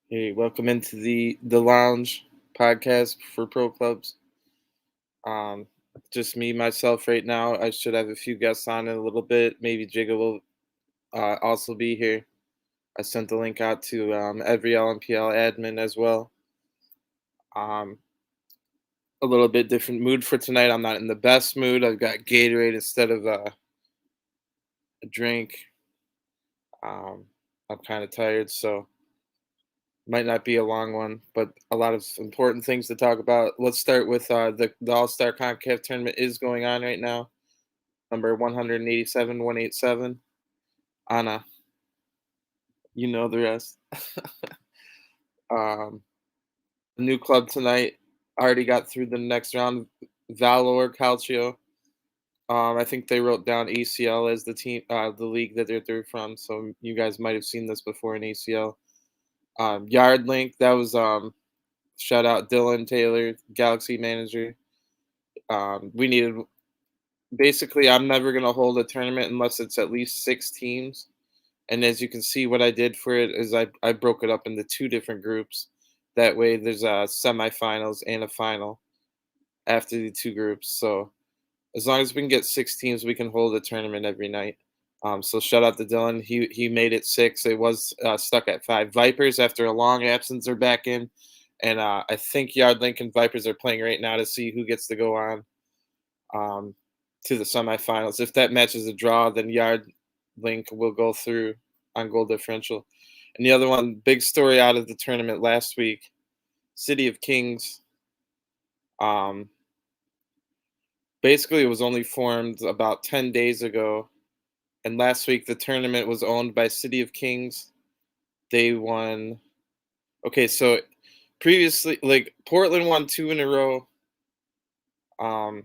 Hey, welcome into the lounge podcast for pro clubs. Um, just me myself right now. I should have a few guests on in a little bit. Maybe Jigga will also be here. I sent the link out to every LMPL admin as well. Um, a little bit different mood for tonight. I'm not in the best mood. I've got Gatorade instead of a drink. Um, I'm kind of tired, so might not be a long one, but a lot of important things to talk about. Let's start with the All Star Concave Tournament is going on right now. Number 187, 187. Anna, you know the rest. um, New club tonight. Already got through the next round. Valor Calcio. I think they wrote down ACL as the team, the league that they're through from. So you guys might have seen this before in ACL. Yard Link. That was shout out Dylan Taylor, Galaxy manager. We needed basically. I'm never gonna hold a tournament unless it's at least 6 teams. And as you can see, what I did for it is I broke it up into two different groups. That way, there's a semifinals and a final after the two groups. So as long as we can get 6 teams, we can hold a tournament every night. So shout out to Dylan. He made it 6. It was stuck at 5. Vipers, after a long absence, are back in, and I think Yard Link and Vipers are playing right now to see who gets to go on um, to the semifinals. If that match is a draw, then Yard Link will go through on goal differential. And the other one, big story out of the tournament last week, City of Kings. Um, Basically, it was only formed about 10 days ago. And last week, the tournament was owned by City of Kings. They won. Okay, so previously, like Portland won 2 in a row. Um,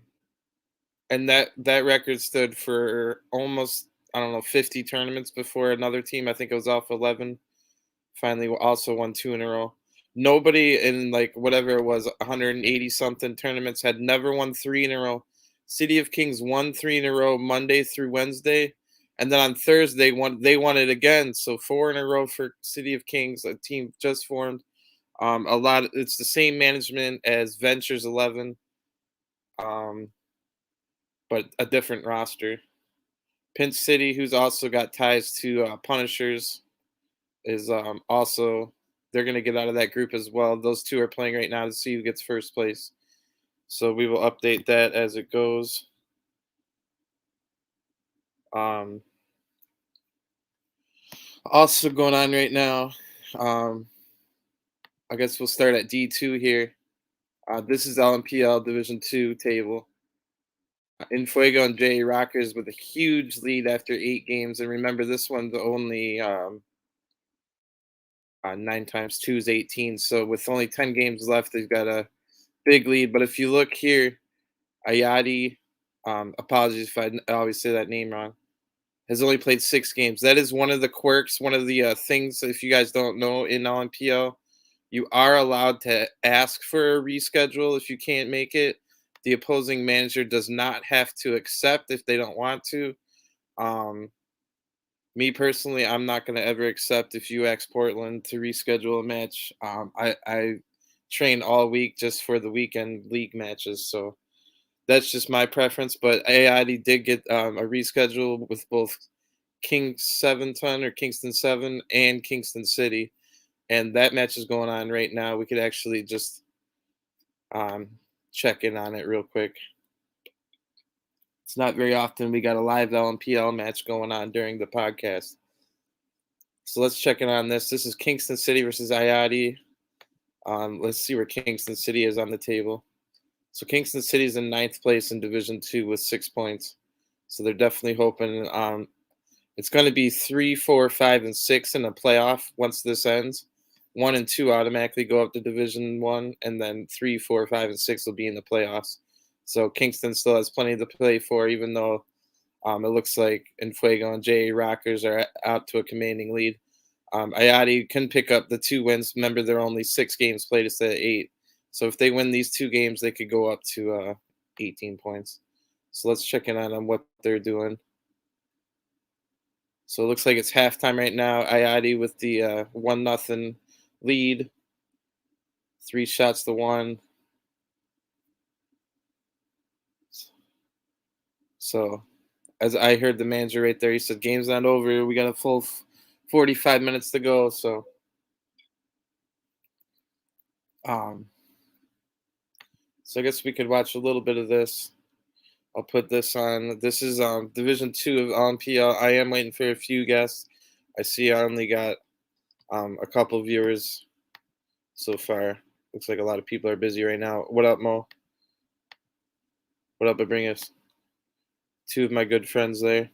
and that record stood for almost, I don't know, 50 tournaments before another team. I think it was off 11. Finally, also won 2 in a row. Nobody in like whatever it was, 180 something tournaments had never won 3 in a row. City of Kings won 3 in a row Monday through Wednesday, and then on Thursday they won it again. So 4 in a row for City of Kings, a team just formed. It's the same management as Ventures 11, um, but a different roster. Pinch City, who's also got ties to Punishers, is also they're going to get out of that group as well. Those two are playing right now to see who gets first place. So we will update that as it goes. Um, Also going on right now. Um, I guess we'll start at D2 here. This is LMPL Division 2 table. Infuego and J Rockers with a huge lead after 8 games. And remember, this one's only 9 times 2 is 18. So with only 10 games left, they've got a big lead. But if you look here, Ayati, apologies if I always say that name wrong, has only played 6 games. That is one of the quirks, one of the things, if you guys don't know, in LMPL, you are allowed to ask for a reschedule if you can't make it. The opposing manager does not have to accept if they don't want to. Um, Me personally, I'm not going to ever accept if you ask Portland to reschedule a match. I train all week just for the weekend league matches, so that's just my preference. But Ayati did get a reschedule with both King 7 ton or Kingston 7 and Kingston City, and that match is going on right now. We could actually just um, check in on it real quick. It's not very often we got a live LMPL match going on during the podcast. So let's check in on this. This is Kingston City versus Ayati. Let's see where Kingston City is on the table. So Kingston City is in 9th place in Division 2 with 6 points. So they're definitely hoping it's going to be 3, 4, 5, and 6 in a playoff once this ends. 1 and 2 automatically go up to Division 1, and then 3, 4, 5, and 6 will be in the playoffs. So Kingston still has plenty to play for, even though it looks like Infuego and JA Rockers are out to a commanding lead. Ayati can pick up the 2 wins. Remember, there are only 6 games played instead of 8. So if they win these 2 games, they could go up to 18 points. So let's check in on what they're doing. So it looks like it's halftime right now. Ayati with the 1-0 lead, 3 shots to 1. So, as I heard the manager right there, he said, "Game's not over. We got a full 45 minutes to go." Um, so I guess we could watch a little bit of this. I'll put this on. This is Division Two of LMPL. I am waiting for a few guests. I see I only got a couple viewers so far. Looks like a lot of people are busy right now. What up, Mo? What up, Abringus? Two of my good friends there.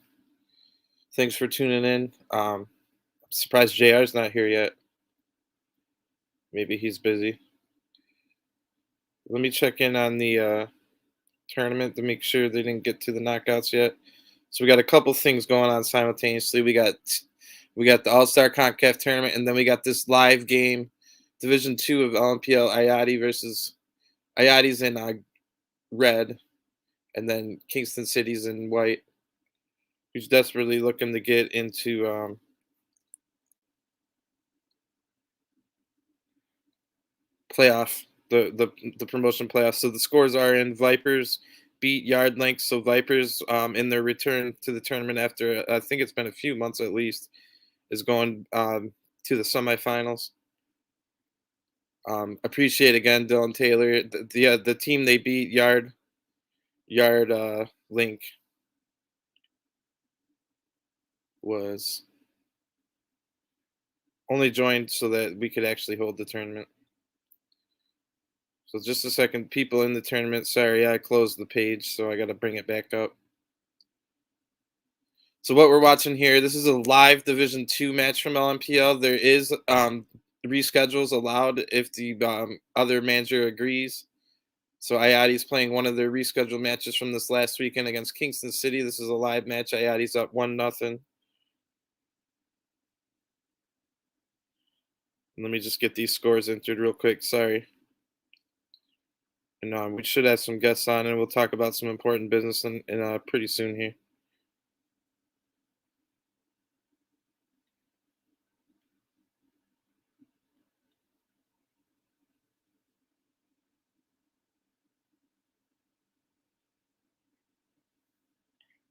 Thanks for tuning in. I'm surprised JR's not here yet. Maybe he's busy. Let me check in on the tournament to make sure they didn't get to the knockouts yet. So we got a couple things going on simultaneously. We got the All-Star Concave Tournament, and then we got this live game, Division Two of LMPL, Ayati versus Ayati's in red, and then Kingston City's in white. Who's desperately looking to get into playoff, the promotion playoffs. So the scores are in: Vipers beat Yard Link. So Vipers, in their return to the tournament after I think it's been a few months at least, is going to the semifinals. Appreciate again Dylan Taylor. The team they beat, Yard Link, was only joined so that we could actually hold the tournament. So just a second, people in the tournament. Sorry, I closed the page, so I got to bring it back up. So what we're watching here, this is a live Division Two match from LMPL. There is reschedules allowed if the other manager agrees. So Ayati's playing one of their rescheduled matches from this last weekend against Kingston City. This is a live match. Ayati's up 1-0. Let me just get these scores entered real quick. Sorry. And we should have some guests on, and we'll talk about some important business in pretty soon here.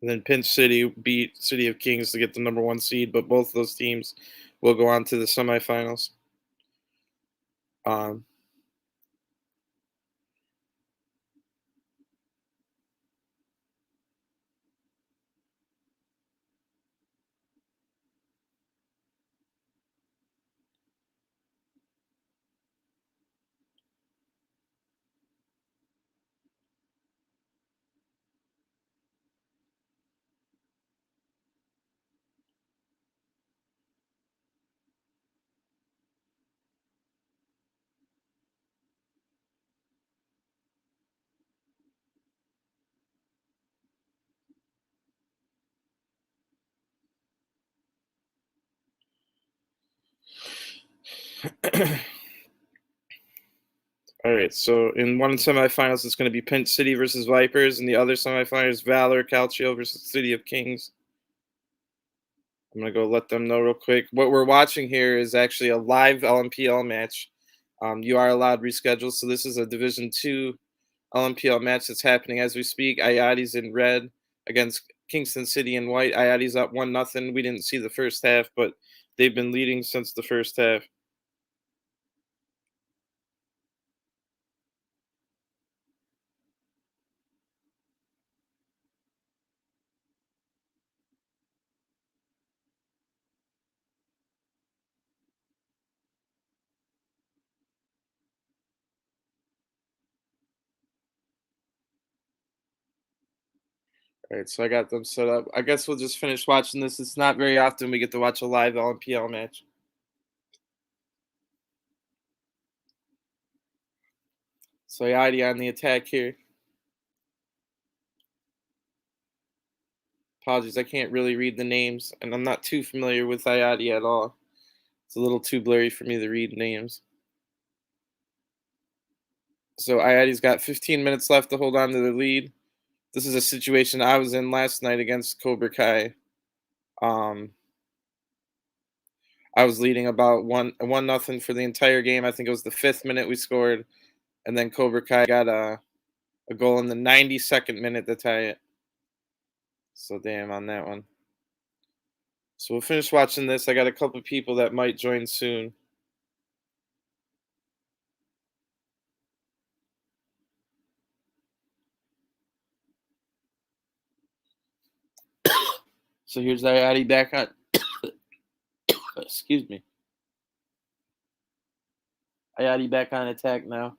And then Pinch City beat City of Kings to get the #1 seed, but both those teams will go on to the semifinals. Um, all right, so in one semifinals, it's going to be Pinch City versus Vipers, and the other semifinals, Valor Calcio versus City of Kings. I'm gonna go let them know real quick. What we're watching here is actually a live LMPL match. You are allowed reschedule, so this is a Division Two LMPL match that's happening as we speak. Ayati's in red against Kingston City in white. Ayati's up 1-0. We didn't see the first half, but they've been leading since the first half. All right, so I got them set up. I guess we'll just finish watching this. It's not very often we get to watch a live LMPL match. So Ayati on the attack here. Apologies, I can't really read the names, and I'm not too familiar with Ayati at all. It's a little too blurry for me to read names. So Ayati's got 15 minutes left to hold on to the lead. This is a situation I was in last night against Cobra Kai. Um, I was leading about 1-0 for the entire game. I think it was the 5th minute we scored, and then Cobra Kai got a goal in the 92nd minute to tie it. So damn on that one. So we'll finish watching this. I got a couple people that might join soon. So here's Ayati back on. Excuse me. Ayati back on attack now.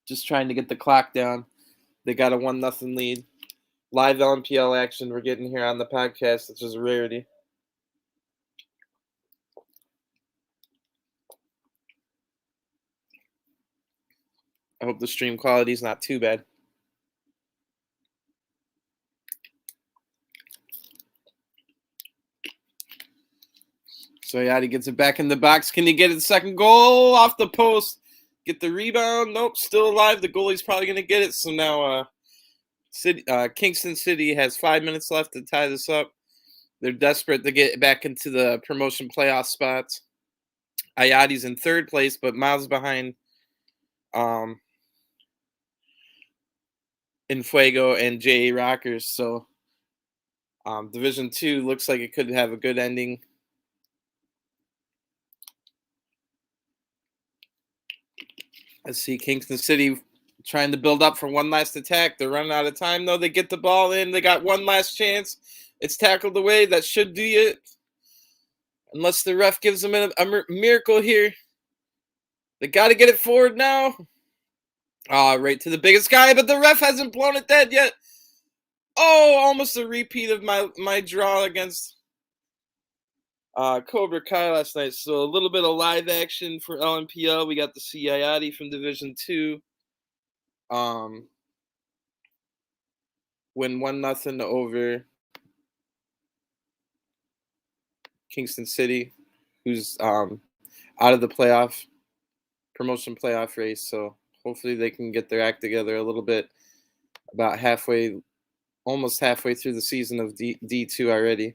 Just trying to get the clock down. They got a 1-0 lead. Live LMPL action we're getting here on the podcast, which is a rarity. I hope the stream quality is not too bad. So Ayati gets it back in the box. Can he get it? Second goal off the post. Get the rebound. Nope, still alive. The goalie's probably going to get it. So now Kingston City has 5 minutes left to tie this up. They're desperate to get back into the promotion playoff spots. Ayati's in 3rd place, but miles behind Infuego and JA Rockers. So Division 2 looks like it could have a good ending. Let's see, Kingston City trying to build up for one last attack. They're running out of time, though. They get the ball in. They got one last chance. It's tackled away. That should do it. Unless the ref gives them a miracle here. They got to get it forward now. Right to the biggest guy, but the ref hasn't blown it dead yet. Oh, almost a repeat of my draw against Cobra Kai last night. So a little bit of live action for LMPL. We got to see Ayati from Division 2. Win 1-0 over Kingston City, who's out of the promotion playoff race. So hopefully they can get their act together a little bit. About almost halfway through the season of D2 already.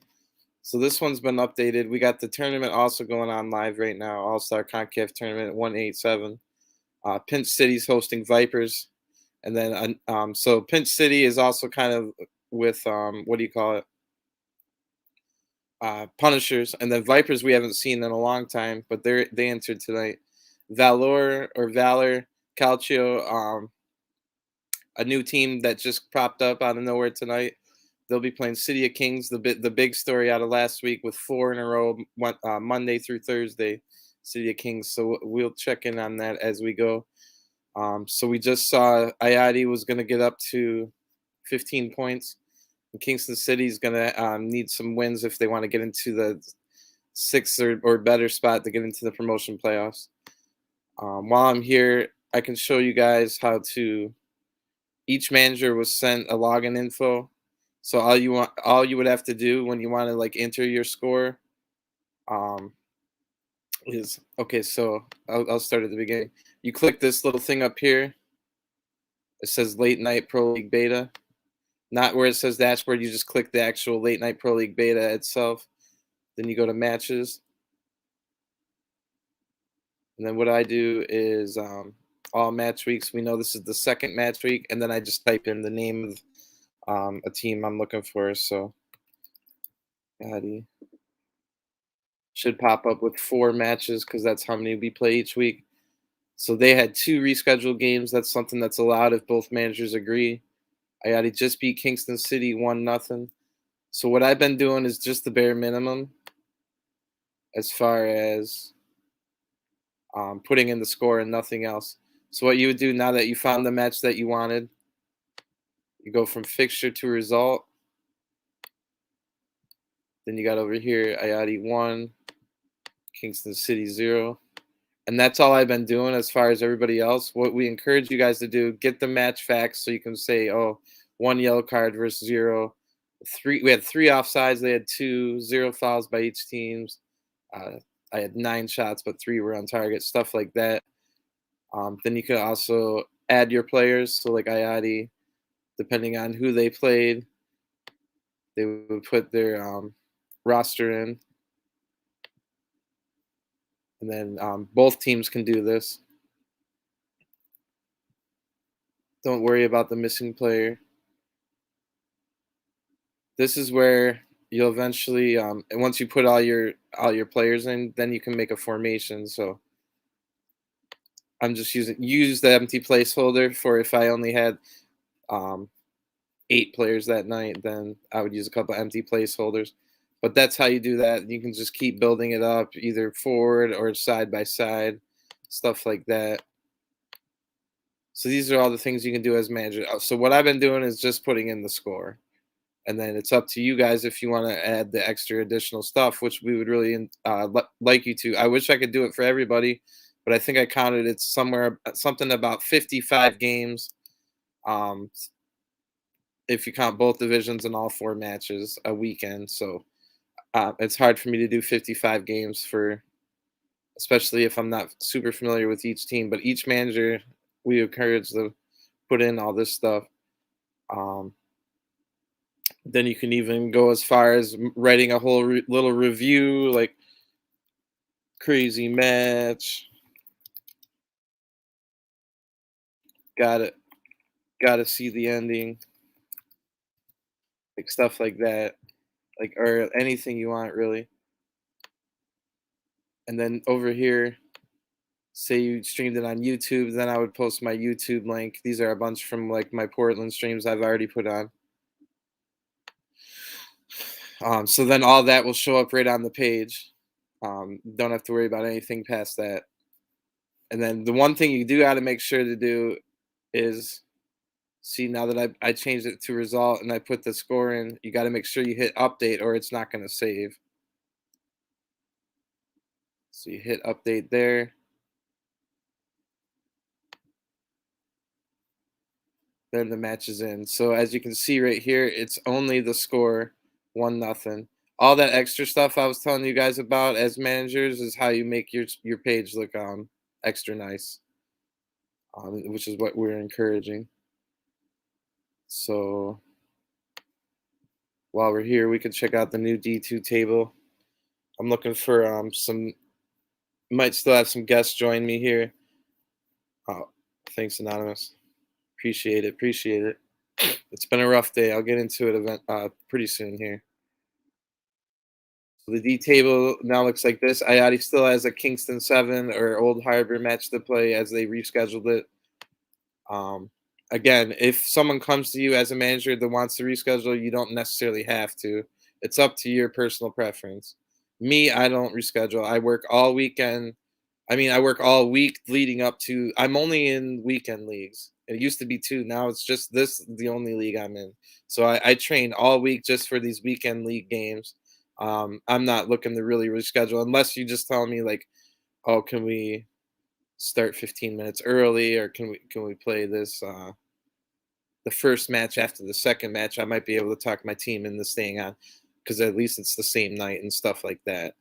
So this one's been updated. We got the tournament also going on live right now. All-Star Concave Tournament 187. Pinch City's hosting Vipers. And then so Pinch City is also kind of with what do you call it? Punishers. And then Vipers we haven't seen in a long time, but they entered tonight. Valor Calcio, a new team that just popped up out of nowhere tonight. They'll be playing City of Kings, the big story out of last week with 4 in a row, Monday through Thursday, City of Kings. So we'll check in on that as we go. So we just saw Ayati was going to get up to 15 points. And Kingston City is going to need some wins if they want to get into the 6th or better spot to get into the promotion playoffs. While I'm here, I can show you guys how to. Each manager was sent a login info. So all you would have to do when you want to like enter your score, is okay. So I'll start at the beginning. You click this little thing up here. It says Late Night Pro League Beta. Not where it says dashboard. You just click the actual Late Night Pro League Beta itself. Then you go to matches. And then what I do is all match weeks. We know this is the 2nd match week, and then I just type in the name of a team I'm looking for. So Ayati should pop up with 4 matches because that's how many we play each week. So they had 2 rescheduled games. That's something that's allowed if both managers agree. Ayati just beat Kingston City 1-0. So what I've been doing is just the bare minimum as far as putting in the score and nothing else. So what you would do now that you found the match that you wanted, you go from fixture to result. Then you got over here, Ayati 1, Kingston City 0. And that's all I've been doing as far as everybody else. What we encourage you guys to do, get the match facts so you can say, 1 yellow card versus 0. We had 3 offsides. They had 2, 0 fouls by each team. I had 9 shots, but 3 were on target, stuff like that. Then you could also add your players. So like Ayati, depending on who they played, they would put their roster in. and then both teams can do this. Don't worry about the missing player. This is where you'll eventually, and once you put all your players in, then you can make a formation. So I'm just use the empty placeholder for if I only had um, 8 players that night, then I would use a couple empty placeholders. But that's how you do that. You can just keep building it up, either forward or side by side, stuff like that. So these are all the things you can do as manager. So what I've been doing is just putting in the score, and then it's up to you guys if you want to add the extra additional stuff, which we would really like you to. I wish I could do it for everybody, but I think I counted it's somewhere something about 55 games. Um, if you count both divisions and all 4 matches a weekend. So it's hard for me to do 55 games for, especially if I'm not super familiar with each team. But each manager, we encourage to put in all this stuff. Um, then you can even go as far as writing a whole little review, like crazy match. Got it. Got to see the ending, like stuff like that, like or anything you want really. And then over here, say you streamed it on YouTube, then I would post my YouTube link. These are a bunch from like my Portland streams I've already put on. So then all that will show up right on the page. Don't have to worry about anything past that. And then the one thing you do got to make sure to do is see now that I changed it to result and I put the score in, you got to make sure you hit update or it's not going to save. So you hit update there. Then the match is in. So as you can see right here, it's only the score, 1-0. All that extra stuff I was telling you guys about as managers is how you make your page look extra nice, which is what we're encouraging. So while we're here, we can check out the new D2 table. I'm looking for some. Might still have some guests join me here. Oh, thanks, Anonymous. Appreciate it. Appreciate it. It's been a rough day. I'll get into it pretty soon here. So the D table now looks like this. Ayati still has a Kingston 7 or Old Harbor match to play as they rescheduled it. Um, Again, if someone comes to you as a manager that wants to reschedule, you don't necessarily have to. It's up to your personal preference. Me, I don't reschedule. I work all weekend. I mean, I work all week leading up to. I'm only in weekend leagues. It used to be 2. Now it's just this the only league I'm in. So I train all week just for these weekend league games. I'm not looking to really reschedule unless you just tell me like, oh, can we start 15 minutes early, or can we play this the first match after the second match? I might be able to talk my team into staying on because at least it's the same night and stuff like that.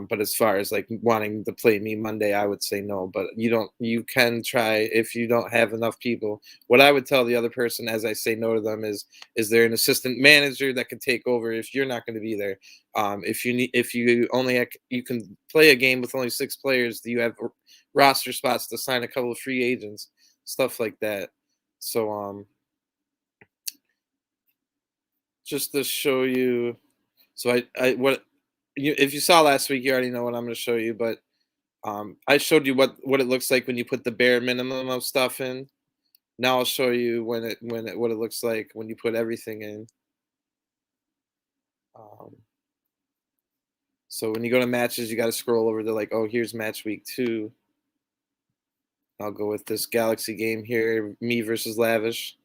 But as far as like wanting to play me Monday, I would say no. But you can try if you don't have enough people. What I would tell the other person as I say no to them is there an assistant manager that can take over if you're not going to be there? If you only you can play a game with only 6 players, do you have roster spots to sign a couple of free agents, stuff like that? So just to show you, so I what you if you saw last week, you already know what I'm going to show you, but I showed you what it looks like when you put the bare minimum of stuff in. Now I'll show you what it looks like when you put everything in. Um, so when you go to matches, you got to scroll over to like, oh, here's match week 2. I'll go with this Galaxy game here, me versus Lavish.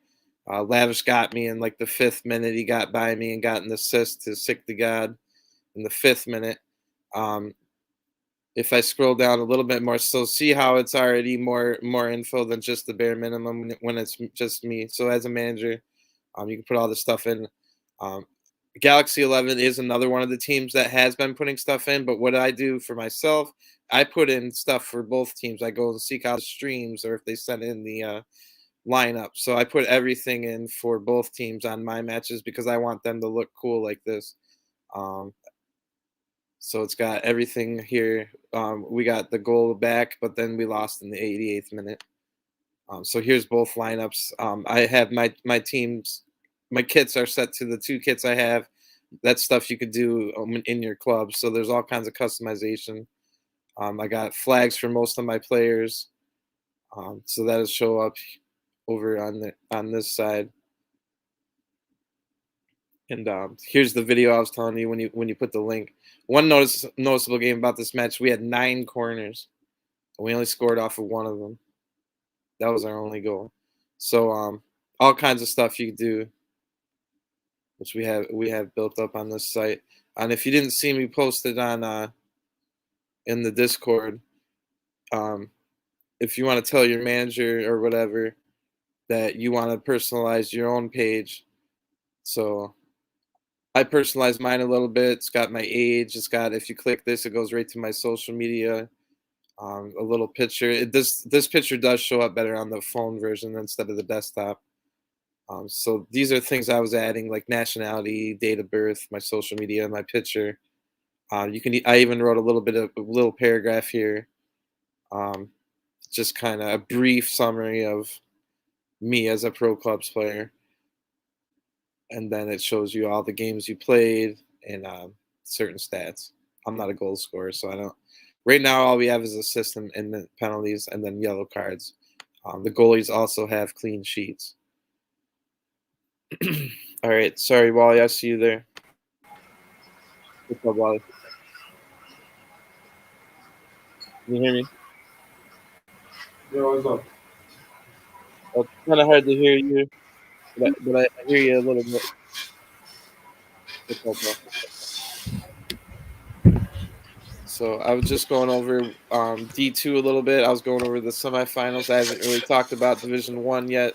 Lavish got me in like the 5th minute. He got by me and got an assist to sick to God in the 5th minute. Um, if I scroll down a little bit more, so see how it's already more info than just the bare minimum when it's just me. So as a manager, you can put all this stuff in. Um, Galaxy 11 is another one of the teams that has been putting stuff in, but what I do for myself, I put in stuff for both teams. I go and seek out streams or if they send in the lineup. So I put everything in for both teams on my matches because I want them to look cool like this. Um, So it's got everything here. We got the goal back, but then we lost in the 88th minute. So here's both lineups. I have my teams, my kits are set to the 2 kits I have. That's stuff you could do in your club. So there's all kinds of customization. I got flags for most of my players. So that'll show up over on this side. And here's the video I was telling you when you put the link. One noticeable game about this match, we had 9 corners. And we only scored off of one of them. That was our only goal. So all kinds of stuff you do, which we have built up on this site. And if you didn't see me post it on in the Discord, if you want to tell your manager or whatever that you want to personalize your own page, so I personalized mine a little bit. It's got my age. It's got, if you click this, it goes right to my social media. A little picture. This picture does show up better on the phone version instead of the desktop. So these are things I was adding, like nationality, date of birth, my social media, my picture. I even wrote a little paragraph here, just kind of a brief summary of me as a pro clubs player, and then it shows you all the games you played and certain stats. I'm not a goal scorer, so I don't. Right now, all we have is assists and the penalties, and then yellow cards. The goalies also have clean sheets. All right, sorry, Wally, I see you there. What's up, Wally? Can you hear me? Yeah, what's up? Well, it's kind of hard to hear you, but I hear you a little bit. What's up, bro? So I was just going over D2 a little bit. I was going over the semifinals. I haven't really talked about Division 1 yet.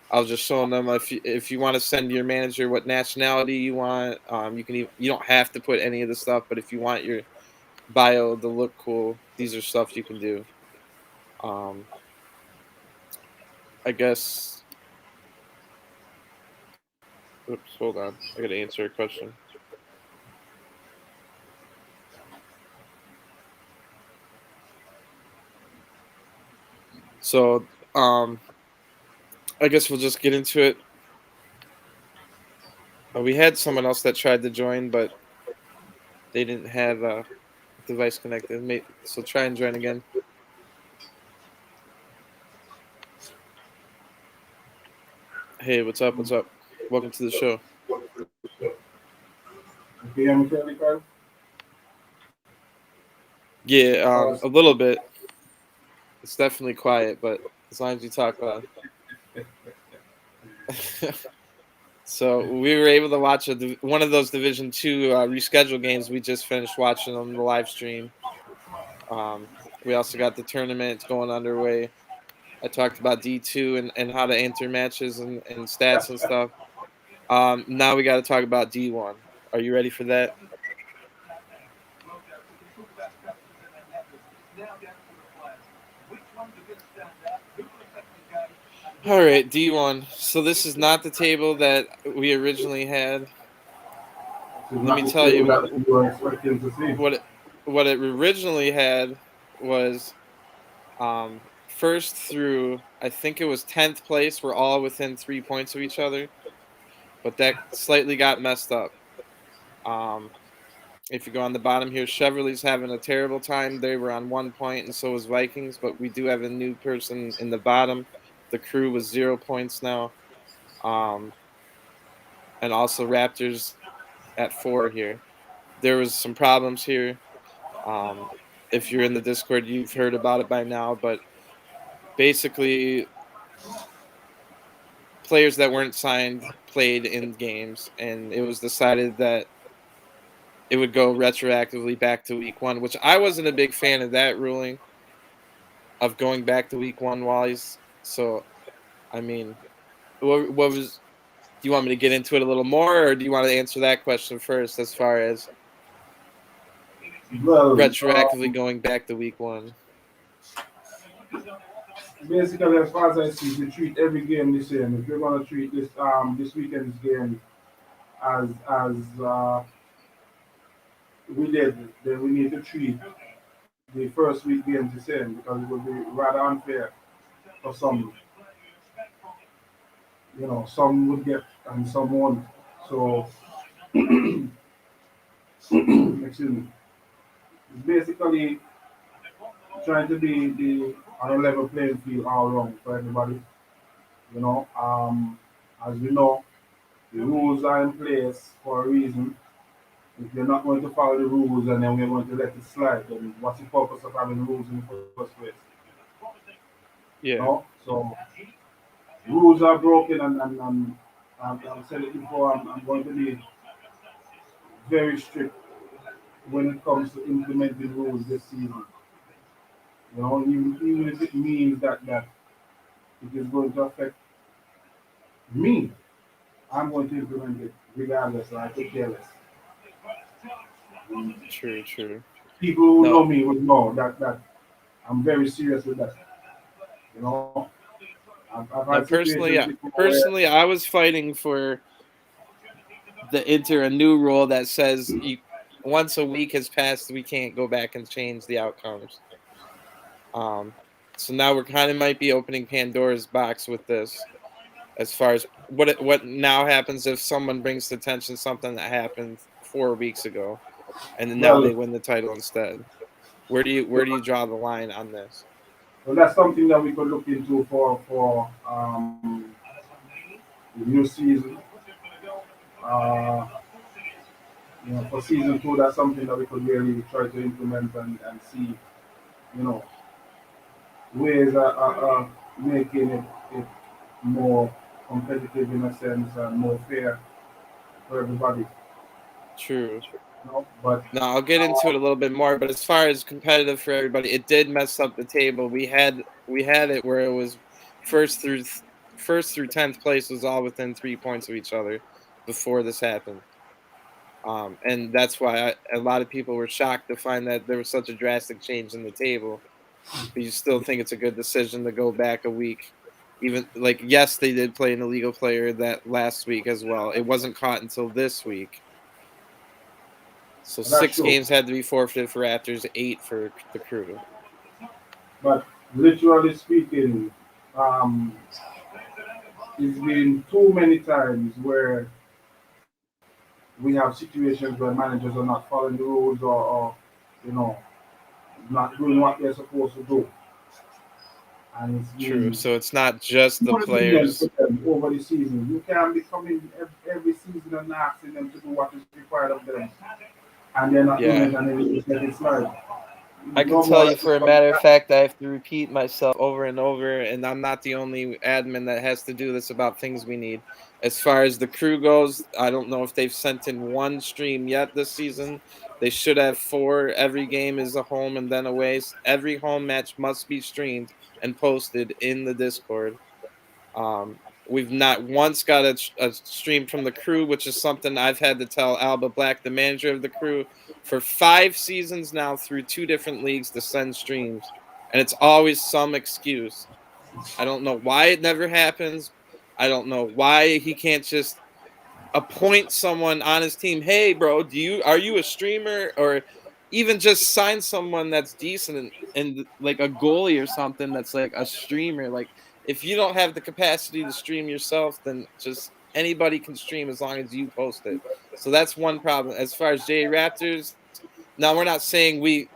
I was just showing them if you want to send your manager what nationality you want, you don't have to put any of the stuff, but if you want your bio to look cool, these are stuff you can do. I guess. Oops, hold on. I gotta answer a question. So, I guess we'll just get into it. We had someone else that tried to join, but they didn't have a device connected. So try and join again. Hey, what's up? What's up? Welcome to the show. PM credit card? Yeah, a little bit. It's definitely quiet, but as long as you talk loud. So we were able to watch one of those Division 2 rescheduled games. We just finished watching on the live stream. We also got the tournament going underway. I talked about D2 and how to enter matches and stats and stuff. Now we got to talk about D1. Are you ready for that? All right, D1. So this is not the table that we originally had. Let me tell you what it originally had was first through, I think it was 10th place. We're all within 3 points of each other, but that slightly got messed up. If you go on the bottom here, Cheverly's having a terrible time. They were on 1 point, and so was Vikings, but we do have a new person in the bottom. The crew was 0 points now. And also Raptors at 4 here. There was some problems here. If you're in the Discord, you've heard about it by now, but basically players that weren't signed played in games, and it was decided that it would go retroactively back to week 1, which I wasn't a big fan of that ruling of going back to week 1, Wally's. So, I mean, what was, do you want me to get into it a little more, or do you want to answer that question first as far as retroactively going back to week 1? Basically, as far as I see, we treat every game the same. If you're gonna treat this weekend's game as we did, then we need to treat the first week games the same because it would be rather unfair for some. Some would get and some won't. So, excuse me. It's basically trying to be the on a level playing field all around for everybody. You know, as we know, the rules are in place for a reason. If you're not going to follow the rules and then we're going to let it slide, then what's the purpose of having rules in the first place? Yeah, So rules are broken, and I've said it before. I'm going to be very strict when it comes to implementing rules this season. Even if it means that it is going to affect me, I'm going to implement it regardless. I could care less. true, true. People who No, know me would know that I'm very serious with that. You know, I've had no. situations before where Personally, I was fighting for the enter a new rule that says once a week has passed, we can't go back and change the outcomes. Um, so now we're kind of might be opening Pandora's box with this, as far as what now happens if someone brings to attention something that happened 4 weeks ago, and then now well, they win the title instead. Where do you draw the line on this? well, that's something that we could look into for the new season. Uh, for season two, that's something that we could really try to implement and see, you know, ways are making it more competitive in a sense and more fair for everybody. True. But No, I'll get into it a little bit more, but as far as competitive for everybody, it did mess up the table. We had it where it was first through first through 10th place was all within 3 points of each other before this happened. And that's why a lot of people were shocked to find that there was such a drastic change in the table. But you still think it's a good decision to go back a week. Even like yes, they did play an illegal player that last week as well. It wasn't caught until this week. So that's six true. games had to be forfeited for Raptors, eight for the Crew. But literally speaking, um, it's been too many times where we have situations where managers are not following the rules or you know, not doing what they're supposed to do. And it's True. been So it's not just the inconvenient for players. them over the season. You can't be coming every season and asking them to do what is required of them, and they're not doing it, Yeah. and then you just let it slide. I can No tell more you let it for a come matter of back. fact, I have to repeat myself over and over, and I'm not the only admin that has to do this about things we need. As far as the Crew goes, I don't know if they've sent in one stream yet this season. They should have four. Every game is a home and then away. Every home match must be streamed and posted in the Discord. We've not once got a stream from the Crew, which is something I've had to tell Alba Black, the manager of the Crew, for 5 seasons now through two different leagues to send streams, and it's always some excuse. I don't know why it never happens. I don't know why he can't just appoint someone on his team. Hey, bro, are you a streamer, or even just sign someone that's decent and like a goalie or something that's like a streamer. Like if you don't have the capacity to stream yourself, then just anybody can stream as long as you post it. So that's one problem. As far as J Raptors, now we're not saying we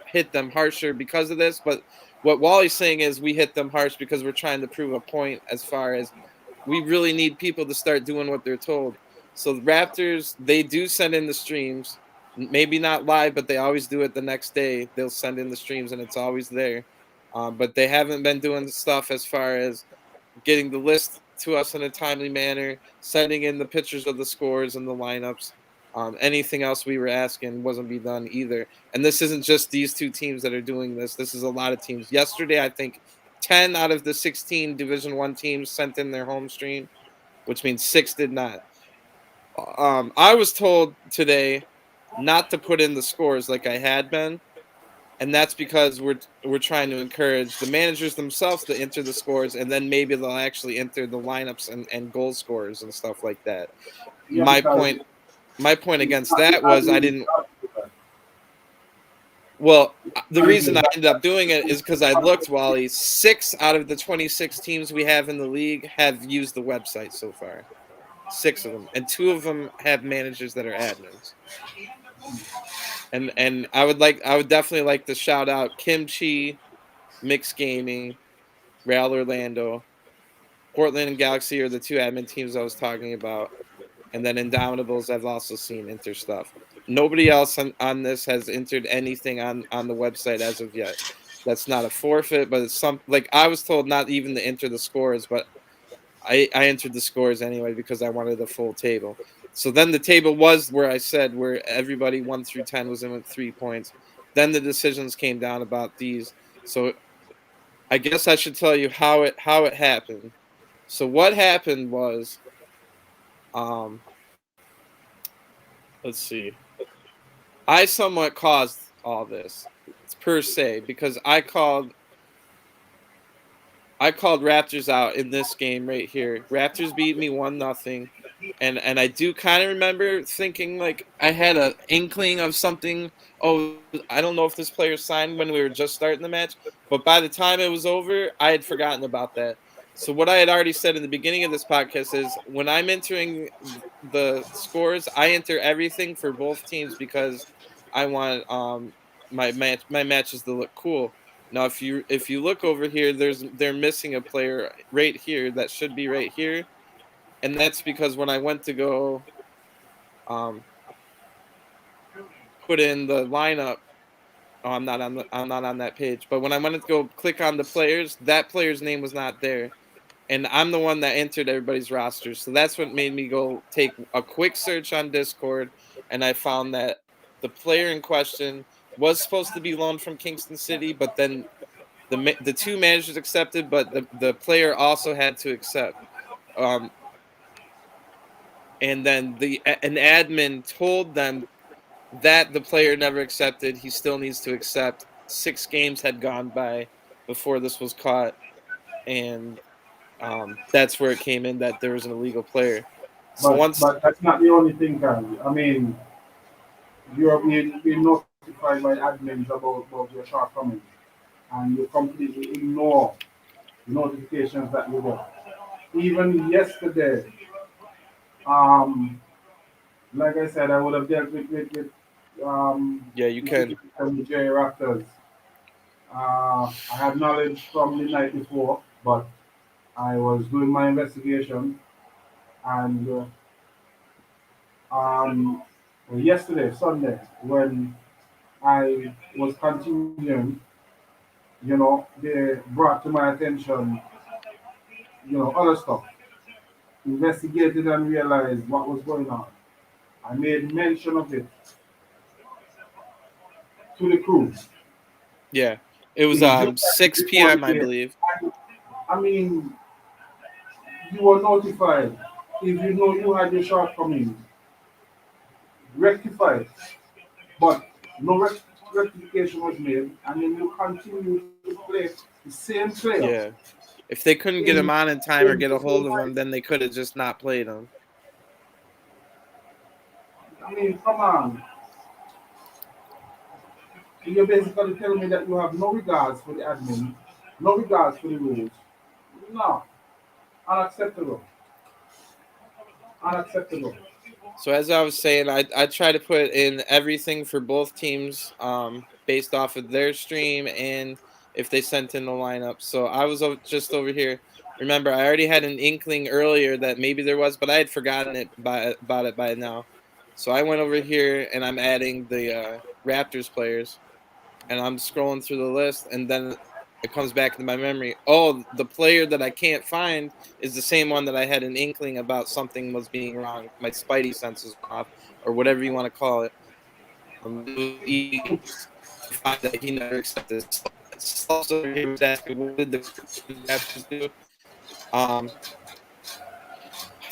hit them harsher because of this, but what Wally's saying is we hit them harsh because we're trying to prove a point as far as we really need people to start doing what they're told. So the Raptors, they do send in the streams, maybe not live, but they always do it the next day. They'll send in the streams and it's always there. But they haven't been doing the stuff as far as getting the list to us in a timely manner, sending in the pictures of the scores and the lineups. Anything else we were asking wasn't be done either. And this isn't just these two teams that are doing this. This is a lot of teams. Yesterday, I think 10 out of the 16 Division One teams sent in their home stream, which means six did not. I was told today not to put in the scores like I had been, and that's because we're trying to encourage the managers themselves to enter the scores, and then maybe they'll actually enter the lineups and goal scorers and stuff like that. Yeah, My because point my point it's against not the that was I admin didn't job. Well, the reason I Until ended up doing it is because I looked, Wally. 6 out of the 26 teams we have in the league have used the website so far. 6 of them, and 2 of them have managers that are admins. And I would definitely like to shout out Kimchi, Mix Gaming, Real Orlando, Portland and Galaxy are the 2 admin teams I was talking about. And then Indomitables, I've also seen enter stuff. Nobody else on this has entered anything on the website as of yet. That's not a forfeit, but it's some like I was told not even to enter the scores, but I entered the scores anyway because I wanted the full table. So then the table was where I said where everybody 1 through 10 was in with 3 points. Then the decisions came down about these. So I guess I should tell you how it happened. So what happened was um let's see. I somewhat caused all this per se because I called Raptors out in this game right here. Raptors beat me 1-0. And I do kind of remember thinking like I had an inkling of something. Oh, I don't know if this player signed when we were just starting the match, but by the time it was over, I had forgotten about that. So what I had already said in the beginning of this podcast is when I'm entering the scores, I enter everything for both teams because I want my matches to look cool. Now, if you look over here, they're missing a player right here that should be right here, and that's because when I went to go um, put in the lineup, oh, I'm not on that page. But when I went to go click on the players, that player's name was not there, and I'm the one that entered everybody's rosters. So that's what made me go take a quick search on Discord, and I found that the player in question was supposed to be loaned from Kingston City, but then the 2 managers accepted, but the player also had to accept. Um, and then an admin told them that the player never accepted. He still needs to accept. 6 games had gone by before this was caught, and that's where it came in that there was an illegal player. So once, but that's not the only thing, Gary. I mean, you're being notified by admins about your shortcomings, and you completely ignore the notifications that you got. Even yesterday, um, like I said, I would have dealt with yeah, you the can, situation with J Raptors. I had knowledge from the night before, but I was doing my investigation, and yesterday, Sunday, when I was continuing, they brought to my attention, other stuff. Investigated and realized what was going on. I made mention of it to the crew. yeah. It was See, just like 6 before the p.m. I game, believe. I mean, you were notified. If you know you had your shortcomings, rectify it. But no rectification was made, and then you continue to play the same player Yeah, if they couldn't get him in, on in time or in get the a same hold of night. him, then they could have just not played him. I mean, come on. You're basically telling me that you have no regards for the admin, no regards for the rules. No, unacceptable. Unacceptable. So as I was saying, I try to put in everything for both teams based off of their stream and if they sent in the lineup. So I was just over here. Remember, I already had an inkling earlier that maybe there was, but I had forgotten about it by now. So I went over here and I'm adding the Raptors players and I'm scrolling through the list, and then it comes back into my memory. Oh, the player that I can't find is the same one that I had an inkling about something was being wrong. My spidey senses were off, or whatever you want to call it. It was easy to find that he never accepted. Also, he was asking, what did the Raptors do? Um,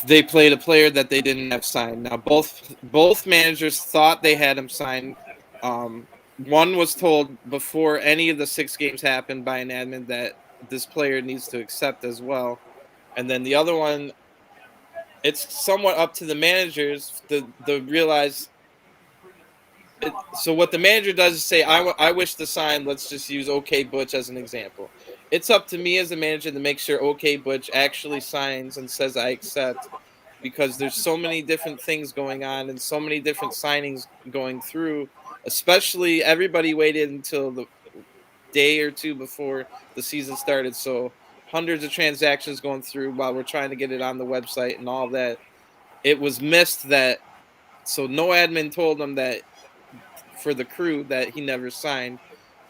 they played a player that they didn't have signed. Now both managers thought they had him signed. One was told before any of the 6 games happened by an admin that this player needs to accept as well, and then the other one, it's somewhat up to the managers to realize So what the manager does is say, I wish to sign, let's just use OK Butch as an example. It's up to me as a manager to make sure OK Butch actually signs and says I accept, because there's so many different things going on and so many different signings going through, especially everybody waited until the day or two before the season started. So hundreds of transactions going through while we're trying to get it on the website and all that. It was missed that, so no admin told them that for the crew that he never signed.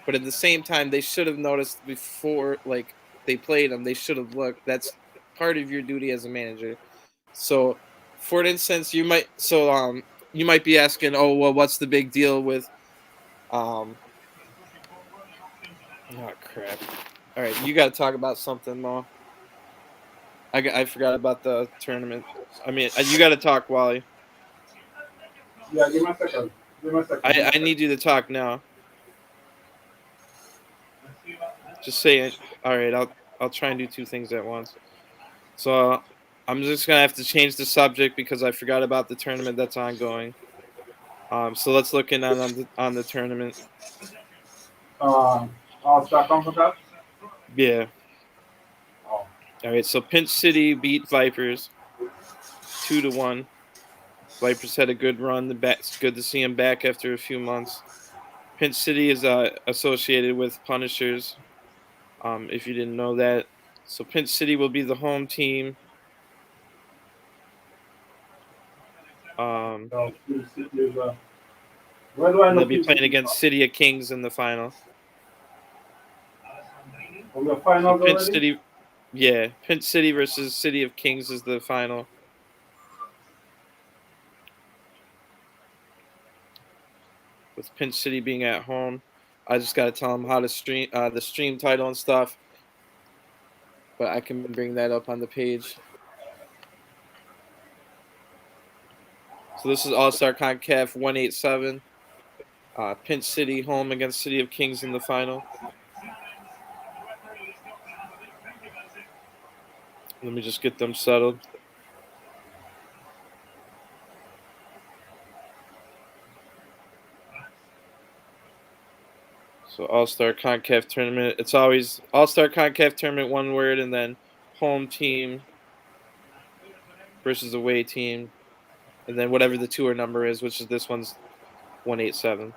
But at the same time, they should have noticed before, like they played him. They should have looked. That's part of your duty as a manager. So, for instance, you might be asking, oh well, what's the big deal with um? Oh crap! All right, you got to talk about something, Mo. I forgot about the tournament. I mean, you got to talk, Wally. Yeah, give me a second. Give me a second. Give me a I second. need you to talk now. Just say it. All right, I'll try and do two things at once. So I'm just gonna have to change the subject because I forgot about the tournament that's ongoing. So let's look in on the tournament. Um, All-Star Concave. Yeah. Oh, All right. So Pinch City beat Vipers 2-1. Vipers had a good run. It's good to see them back after a few months. Pinch City is associated with Punishers. If you didn't know that, so Pinch City will be the home team. so where do I And they'll know be King playing City against City of Kings in the final. from? The So finals Pinch already? City, yeah, Pinch City versus City of Kings is the final. With Pinch City being at home, I just got to tell them how to stream the stream title and stuff. But I can bring that up on the page. So this is All Star Concave 187. Pinch City home against City of Kings in the final. Let me just get them settled. So All Star Concave Tournament. It's always All Star Concave Tournament, one word, and then home team versus away team, and then whatever the tour number is, which is this one's 187.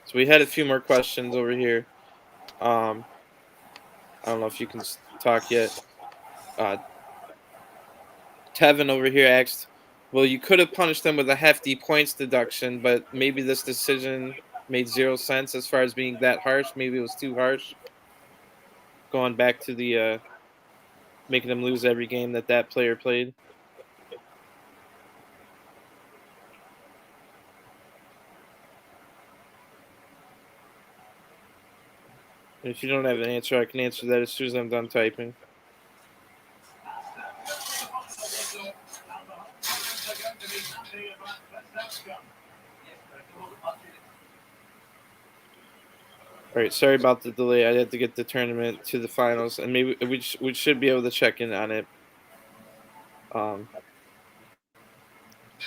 So we had a few more questions over here. I don't know if you can talk yet. Uh, Tevin over here asked, well, you could have punished them with a hefty points deduction, but maybe this decision made zero sense as far as being that harsh. Maybe it was too harsh. Going back to the making them lose every game that player played. And if you don't have an answer, I can answer that as soon as I'm done typing. All right, sorry about the delay. I had to get the tournament to the finals, and maybe we should be able to check in on it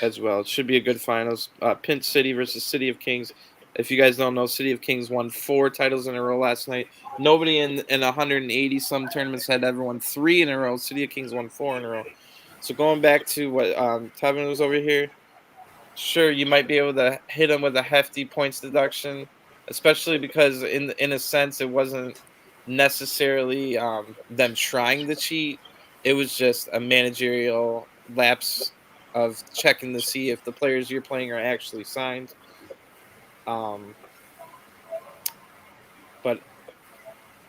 as well. It should be a good finals. Pinch City versus City of Kings. If you guys don't know, City of Kings won 4 titles in a row last night. Nobody in 180 some tournaments had ever won 3 in a row. City of Kings won 4 in a row. So going back to what Tevin was over here, sure, you might be able to hit them with a hefty points deduction, especially because in a sense it wasn't necessarily them trying to cheat. It was just a managerial lapse of checking to see if the players you're playing are actually signed. But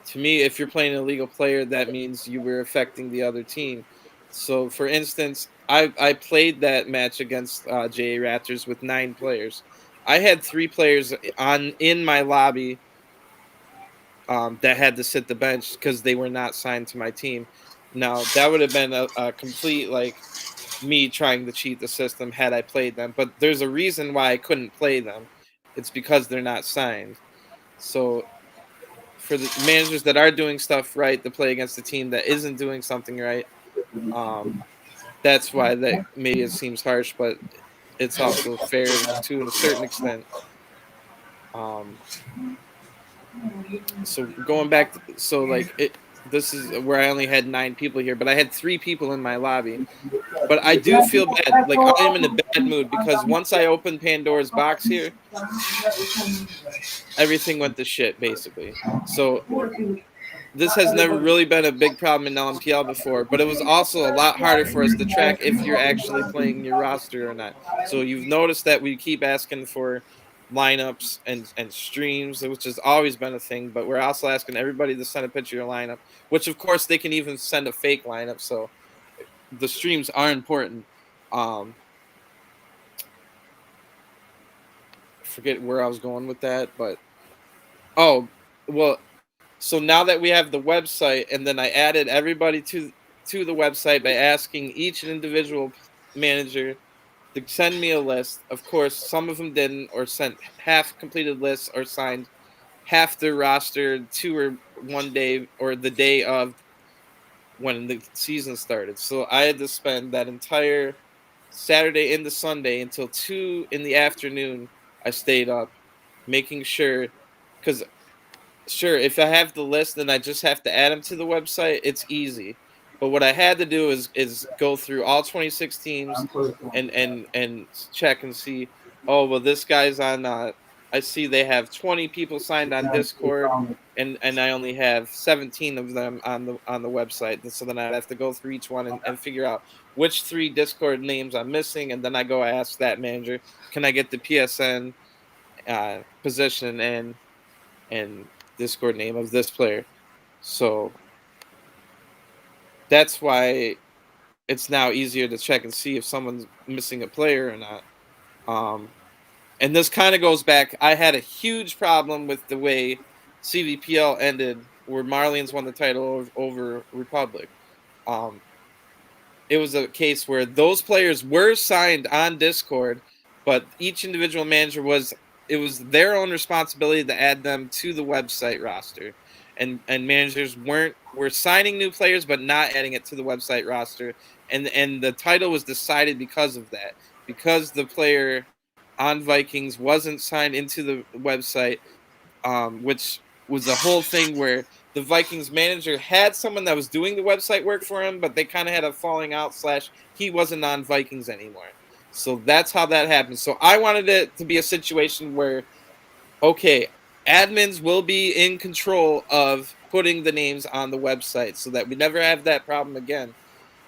to me, if you're playing a legal player, that means you were affecting the other team. So, for instance, I played that match against JA Raptors with 9 players. I had 3 players on in my lobby that had to sit the bench because they were not signed to my team. Now that would have been a complete like me trying to cheat the system had I played them. But there's a reason why I couldn't play them. It's because they're not signed. So for the managers that are doing stuff right to play against a team that isn't doing something right. That's why that maybe it seems harsh, but it's also fair to a certain extent. Um, so going back, so like it, this is where I only had 9 people here, but I had 3 people in my lobby. But I do feel bad. Like I am in a bad mood because once I opened Pandora's box here, everything went to shit basically. So this has never really been a big problem in LMPL before, but it was also a lot harder for us to track if you're actually playing your roster or not. So you've noticed that we keep asking for lineups and streams, which has always been a thing, but we're also asking everybody to send a picture of your lineup, which of course they can even send a fake lineup. So the streams are important. I forget where I was going with that, but oh, well, so now that we have the website, and then I added everybody to the website by asking each individual manager to send me a list. Of course, some of them didn't, or sent half completed lists, or signed half their roster 2 or 1 day or the day of when the season started. So I had to spend that entire Saturday into Sunday until 2 in the afternoon. I stayed up making sure, because sure, if I have the list, then I just have to add them to the website. It's easy. But what I had to do is go through all 26 teams and check and see. Oh well, this guy's on. I see they have 20 people signed on Discord, and I only have 17 of them on the website. And so then I'd have to go through each one and figure out which 3 Discord names I'm missing, and then I go ask that manager, can I get the PSN position and Discord name of this player. So that's why it's now easier to check and see if someone's missing a player or not. And this kind of goes back. I had a huge problem with the way CVPL ended, where Marlians won the title over Republic. It was a case where those players were signed on Discord, but each individual manager it was their own responsibility to add them to the website roster. And managers were signing new players but not adding it to the website roster. And the title was decided because of that. Because the player on Vikings wasn't signed into the website, which was a whole thing where the Vikings manager had someone that was doing the website work for him, but they kind of had a falling out / he wasn't on Vikings anymore. So that's how that happened. So I wanted it to be a situation where, okay, admins will be in control of putting the names on the website so that we never have that problem again.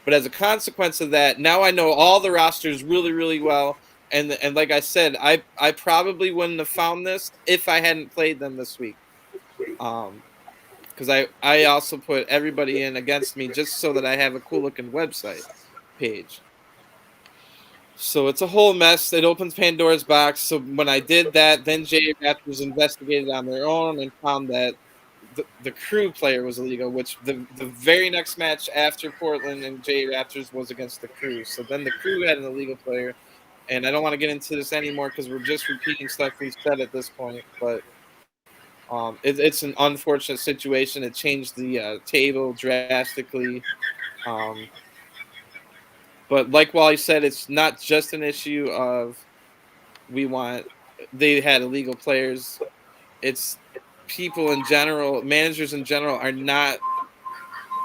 But as a consequence of that, now I know all the rosters really, really well. And like I said, I probably wouldn't have found this if I hadn't played them this week. Because I also put everybody in against me just so that I have a cool looking website page. So it's a whole mess. It opens Pandora's box. So when I did that, then J Raptors investigated on their own and found that the crew player was illegal, which the very next match after Portland and J Raptors was against the crew. So then the crew had an illegal player. And I don't want to get into this anymore because we're just repeating stuff we've said at this point. But it's an unfortunate situation. It changed the table drastically. But like Wally said, it's not just an issue of they had illegal players. It's people in general, managers in general, are not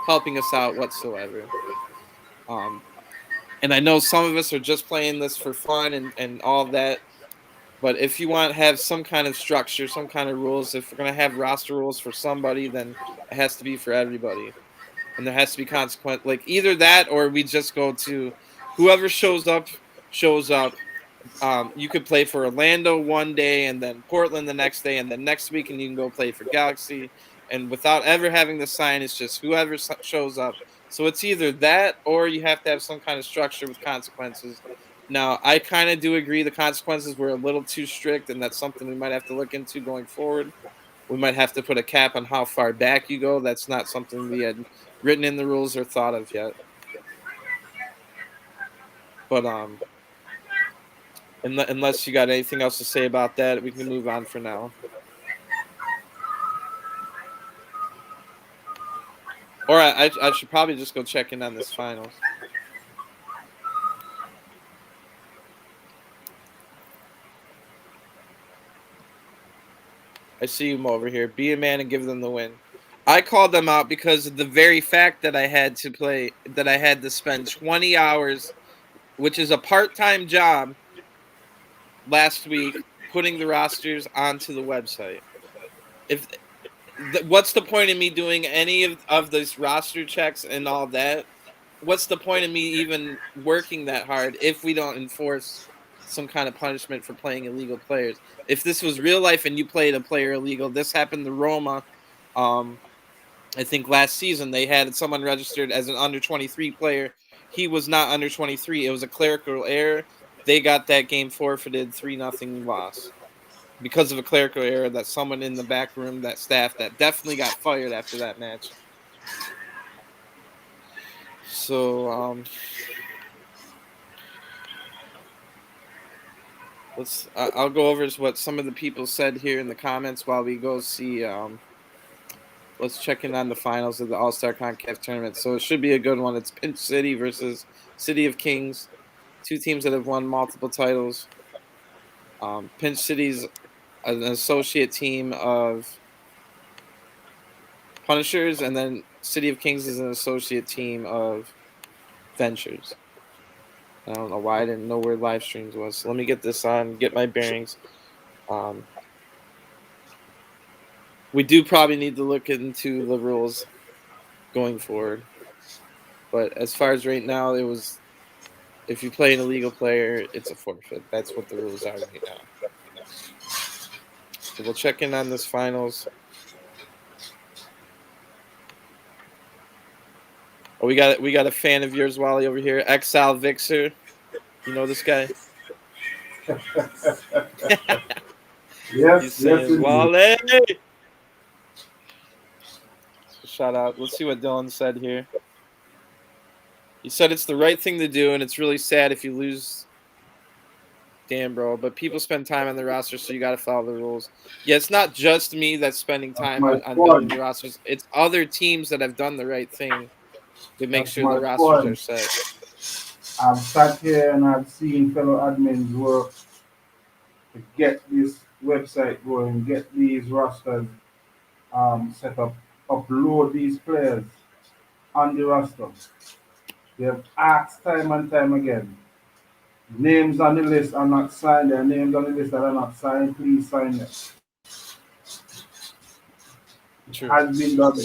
helping us out whatsoever. And I know some of us are just playing this for fun and all that. But if you want to have some kind of structure, some kind of rules, if we're going to have roster rules for somebody, then it has to be for everybody. And there has to be consequence. Like either that or we just go to whoever shows up, shows up. You could play for Orlando one day and then Portland the next day and then next week and you can go play for Galaxy. And without ever having to sign, it's just whoever shows up. So it's either that or you have to have some kind of structure with consequences. Now, I kind of do agree the consequences were a little too strict, and that's something we might have to look into going forward. We might have to put a cap on how far back you go. That's not something we had written in the rules or thought of yet. But unless you got anything else to say about that, we can move on for now. Or I should probably just go check in on this finals. I see him over here. Be a man and give them the win. I called them out because of the very fact that I had to spend 20 hours, which is a part-time job, last week putting the rosters onto the website. If what's the point of me doing any of this roster checks and all that? What's the point of me even working that hard if we don't enforce some kind of punishment for playing illegal players? If this was real life and you played a player illegal, this happened to Roma. I think last season they had someone registered as an under 23 player. He was not under 23. It was a clerical error. They got that game forfeited 3-0 loss because of a clerical error that someone in the back room, that staff, that definitely got fired after that match. So I'll go over what some of the people said here in the comments while we go see. Let's check in on the finals of the All-Star Concave Tournament. So it should be a good one. It's Pinch City versus City of Kings, two teams that have won multiple titles. Pinch City's an associate team of Punishers, and then City of Kings is an associate team of Ventures. I don't know why I didn't know where live streams was. So let me get this on, get my bearings. We do probably need to look into the rules going forward. But as far as right now, it was if you play an illegal player, it's a forfeit. That's what the rules are right now. So we'll check in on this finals. Oh, we got a fan of yours, Wally, over here. Exile Vixer. You know this guy? Yes, He's saying, yes, Wally! So shout out. Let's see what Dylan said here. He said it's the right thing to do, and it's really sad if you lose. Damn, bro. But people spend time on the roster, so you got to follow the rules. Yeah, it's not just me that's spending time on building the rosters. It's other teams that have done the right thing to make sure the rosters are set. I've sat here and I've seen fellow admins work to get this website going, get these rosters set up, upload these players on the roster. They have asked time and time again. Names on the list are not signed. There are names on the list that are not signed. Please sign them. True. Has been done.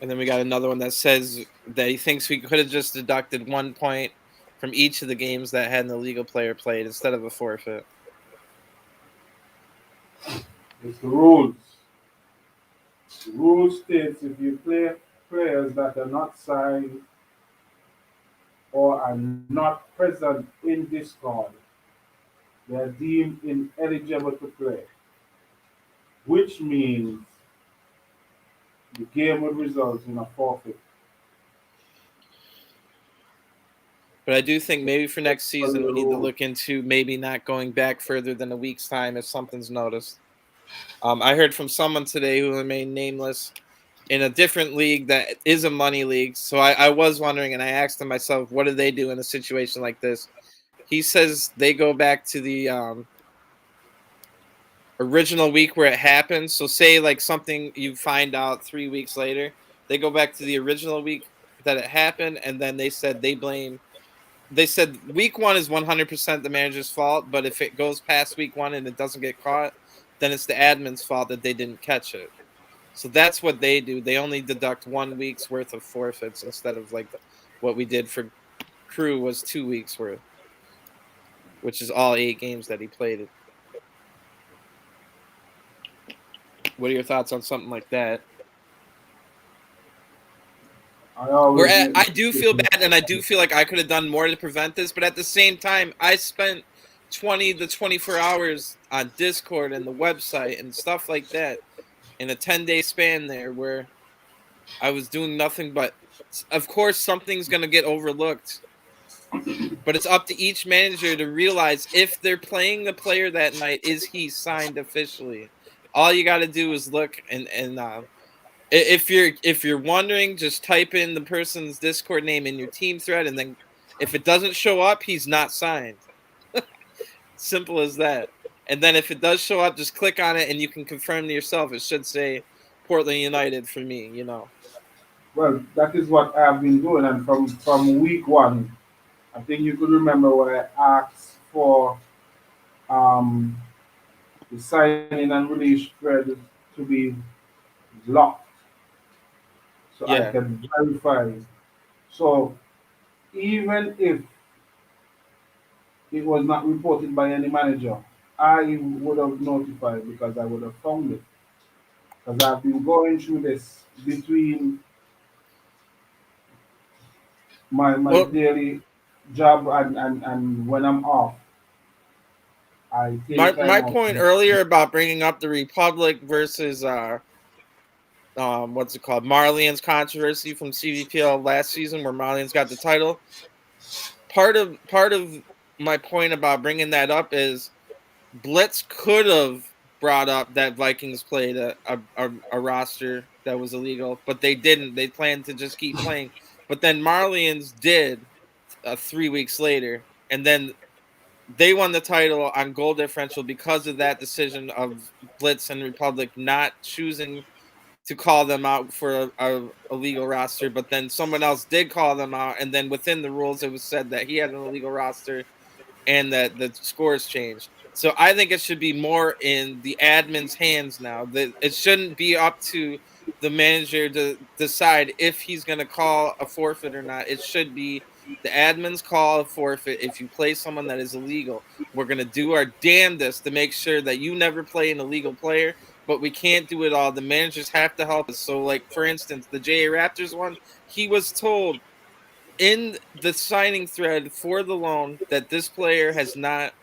And then we got another one that says that he thinks we could have just deducted 1 point from each of the games that had an illegal player played instead of a forfeit. It's the rules. The rule states if you play players that are not signed or are not present in Discord, they are deemed ineligible to play, which means the game would result in a forfeit. But I do think maybe for next season we need to look into maybe not going back further than a week's time if something's noticed. I heard from someone today who remained nameless in a different league that is a money league. So I was wondering, and I asked him myself, what do they do in a situation like this? He says they go back to the original week where it happened. So say like something you find out 3 weeks later, they go back to the original week that it happened, and then they said they said week 1 is 100% the manager's fault, but if it goes past week 1 and it doesn't get caught, then it's the admin's fault that they didn't catch it. So that's what they do. They only deduct 1 week's worth of forfeits instead of like what we did for Crew was 2 weeks worth, which is all 8 games that he played it. What are your thoughts on something like that? I do feel bad, and I do feel like I could have done more to prevent this, but at the same time, I spent 20 to 24 hours on Discord and the website and stuff like that in a 10-day span there where I was doing nothing but, of course, something's going to get overlooked. But it's up to each manager to realize if they're playing the player that night, is he signed officially? All you got to do is look and if you're wondering, just type in the person's Discord name in your team thread, and then if it doesn't show up, he's not signed. Simple as that. And then if it does show up, just click on it, and you can confirm to yourself. It should say Portland United for me. Well, that is what I've been doing, and from week one, I think you could remember when I asked for um, the signing and release thread to be locked, so I Yeah. can verify. So even if it was not reported by any manager, I would have notified because I would have found it. Because I've been going through this between my Well, daily job and when I'm off, I my take time my out. point earlier about bringing up the Republic versus what's it called, Marlians controversy from CVPL last season, where Marlians got the title. Part of my point about bringing that up is Blitz could have brought up that Vikings played a roster that was illegal, but they didn't. They planned to just keep playing. But then Marlians did 3 weeks later, and then they won the title on goal differential because of that decision of Blitz and Republic not choosing to call them out for a legal roster, but then someone else did call them out, and then within the rules, it was said that he had an illegal roster, and that the scores changed. So I think it should be more in the admin's hands now. That it shouldn't be up to the manager to decide if he's going to call a forfeit or not. It should be the admin's call a forfeit if you play someone that is illegal. We're going to do our damnedest to make sure that you never play an illegal player, but we can't do it all. The managers have to help us. So, like, for instance, the JA Raptors one, he was told in the signing thread for the loan that this player has not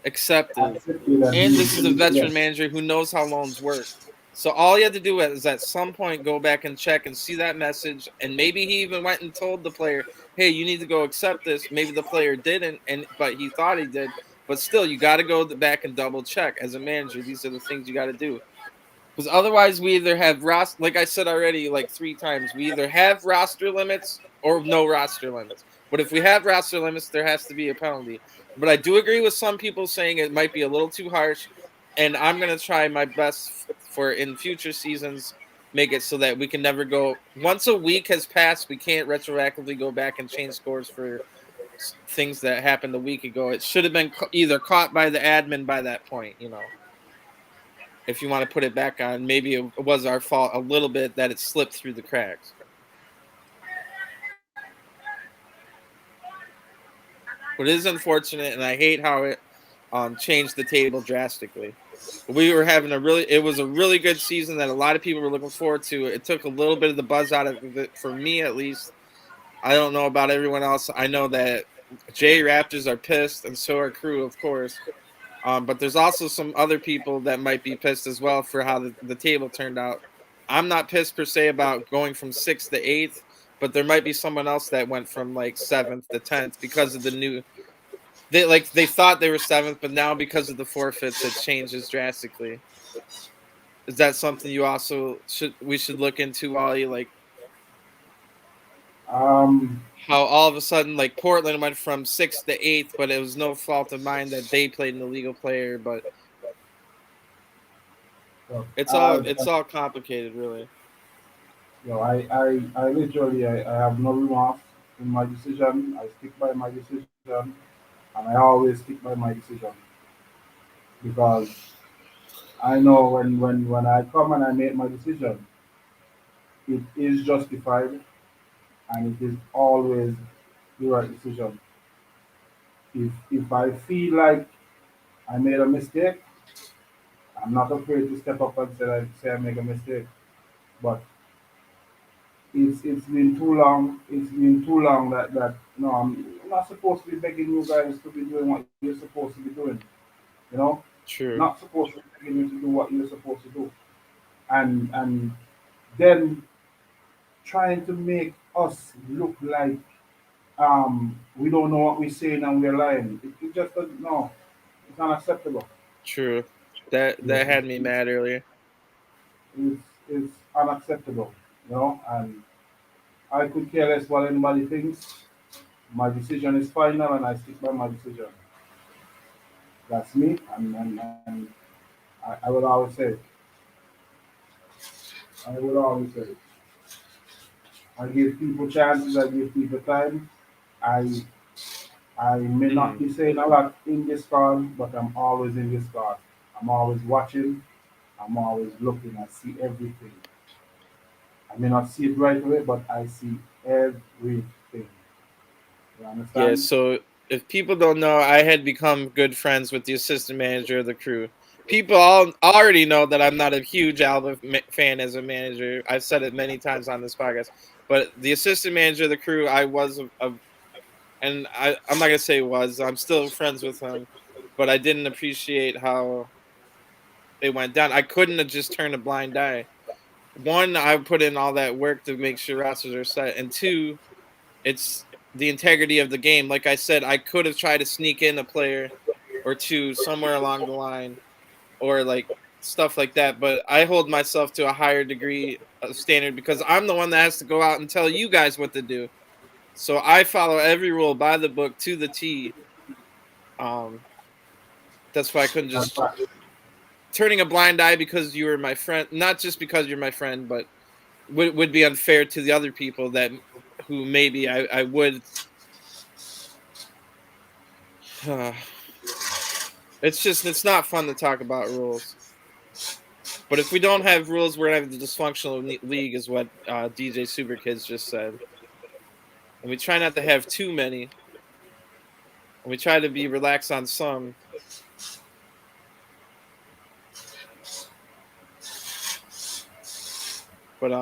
accepted, Accepted and and this is a veteran yes. manager who knows how loans work. So all you have to do is at some point go back and check and see that message, and maybe he even went and told the player, "Hey, you need to go accept this." Maybe the player didn't, and but he thought he did. But still, you got to go back and double check as a manager. These are the things you got to do. Because otherwise, we either have roster, like I said already, like 3 times, we either have roster limits or no roster limits. But if we have roster limits, there has to be a penalty. But I do agree with some people saying it might be a little too harsh, and I'm gonna try my best for in future seasons make it so that we can never go once a week has passed. We can't retroactively go back and change scores for things that happened a week ago. It should have been either caught by the admin by that point. If you want to put it back on, maybe it was our fault a little bit that it slipped through the cracks. But it is unfortunate, and I hate how it changed the table drastically. We were having it was a really good season that a lot of people were looking forward to. It took a little bit of the buzz out of it for me, at least. I don't know about everyone else. I know that J Raptors are pissed, and so are crew, of course. But there's also some other people that might be pissed as well for how the table turned out. I'm not pissed per se about going from 6th to 8th, but there might be someone else that went from like 7th to 10th because of the new. They thought they were 7th, but now because of the forfeits, it changes drastically. Is that something you also should look into, Ollie? Like Um, how all of a sudden, like Portland went from 6th to 8th, but it was no fault of mine that they played an illegal player, but so it's all as, it's all complicated, really. I literally I have no remorse in my decision. I stick by my decision, and I always stick by my decision because I know when I come and I make my decision, it is justified and it is always the right decision. If I feel like I made a mistake, I'm not afraid to step up and say I make a mistake. But it's been too long. It's been too long that no, I'm not supposed to be begging you guys to be doing what you're supposed to be doing. You know, True. not supposed to be begging you to do what you're supposed to do, and then trying to make us look like we don't know what we're saying and we're lying. It just doesn't. No, it's unacceptable. True. That had me It's, mad earlier. it's unacceptable. You know, and I could care less what anybody thinks. My decision is final, and I stick by my decision. That's me, and I will always say, I will always say, I give people chances. I give people time. I I may not Mm. be saying a lot in this call, but I'm always in this call. I'm always watching. I'm always looking. I see everything. I may not see it right away, but I see everything. You Yeah, understand? so if people don't know, I had become good friends with the assistant manager of the crew. People all already know that I'm not a huge Alba fan as a manager. I've said it many times on this podcast. But the assistant manager of the crew, I was and I'm not gonna say was. I'm still friends with him, but I didn't appreciate how it went down. I couldn't have just turned a blind eye. One, I put in all that work to make sure rosters are set, and two, it's the integrity of the game. Like I said, I could have tried to sneak in a player or two somewhere along the line, or like stuff like that. But I hold myself to a higher degree of standard because I'm the one that has to go out and tell you guys what to do. So I follow every rule by the book to the T. Um, that's why I couldn't That's just fact. turning a blind eye because you were my friend. Not just because you're my friend, but would be unfair to the other people that who maybe I would. It's not fun to talk about rules. But if we don't have rules, we're gonna have the dysfunctional league, is what DJ Superkids just said. And we try not to have too many, and we try to be relaxed on some. But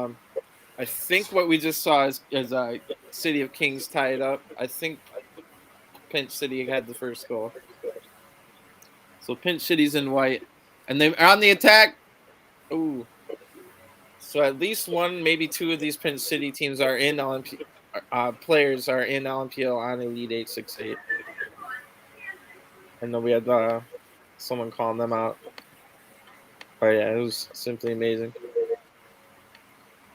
I think what we just saw is City of Kings tied up. I think Pinch City had the first goal, so Pinch City's in white, and they're on the attack. Ooh, so at least one, maybe two of these Pinch City teams are in LMP. Players are in LMPL on Elite 868. I know we had someone calling them out. Oh yeah, it was simply amazing.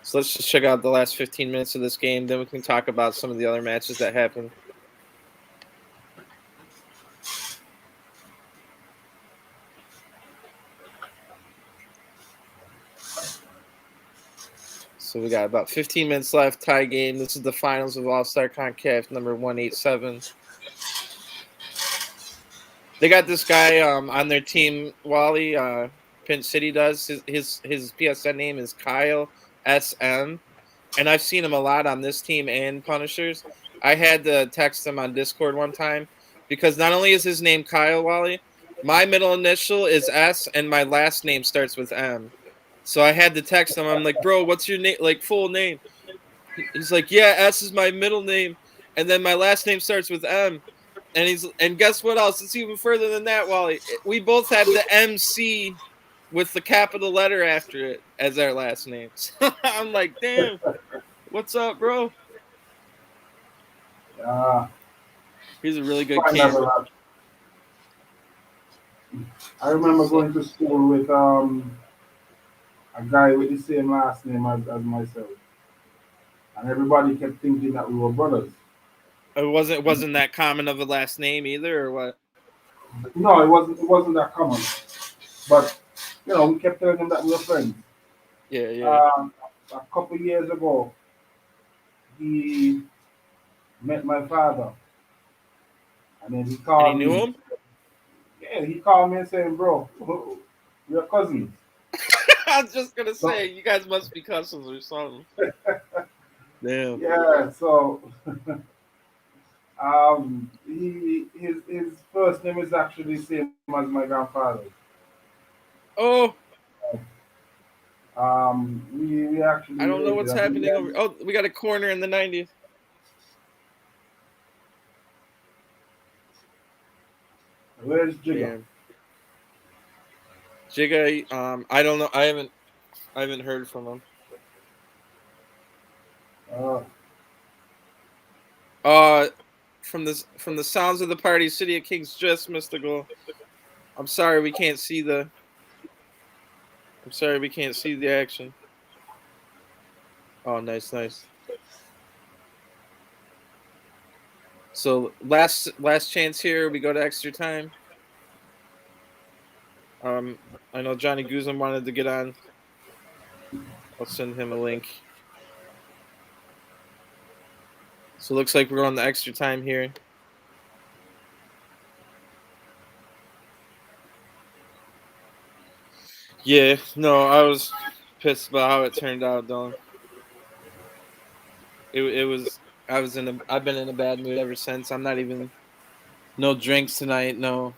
So let's just check out the last 15 minutes of this game. Then we can talk about some of the other matches that happened. So we got about 15 minutes left. Tie game. This is the finals of All Star Concave number 187. They got this guy on their team. Wally Pinch City does his PSN name is Kyle SM, and I've seen him a lot on this team and Punishers. I had to text him on Discord one time because not only is his name Kyle Wally, my middle initial is S and my last name starts with M. So I had to text him. I'm like, bro, what's your name? Like full name? He's like, yeah, S is my middle name, and then my last name starts with M. And guess what else? It's even further than that, Wally. We both have the MC with the capital letter after it as our last names. I'm like, damn, what's up, bro? Uh, He's a really good Fine kid. level up. I remember So going to school with a guy with the same last name as myself, and everybody kept thinking that we were brothers. it wasn't that common of a last name either, or what? No, it wasn't that common. But we kept telling him that we were friends. Yeah, yeah. Um, a couple years ago, he met my father, and then he And he called knew me. him. Yeah, he called me and saying, "Bro, we're cousins." I was just gonna So say, you guys must be cousins or something. Damn. yeah, so his first name is actually the same as my grandfather's. Oh, We actually I don't know related. what's I think happening over. Oh, we got a corner in the 90th. where's Jigga? Damn. Jigga, I don't know. I haven't heard from him. Uh, Uh, from the sounds of the party, City of Kings just missed a goal. I'm sorry we can't see the. I'm sorry we can't see the action. Oh, nice. So last chance here. We go to extra time. Um, I know Johnny Guzman wanted to get on. I'll send him a link. So it looks like we're going to extra time here. Yeah, no, I was pissed about how it turned out, though. It was I've been in a bad mood ever since. I'm not even no drinks tonight, no,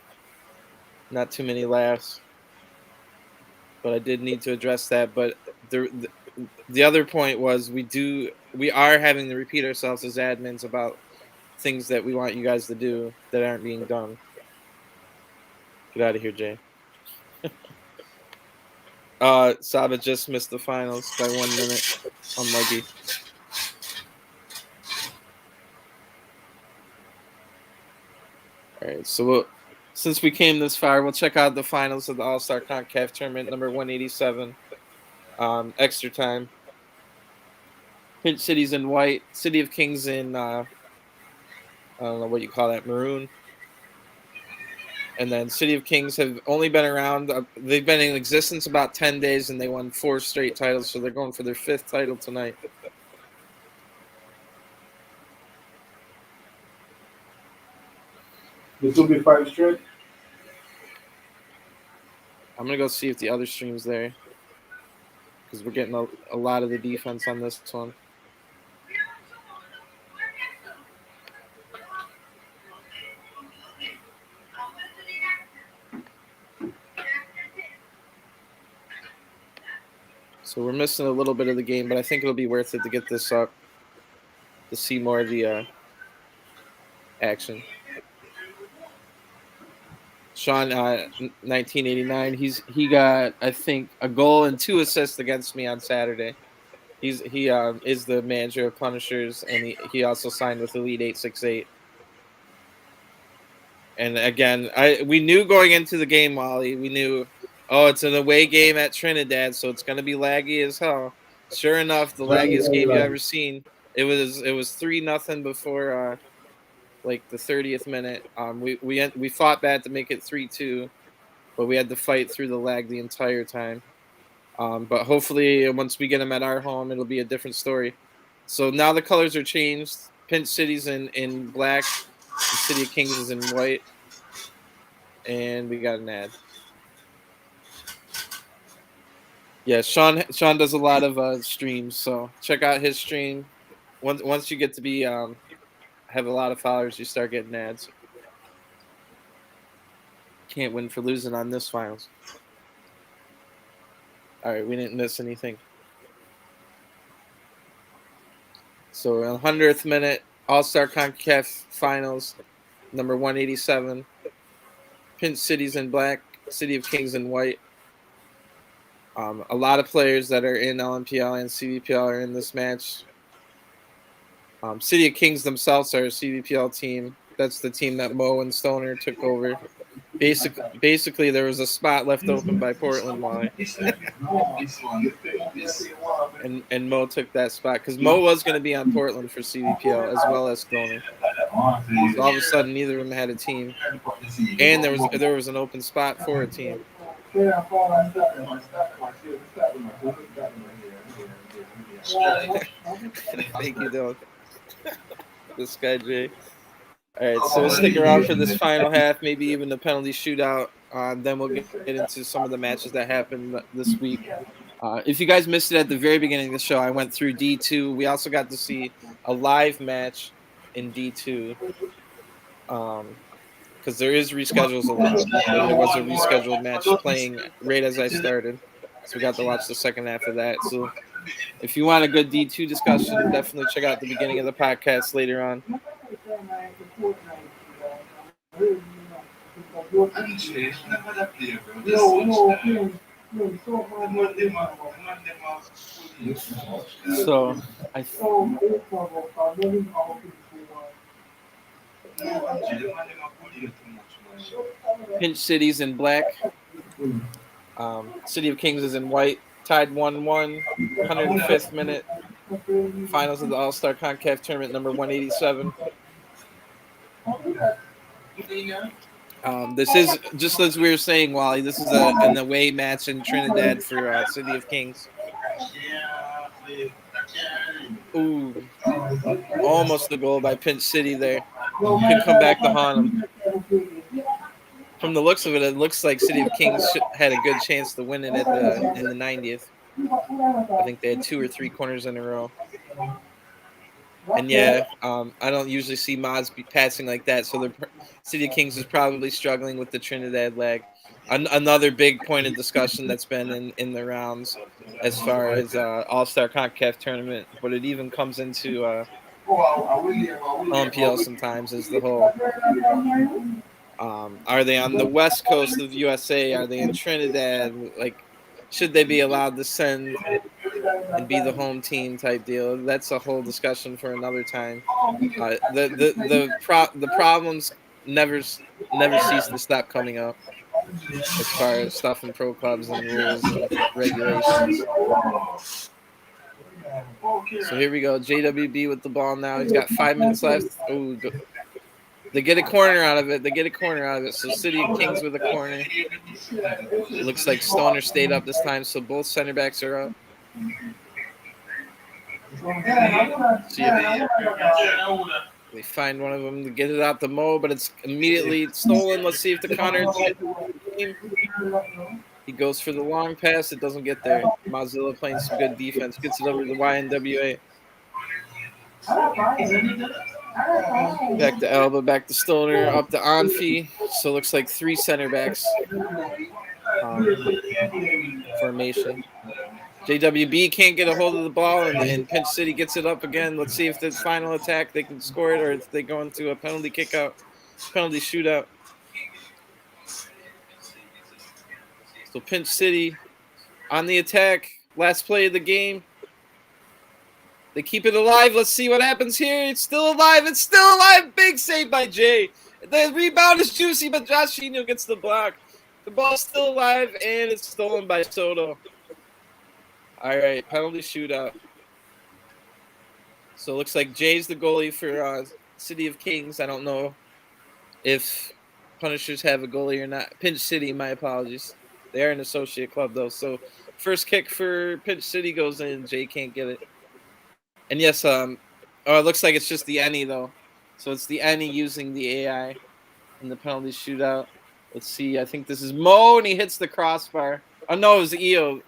not too many laughs. But I did need to address that. But the other point was we are having to repeat ourselves as admins about things that we want you guys to do that aren't being done. Get out of here, Jay. Saba just missed the finals by 1 minute. Unlucky. All right, so since we came this far, we'll check out the finals of the All-Star Concave Tournament, number 187. Extra time. Pinch Cities in white, City of Kings in I don't know what you call that, maroon. And then City of Kings have only been around. They've been in existence about 10 days, and they won 4 straight titles. So they're going for their 5th title tonight. This will be 5 straight. I'm gonna go see if the other stream's there because we're getting a lot of the defense on this one. So we're missing a little bit of the game, but I think it'll be worth it to get this up to see more of the action. Sean, 1989. He got, I think, a goal and 2 assists against me on Saturday. He is the manager of Punishers, and he also signed with Elite 868. And again, we knew going into the game, Wally. We knew, it's an away game at Trinidad, so it's going to be laggy as hell. Sure enough, the laggiest game you ever seen. It was 3-0 before like the 30th minute. We fought bad to make it 3-2, but we had to fight through the lag the entire time. But hopefully, once we get them at our home, it'll be a different story. So now the colors are changed. Pinch City's in black. The City of Kings is in white. And we got an ad. Yeah, Sean does a lot of streams, so check out his stream. Once you get to be have a lot of followers, you start getting ads. Can't win for losing on this finals. All right, we didn't miss anything. So 100th minute, All-Star CONCACAF Finals, number 187. Pinch City's in black, City of Kings in white. A lot of players that are in LMPL and CVPL are in this match. City of Kings themselves are a CVPL team. That's the team that Mo and Stoner took over. Basically, there was a spot left open by Portland Wally. and Mo took that spot because Mo was going to be on Portland for CVPL as well as Stoner. So all of a sudden, neither of them had a team, and there was an open spot for a team. Thank you, Dylan. This guy, Jay. All right, so we'll stick around for this final half, maybe even the penalty shootout. Then we'll get into some of the matches that happened this week. If you guys missed it at the very beginning of the show, I went through D2. We also got to see a live match in D2 because there is reschedules allowed. And there was a rescheduled match playing right as I started. So we got to watch the second half of that. So if you want a good D2 discussion, definitely check out the beginning of the podcast later on. So Pinch City's in black. City of Kings is in white. Tied 1-1. 105th minute. Finals of the All-Star Concave Tournament, number 187. This is, just as we were saying, Wally, this is an away match in Trinidad for City of Kings. Ooh, almost a goal by Pinch City there. Could come back to haunt them. From the looks of it, it looks like City of Kings had a good chance to win it in the 90th. I think they had 2 or 3 corners in a row. And yeah, I don't usually see mods passing like that, so the City of Kings is probably struggling with the Trinidad lag. Another big point of discussion that's been in the rounds as far as All-Star CONCACAF tournament, but it even comes into LMPL sometimes, is the whole are they on the west coast of the USA? Are they in Trinidad? Like, should they be allowed to send and be the home team type deal? That's a whole discussion for another time. The problems never cease to stop coming up as far as stuff in pro clubs and rules and regulations. So here we go. JWB with the ball now. He's got 5 minutes left. Ooh, they get a corner out of it. So City of Kings with a corner. Looks like Stoner stayed up this time, so both center backs are up. They find one of them to get it out the Mo, but it's immediately stolen. Let's see if the counter. He goes for the long pass. It doesn't get there. Mozilla playing some good defense. Gets it over to the YNWA. Back to Elba. Back to Stoner. Up to Anfi. So it looks like 3 center backs formation. JWB can't get a hold of the ball, and Pinch City gets it up again. Let's see if the final attack they can score it, or if they go into a penalty shootout. So Pinch City on the attack. Last play of the game. They keep it alive. Let's see what happens here. It's still alive. Big save by Jay. The rebound is juicy, but Joshino gets the block. The ball's still alive, and it's stolen by Soto. All right, penalty shootout. So it looks like Jay's the goalie for City of Kings. I don't know if Punishers have a goalie or not. Pinch City, my apologies. They are an associate club, though. So first kick for Pinch City goes in. Jay can't get it. And yes, it looks like it's just the Any, though. So it's the Any using the AI in the penalty shootout. Let's see. I think this is Mo, and he hits the crossbar. Oh, no, it was EO.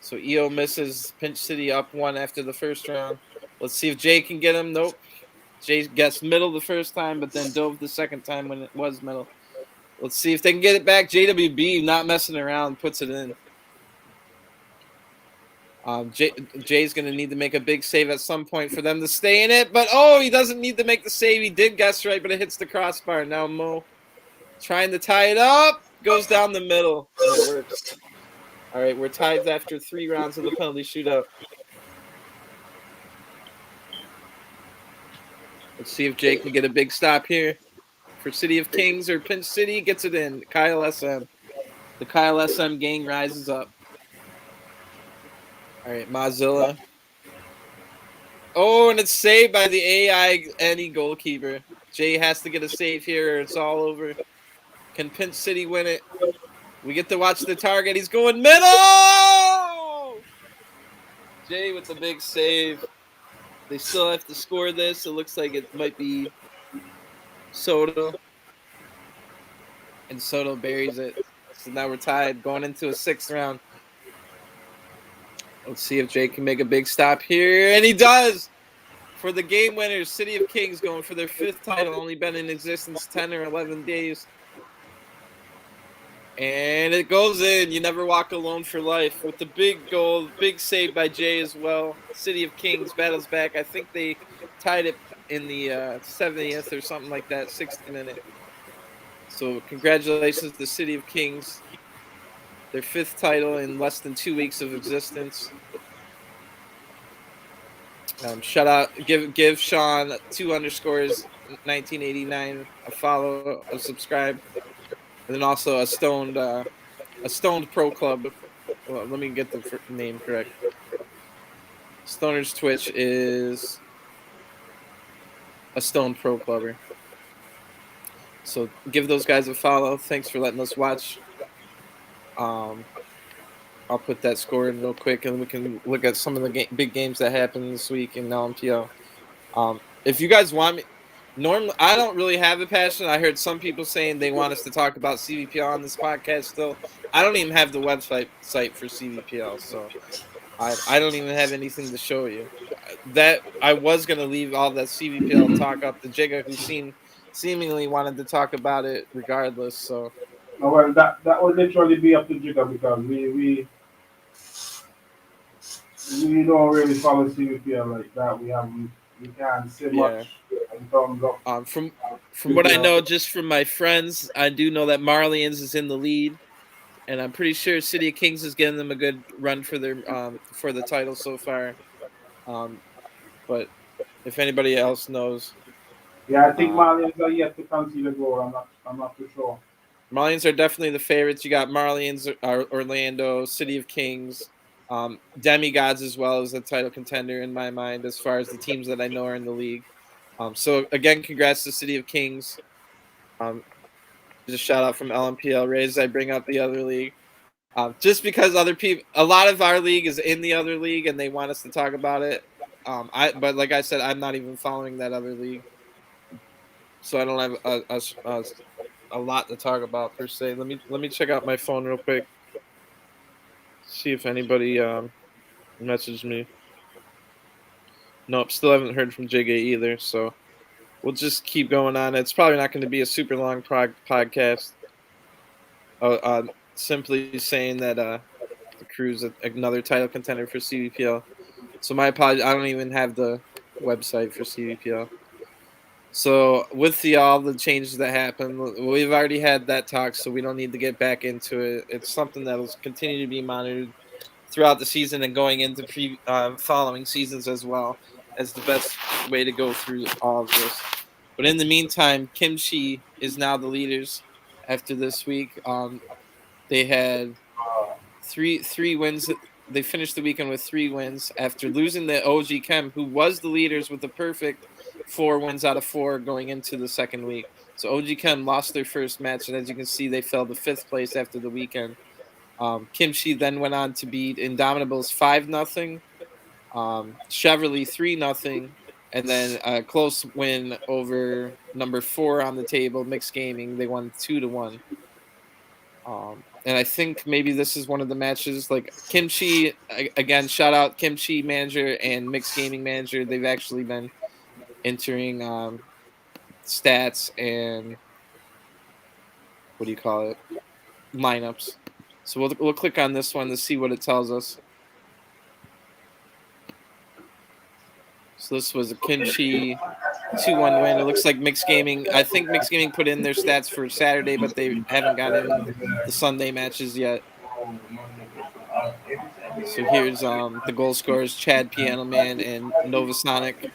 So EO misses. Pinch City up 1 after the first round. Let's see if Jay can get him. Nope. Jay gets middle the first time, but then dove the second time when it was middle. Let's see if they can get it back. JWB, not messing around, puts it in. Jay's going to need to make a big save at some point for them to stay in it. But, he doesn't need to make the save. He did guess right, but it hits the crossbar. Now Mo trying to tie it up. Goes down the middle. And it works. All right, we're tied after 3 rounds of the penalty shootout. Let's see if Jay can get a big stop here for City of Kings, or Pinch City gets it in. Kyle SM. The Kyle SM gang rises up. All right, Mozilla. Oh, and it's saved by the AI Any goalkeeper. Jay has to get a save here or it's all over. Can Pinch City win it? We get to watch the target. He's going middle! Jay with the big save. They still have to score this. It looks like it might be Soto. And Soto buries it. So now we're tied going into a 6th round. Let's see if Jay can make a big stop here. And he does! For the game winners, City of Kings going for their 5th title. Only been in existence 10 or 11 days. And it goes in. You never walk alone for life. With the big goal, big save by Jay as well. City of Kings battles back. I think they tied it in the 70th or something like that, 60th minute. So congratulations to City of Kings. Their 5th title in less than 2 weeks of existence. Shout out, give Sean 2_1989 a follow, a subscribe, and then also a stoned pro club. Well, let me get the name correct. Stoner's Twitch is a stoned pro clubber. So give those guys a follow. Thanks for letting us watch. Um, I'll put that score in real quick, and we can look at some of the big games that happened this week in LMPL. If you guys want me, normally I don't really have a passion. I heard some people saying they want us to talk about CVPL on this podcast. Still, I don't even have the website site for CVPL, so I don't even have anything to show you. That I was gonna leave all that CVPL talk up to Jigga, who seemingly wanted to talk about it regardless. So Well, that would literally be up to Jigga because we don't really follow CVPL like that. We can't say yeah, much in terms of from what I CVPL. know, just from my friends, I do know that Marlians is in the lead, and I'm pretty sure City of Kings is giving them a good run for the title so far. Um, but if anybody else knows, Yeah, I think uh, Malians are yet to concede a goal. I'm not too sure. Marlians are definitely the favorites. You got Marlians, Orlando, City of Kings, Demigods as well as a title contender in my mind as far as the teams that I know are in the league. So again, congrats to City of Kings. Just a shout out from LMPL Rays. I bring up the other league. Just because other people, a lot of our league is in the other league, and they want us to talk about it. But like I said, I'm not even following that other league, so I don't have a lot to talk about per se. Let me check out my phone real quick, see if anybody messaged me. Nope, still haven't heard from Jigga either. So we'll just keep going on. It's probably not going to be a super long podcast. Simply saying that the Crew's another title contender for CVPL. So my apologies. I don't even have the website for CVPL. So with all the changes that happened, we've already had that talk, so we don't need to get back into it. It's something that will continue to be monitored throughout the season and going into following seasons as well as the best way to go through all of this. But in the meantime, Kimchi is now the leaders after this week. They had three wins. They finished the weekend with 3 wins after losing the OG Chem, who was the leaders with a perfect 4 wins out of 4 going into the second week. So OG Chem lost their first match, and as you can see, they fell to 5th place after the weekend. Kimchi then went on to beat Indomitables 5-0, Chevrolet 3-0, and then a close win over number 4 on the table, Mixed Gaming. They won 2-1. And I think maybe this is one of the matches. Like Kimchi, again, shout out Kimchi manager and Mixed Gaming manager. They've actually been entering stats and what do you call it, lineups. So we'll click on this one to see what it tells us. So this was a Kimchi 2-1 win. It looks like Mixed Gaming. I think Mixed Gaming put in their stats for Saturday, but they haven't got in the Sunday matches yet. So here's the goal scorers: Chad Piano Man and Nova Sonic.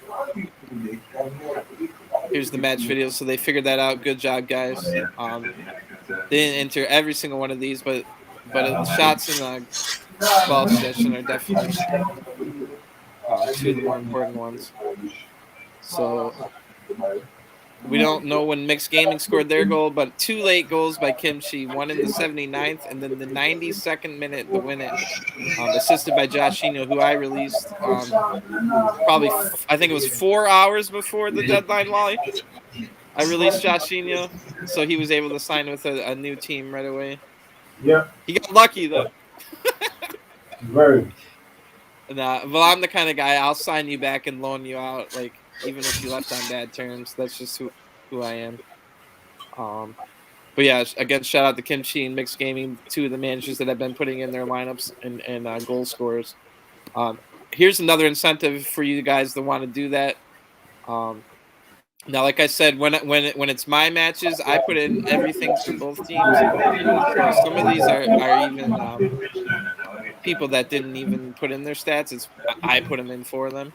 Here's the match video. So they figured that out. Good job, guys. They didn't enter every single one of these, but shots in the ball possession are definitely 2 of the more important ones. So we don't know when Mixed Gaming scored their goal, but 2 late goals by Kimchi, one in the 79th, and then the 92nd minute, the winning, assisted by Joshinho, who I released probably, I think it was 4 hours before the deadline, Wally. I released Joshinho, so he was able to sign with a new team right away. Yeah, He got lucky, though. very. Well, I'm the kind of guy, I'll sign you back and loan you out, like, even if you left on bad terms. That's just who I am. But yeah, again, shout out to Kimchi and Mixed Gaming, 2 of the managers that have been putting in their lineups and goal scorers. Here's another incentive for you guys that want to do that. Now, like I said, when it's my matches, I put in everything for both teams. So some of these are even people that didn't even put in their stats. I put them in for them.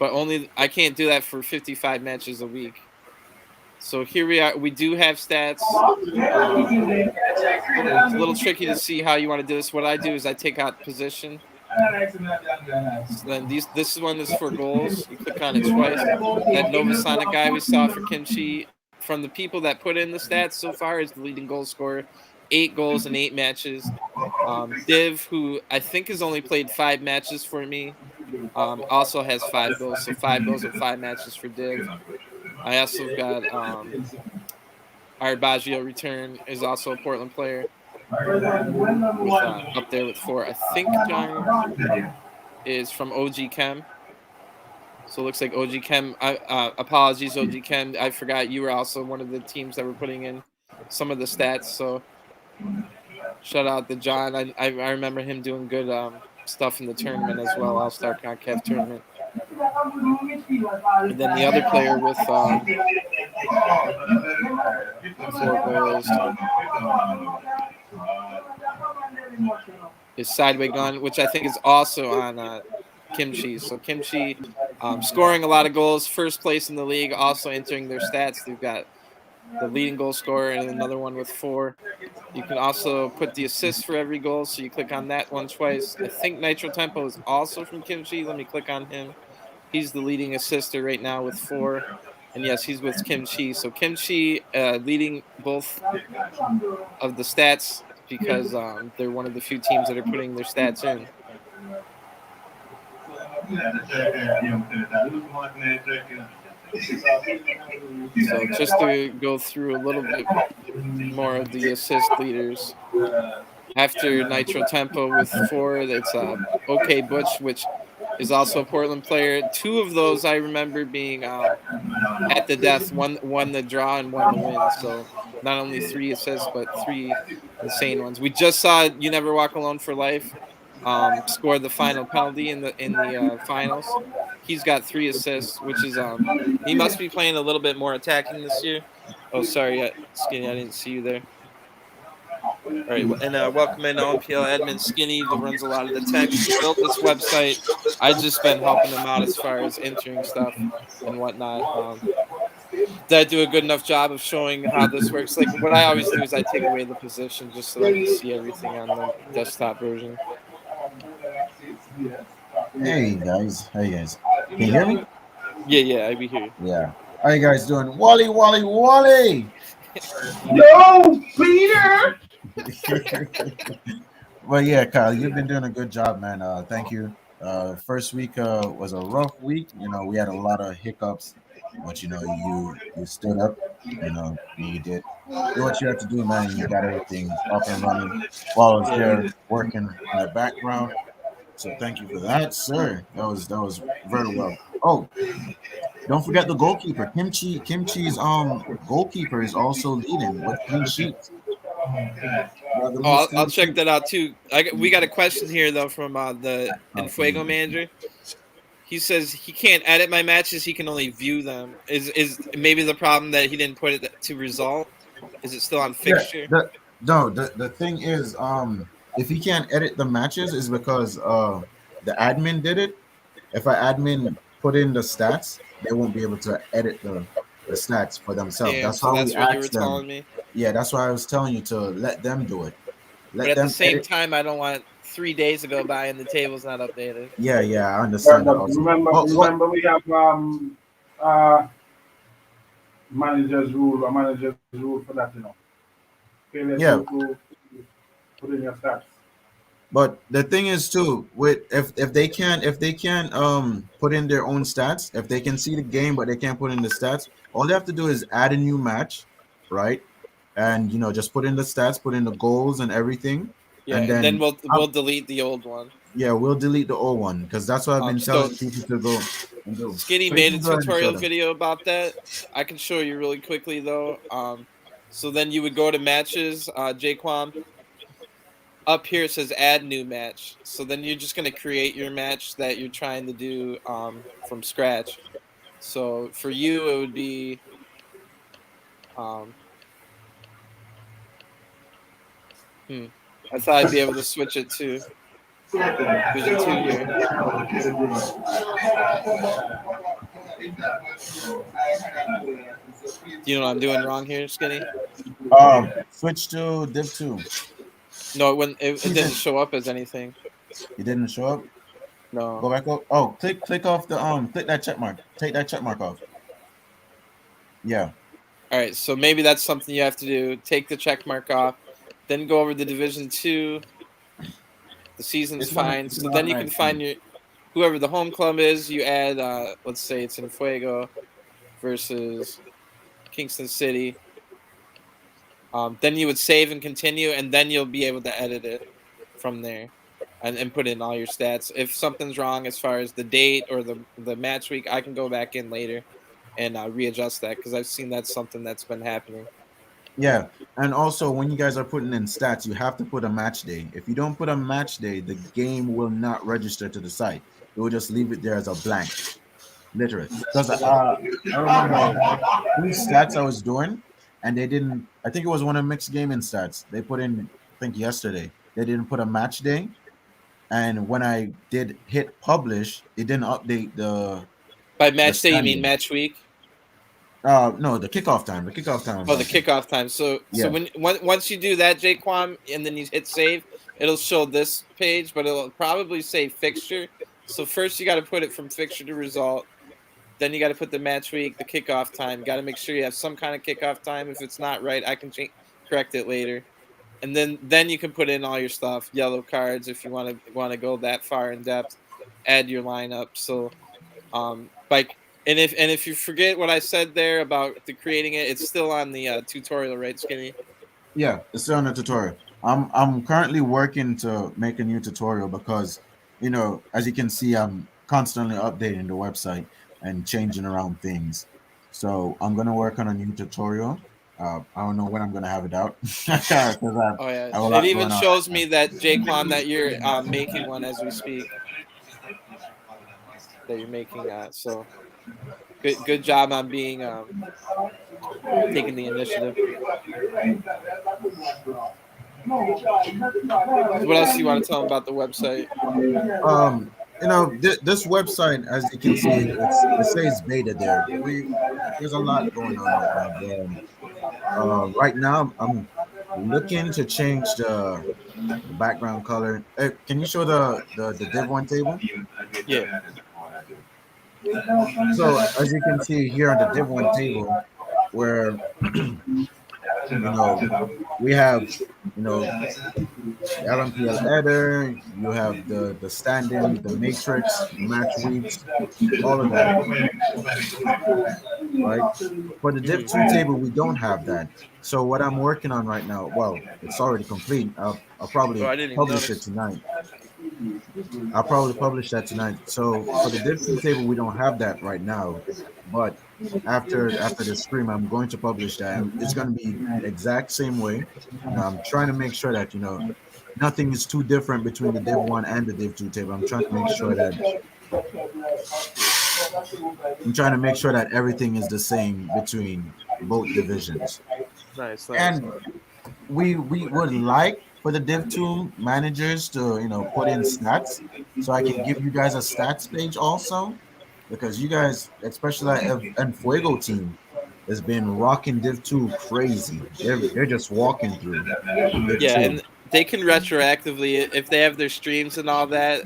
but only I can't do that for 55 matches a week. So here we are. We do have stats. It's a little tricky to see how you want to do this. What I do is I take out position. So then this one is for goals. You click on it twice. That Novasonic guy we saw for Kimchi, from the people that put in the stats so far, is the leading goal scorer, 8 goals in 8 matches. Div, who I think has only played 5 matches for me, also has 5 goals. So 5 goals in 5 matches for Div. I also got our Baggio return is also a Portland player with up there with 4. I think Jung is from OG Chem. So it looks like OG Chem. Apologies, OG Chem. I forgot you were also one of the teams that were putting in some of the stats. So shout out to John. I remember him doing good stuff in the tournament as well, All-Star Concave Tournament. And then the other player with 4 goals is Sideway Gun, which I think is also on Kimchi. So Kimchi scoring a lot of goals, first place in the league, also entering their stats. They've got the leading goal scorer and another one with 4. You can also put the assists for every goal, so you click on that one twice. I think Nitro Tempo is also from Kimchi. Let me click on him. He's the leading assister right now with 4. And yes, he's with Kimchi. So Kimchi leading both of the stats because they're one of the few teams that are putting their stats in. So just to go through a little bit more of the assist leaders. After Nitro Tempo with 4, it's OK Butch, which is also a Portland player. 2 of those I remember being at the death, one the draw and one the win. So not only 3 assists, but 3 insane ones. We just saw You Never Walk Alone for Life scored the final penalty in the finals. He's got 3 assists, which is he must be playing a little bit more attacking this year. Oh, sorry, Skinny, I didn't see you there. All right, and welcome in OMPL admin Skinny that runs a lot of the tech. He built this website. I just been helping him out as far as entering stuff and whatnot. Did I do a good enough job of showing how this works? Like what I always do is I take away the position just so I can see everything on the desktop version. Hey guys, can you hear me? Yeah, I be here. Yeah. How you guys doing? Wally! Yo, Peter! Well, yeah, Kyle, you've been doing a good job, man. Thank you. First week was a rough week. We had a lot of hiccups, but you stood up. You did do what you had to do, man. You got everything up and running while I was there working in the background. So thank you for that, sir. That was very well. Oh, don't forget the goalkeeper. Kimchi's goalkeeper is also leading with clean sheets. Oh, I'll check that out too. We got a question here though from the Enfuego manager. He says he can't edit my matches; he can only view them. Is maybe the problem that he didn't put it to result? Is it still on fixture? Yeah, the thing is, if he can't edit the matches, is because the admin did it. If an admin put in the stats, they won't be able to edit the stats for themselves. Damn, That's so why that's we what you were asked them. telling me. Yeah, that's why I was telling you to let them do it. But at the same time, I don't want 3 days to go by and the table's not updated. Yeah, I understand that also. Remember, we have uh, manager's rule for that, Yeah. To put in your stats. But the thing is too, with if they can put in their own stats, if they can see the game but they can't put in the stats, all they have to do is add a new match, right? And just put in the stats, put in the goals and everything. Yeah, and then we'll delete the old one. Yeah, we'll delete the old one because that's what I've been telling people to go and do. Skinny So made a tutorial video about that. I can show you really quickly though. So then you would go to matches, Jaquan. Up here it says add new match. So then you're just gonna create your match that you're trying to do from scratch. So for you it would be I thought I'd be able to switch it too. Division 2 here. Do you know what I'm doing wrong here, Skinny? Switch to Div 2. No, it didn't show up as anything. It didn't show up. No. Go back up. Oh, click off the click that check mark. Take that check mark off. Yeah. All right, so maybe that's something you have to do. Take the check mark off, then go over to Division 2. The season's fine. So then you can find your whoever the home club is. You add, let's say it's in Fuego versus Kingston City. Then you would save and continue, and then you'll be able to edit it from there and put in all your stats. If something's wrong as far as the date or the match week, I can go back in later and readjust that because I've seen that's something that's been happening. Yeah, and also when you guys are putting in stats, you have to put a match day. If you don't put a match day, the game will not register to the site. It will just leave it there as a blank, literally. Because I remember these stats I was doing, and they didn't. I think it was one of mixed gaming stats. They put in, I think yesterday, they didn't put a match day, and when I did hit publish, it didn't update the. By match day, you mean match week? No, the kickoff time. The kickoff time. Oh, the kickoff time. So once you do that, Jaquan, and then you hit save, it'll show this page, but it'll probably say fixture. So first you got to put it from fixture to result. Then you got to put the match week, the kickoff time. Got to make sure you have some kind of kickoff time. If it's not right, I can correct it later. And then you can put in all your stuff, yellow cards if you want to go that far in depth. Add your lineup. So, And if you forget what I said there about creating it, it's still on the tutorial, right, Skinny? Yeah, it's still on the tutorial. I'm currently working to make a new tutorial because, as you can see, I'm constantly updating the website and changing around things. So I'm gonna work on a new tutorial. I don't know when I'm gonna have it out. It even shows me that Jaquan that you're making one as we speak. That you're making so. Good job on being taking the initiative. What else do you want to tell them about the website? This website, as you can see, it says beta there. There's a lot going on right now. Right now, I'm looking to change the background color. Can you show the Div 1 table? Yeah. So as you can see here on the Div 1 table, where we have LMPL header, you have the standing, the matrix, match weeks, all of that. Right? For the Div 2 table, we don't have that. So what I'm working on right now, well, it's already complete. I'll probably publish it tonight. I'll probably publish that tonight. So for the Div 2 table, we don't have that right now. But after the stream, I'm going to publish that. It's going to be the exact same way. I'm trying to make sure that nothing is too different between the Div 1 and the Div 2 table. I'm trying to make sure that everything is the same between both divisions. Nice. And we would like for the Div 2 managers to put in stats, so I can give you guys a stats page also, because you guys, especially that Fuego team, has been rocking Div 2 crazy. They're just walking through. And they can retroactively, if they have their streams and all that,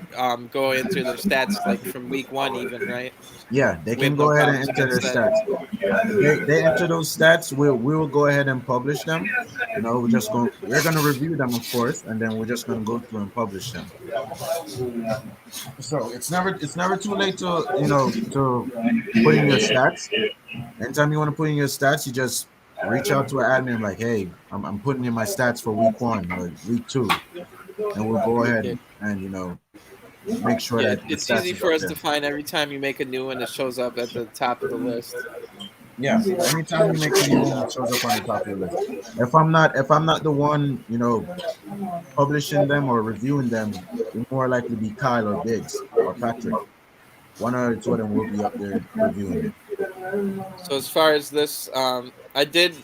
go into their stats like from week 1 even, right? Yeah, they can go ahead and enter their stats. They enter those stats. We will go ahead and publish them. We're gonna review them, of course, and then we're just gonna go through and publish them. So it's never too late to put in your stats. Anytime you want to put in your stats, you just reach out to an admin like, hey, I'm putting in my stats for week 1 or week 2, and we'll go ahead and make sure that it's easy for us to find every time you make a new one. It shows up at the top of the list. Yeah, anytime you make a new one, it shows up on the top of the list. If I'm not the one publishing them or reviewing them, it'll more likely be Kyle or Biggs or Patrick. One or two of them will be up there reviewing it. So as far as this, I did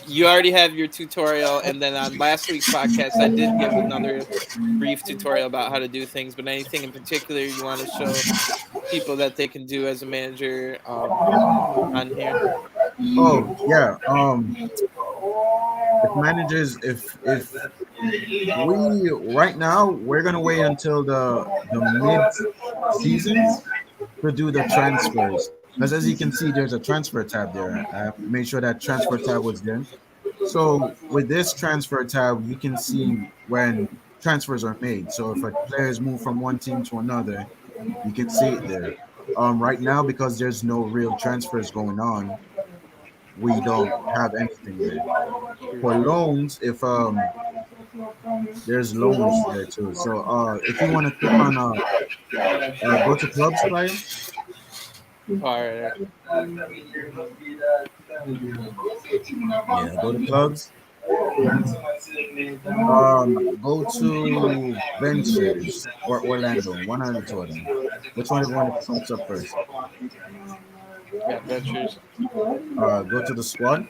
you already have your tutorial, and then on last week's podcast, I did give another brief tutorial about how to do things. But anything in particular you want to show people that they can do as a manager on here? Oh yeah. If managers, if we right now we're gonna wait until the mid season to do the transfers. Because as you can see, there's a transfer tab there. I made sure that transfer tab was there. So with this transfer tab, you can see when transfers are made. So if a player is moved from one team to another, you can see it there. Right now, because there's no real transfers going on, we don't have anything there. For loans, if there's loans there too. So if you want to click on go to clubs player. All right. Yeah, go to clubs. Go to Ventures or Orlando. One out of two of them. Which one pops up first? Yeah, Ventures. Go to the squad.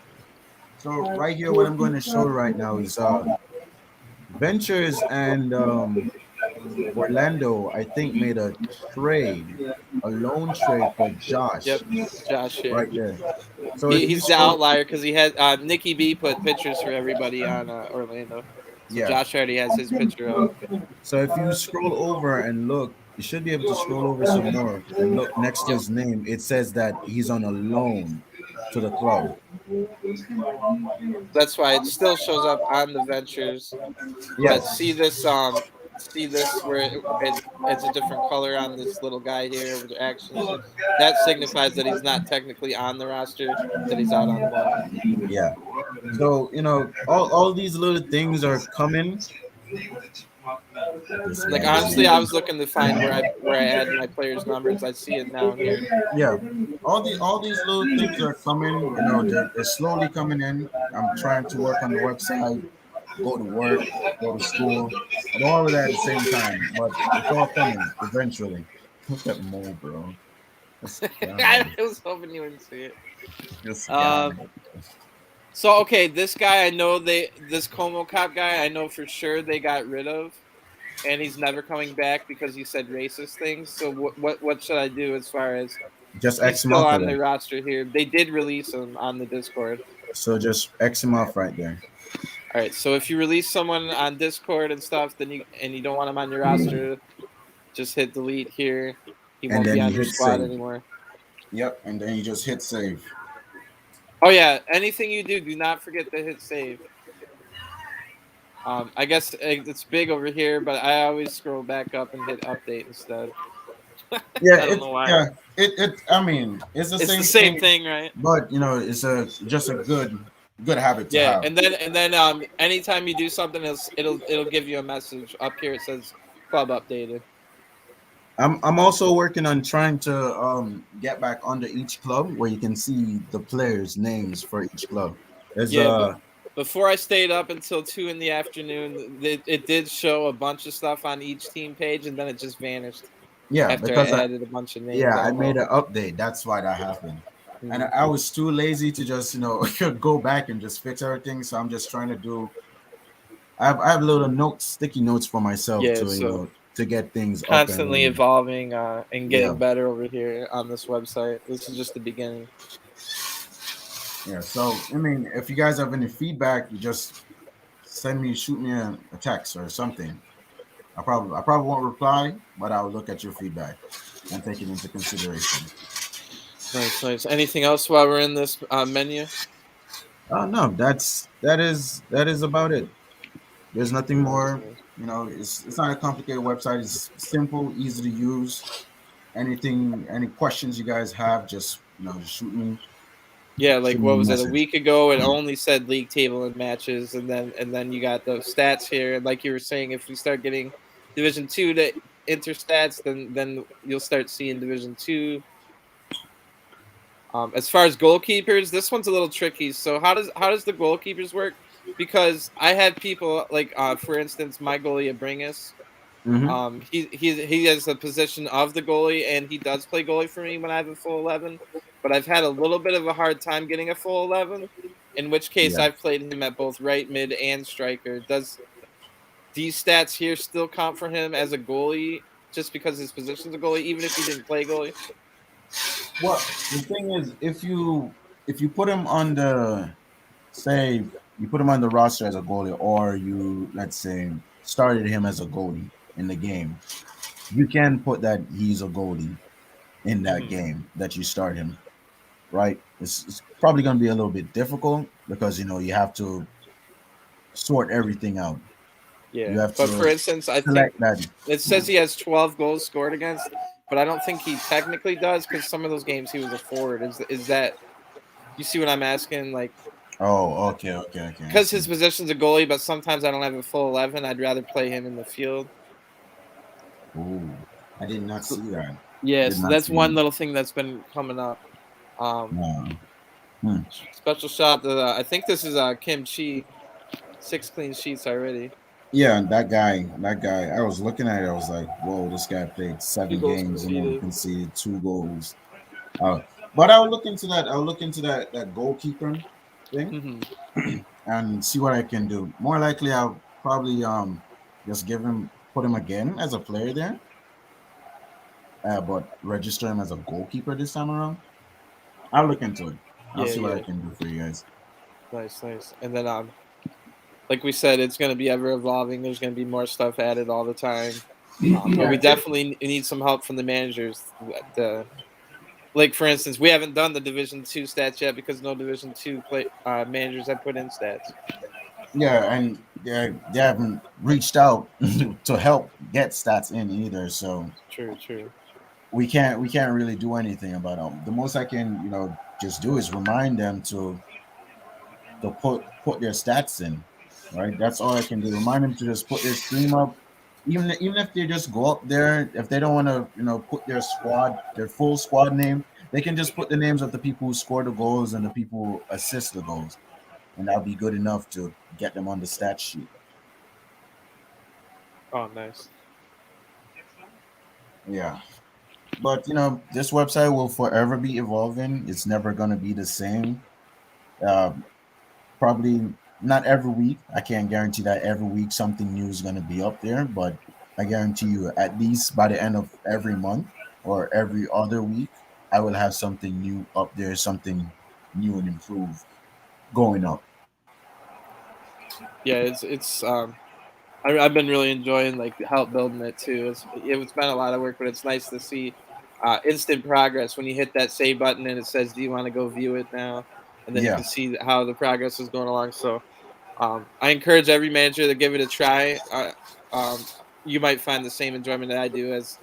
So right here, what I'm going to show right now is Ventures and Orlando. I think made a loan trade for Josh. Yep, Josh here. Right there. So if he's the outlier because he had Nikki B put pictures for everybody on Orlando. So yeah. Josh already has his picture up. So if you scroll over and look, you should be able to scroll over some more and look next to his name. It says that he's on a loan to the club. That's why it still shows up on the Ventures. Yeah. But see this where it's a different color on this little guy here with the actions. That signifies that he's not technically on the roster, that he's out on loan. Yeah. So, all these little things are coming. Like honestly, I was looking to find where I add my players' numbers. I see it now here. Yeah, all these little things are coming. They're slowly coming in. I'm trying to work on the website, go to work, go to school, and all of that at the same time. But it's all coming eventually. Look at Mo, bro. I was hoping you wouldn't see it. So okay, this guy I know this Como Cop guy I know for sure they got rid of, and he's never coming back because he said racist things. So what should I do as far as just X him off off on the roster here? They did release him on the Discord. So just X him off right there. All right. So if you release someone on Discord and stuff, then you don't want him on your roster, just hit delete here. He won't be on your squad anymore. Yep, and then you just hit save. Oh yeah, anything you do not forget to hit save. I guess it's big over here, but I always scroll back up and hit update instead. Yeah, I don't know why. Yeah, I mean, it's the same thing, right? But it's just a good habit to have. And then anytime you do something else, it'll give you a message up here. It says club updated. I'm also working on trying to get back under each club where you can see the players' names for each club. Before I stayed up until 2 in the afternoon, it did show a bunch of stuff on each team page, and then it just vanished. Yeah, after because I added a bunch of names. Yeah, I made an update. That's why that happened. Mm-hmm. And I was too lazy to just go back and just fix everything. So I'm just trying to do. I have little sticky notes for myself to get things constantly evolving and getting better over here on this website. This is just the beginning. Yeah, so I mean, if you guys have any feedback, you just shoot me a text or something. I probably won't reply, but I'll look at your feedback and take it into consideration. Nice. Anything else while we're in this menu? No, that is about it. There's nothing more. It's not a complicated website. It's simple, easy to use. Any questions you guys have, just shoot me. Yeah, like what was it? A week ago, it only said league table and matches, and then you got those stats here. And like you were saying, if we start getting Division 2 to enter stats, then you'll start seeing Division 2. As far as goalkeepers, this one's a little tricky. So how does the goalkeepers work? Because I have people like, for instance, my goalie Abringus. Mm-hmm. He has the position of the goalie, and he does play goalie for me when I have a full 11. But I've had a little bit of a hard time getting a full 11, In which case, Yeah. I've played him at both right, mid, and striker. Does these stats here still count for him as a goalie, just because his position's a goalie, even if he didn't play goalie? Well, the thing is, if you put him on the say you put him on the roster as a goalie, or you let's say started him as a goalie in the game, you can put that he's a goalie in that Mhm. game that you start him. Right? It's probably going to be a little bit difficult because you have to sort everything out. Yeah, You have but for to instance, I think select that. it says he has 12 goals scored against, but I don't think he technically does because some of those games he was a forward. Is that you see what I'm asking? Like, Oh, okay, okay, okay. I because see. his position's a goalie, but sometimes I don't have a full 11. I'd rather play him in the field. Oh, I did not So, see that. yeah, Did so not that's see one that. little thing that's been coming up. Um, No. Hmm. Special shot to I think this is Kim Chi, 6 clean sheets already. Yeah, that guy. I was looking at it. I was like, "Whoa, this guy played Two 7 goals games and then conceded. conceded 2 goals." Uh, but I'll look into that. I'll look into that goalkeeper thing Hmm. and see what I can do. More likely, I'll probably just put him again as a player there, but register him as a goalkeeper this time around. I'll look into it. I'll Yeah, see what I yeah, can do for you guys. nice, nice. And then like we said, it's going to be ever evolving. There's going to be more stuff added all the time. But we Yeah, definitely need some help from the managers. Like for instance, we haven't done the Division 2 stats yet because no Division 2 play managers have put in stats. Yeah, and they haven't reached out to help get stats in either, so True, true. we can't really do anything about them. The most I can just do is remind them to put their stats in, right? That's all I can do. Remind them to just put their stream up, even if they just go up there. If they don't want to put their full squad name, they can just put the names of the people who score the goals and the people who assist the goals, and that'll be good enough to get them on the stat sheet. Oh, nice. Yeah. But this website will forever be evolving. It's never gonna be the same. Uh, Probably not every week. I can't guarantee that every week something new is gonna be up there, but I guarantee you at least by the end of every month or every other week, I will have something new up there, something new and improved going up. Yeah, I've been really enjoying like help building it too. It's been a lot of work, but it's nice to see instant progress when you hit that save button and it says, "Do you want to go view it now?" And then you Yeah, can see how the progress is going along. So I encourage every manager to give it a try. Um, you might find the same enjoyment that I do as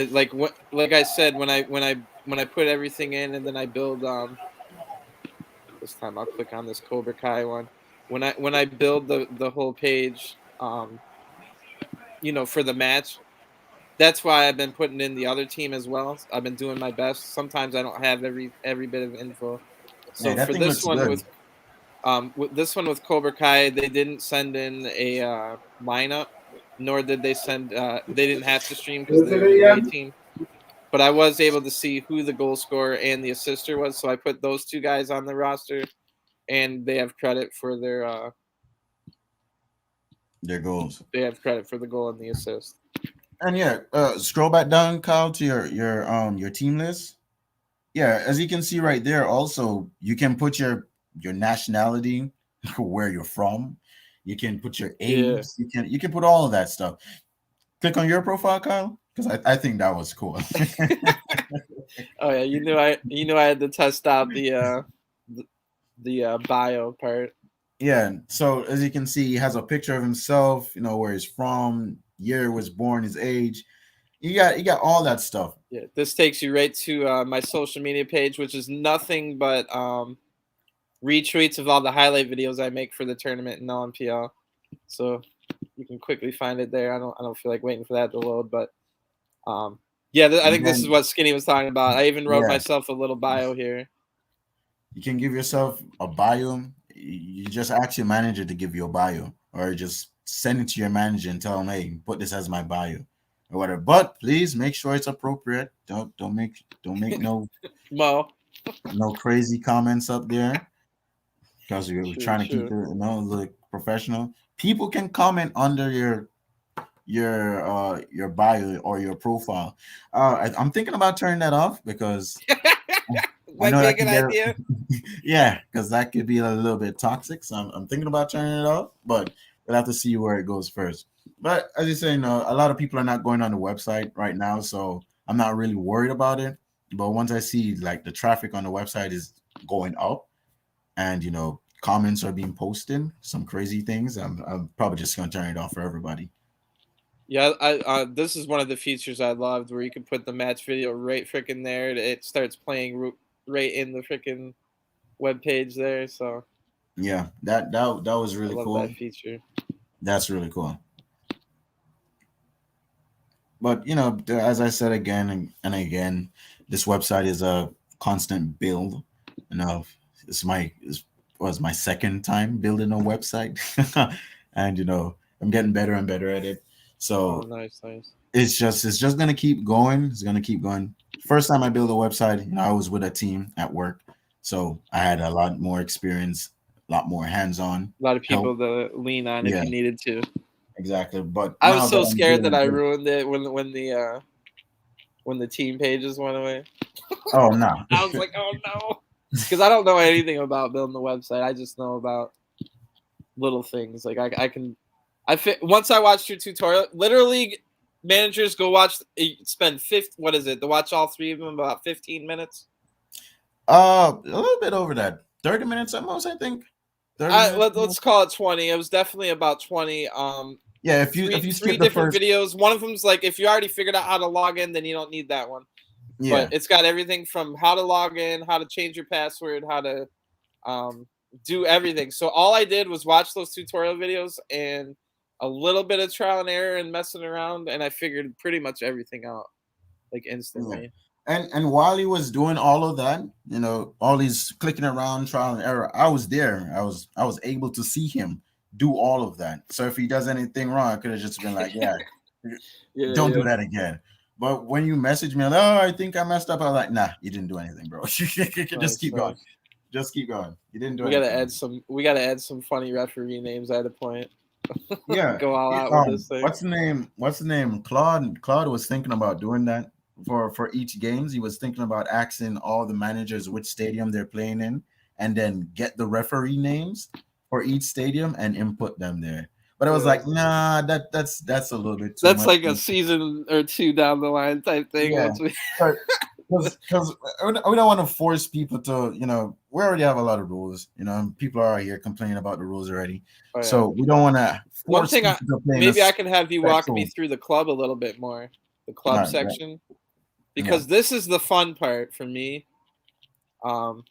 like I said when I put everything in and then I build. This time I'll click on this Cobra Kai one. When I build the whole page, for the match, that's why I've been putting in the other team as well. I've been doing my best. Sometimes I don't have every bit of info. yeah, So that for thing this looks one good. with this one with Cobra Kai, they didn't send in a lineup, nor did they didn't have to stream because you see they're the the away Ian? team. But I was able to see who the goal scorer and the assister was, so I put those two guys on the roster, and There goes. they have credit for the goal and the assist. And yeah, scroll back down, Kyle, to your team list. Yeah, as you can see right there, also you can put your nationality, where you're from. You can put your age. Yeah. You can put all of that stuff. Click on your profile, Kyle, because I think that was cool. Oh yeah, you knew I had to test out the bio part. Yeah. So as you can see, he has a picture of himself. Where he's from, year he was born, his age. You got all that stuff. Yeah, this takes you right to my social media page, which is nothing but retweets of all the highlight videos I make for the tournament in LMPL. So you can quickly find it there. I don't feel like waiting for that to load, but yeah, I And think this is then what Skinny was talking about. I even wrote yeah, myself a little bio here. you can give yourself a bio. You just ask your manager to give you a bio, or just send it to your manager and tell him, "Hey, put this as my bio," or whatever. But please make sure it's appropriate. Don't make no Mo. crazy comments up there. because you're True, trying to keep it, true. look professional. People can comment under your bio or your profile. I'm thinking about turning that off because I Might know be a that good can get idea. yeah, because that could be a little bit toxic. So I'm thinking about turning it off, but we'll have to see where it goes first. But as you say, a lot of people are not going on the website right now, so I'm not really worried about it. But once I see like the traffic on the website is going up, and comments are being posted, some crazy things, I'm probably just gonna turn it off for everybody. Yeah, I this is one of the features I loved where you can put the match video right freaking there. It starts playing right in the freaking web page there. So Yeah, that was I really love cool. that feature. That's really cool. But as I said again and again, this website is a constant build. You know, this was my second time building a website, and I'm getting better and better at it. Oh, So nice, nice. it's just gonna keep going. It's gonna keep going. First time I built a website, I was with a team at work, so I had a lot more experience, a lot more hands-on A lot of help. people to lean on if Yeah, you needed to. exactly. But I was now that so I'm scared that doing I it, ruined it when the team pages went away. oh no. I was like, oh no, because I don't know anything about building the website. I just know about little things. Like I can, once I watched your tutorial. Literally, managers go watch. Spend 50. What is it? To watch all three of them about 15 minutes. A little bit over that. 30 minutes at most, I think. 30 minutes. Let's call it 20. It was definitely about 20. Yeah, if you Three if you three skip the different first, videos. One of them's like if you already figured out how to log in, then you don't need that one. But yeah. it's got everything from how to log in, how to change your password, how to um, do everything. So all I did was watch those tutorial videos and a little bit of trial and error and messing around, and I figured pretty much everything out like Yeah. instantly. And while he was doing all of that, all these clicking around, trial and error, I was there. I was able to see him do all of that. So if he does anything wrong, I could have just been like, yeah, Yeah, don't do yeah. that again. But when you message me, like, oh, I think I messed up, I was like, nah, you didn't do anything, bro. Just Nice, keep going. nice. Just keep going. You didn't do We gotta anything. add some. We gotta add some funny referee names at a point. Yeah. Go all out with this thing. What's the name? What's the name? Claude was thinking about doing that for each games. He was thinking about asking all the managers which stadium they're playing in, and then get the referee names for each stadium and input them there. But I was Yeah. like, nah, that's a little bit too That's much. like a season or two down the line type thing. Yeah. Once we, Because we don't want to force people to, we already have a lot of rules. People are here complaining about the rules already. oh yeah. So we don't want to One force thing people to play in a maybe I can have you walk me special. through the club a little bit more, the club Right, right. section, Yeah. because this is the fun part for me. Um,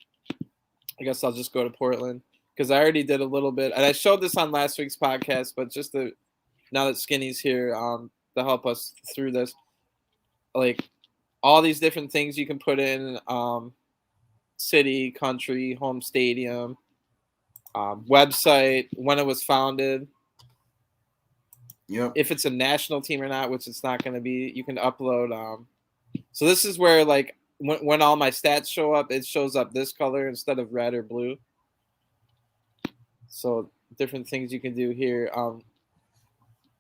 I guess I'll just go to Portland because I already did a little bit, and I showed this on last week's podcast. But just now that Skinny's here, to help us through this, like all these different things you can put in, city, country, home stadium, website, when it was founded, Yep. if it's a national team or not, which it's not going to be. You can upload. So this is where like when all my stats show up, it shows up this color instead of red or blue. So different things you can do here.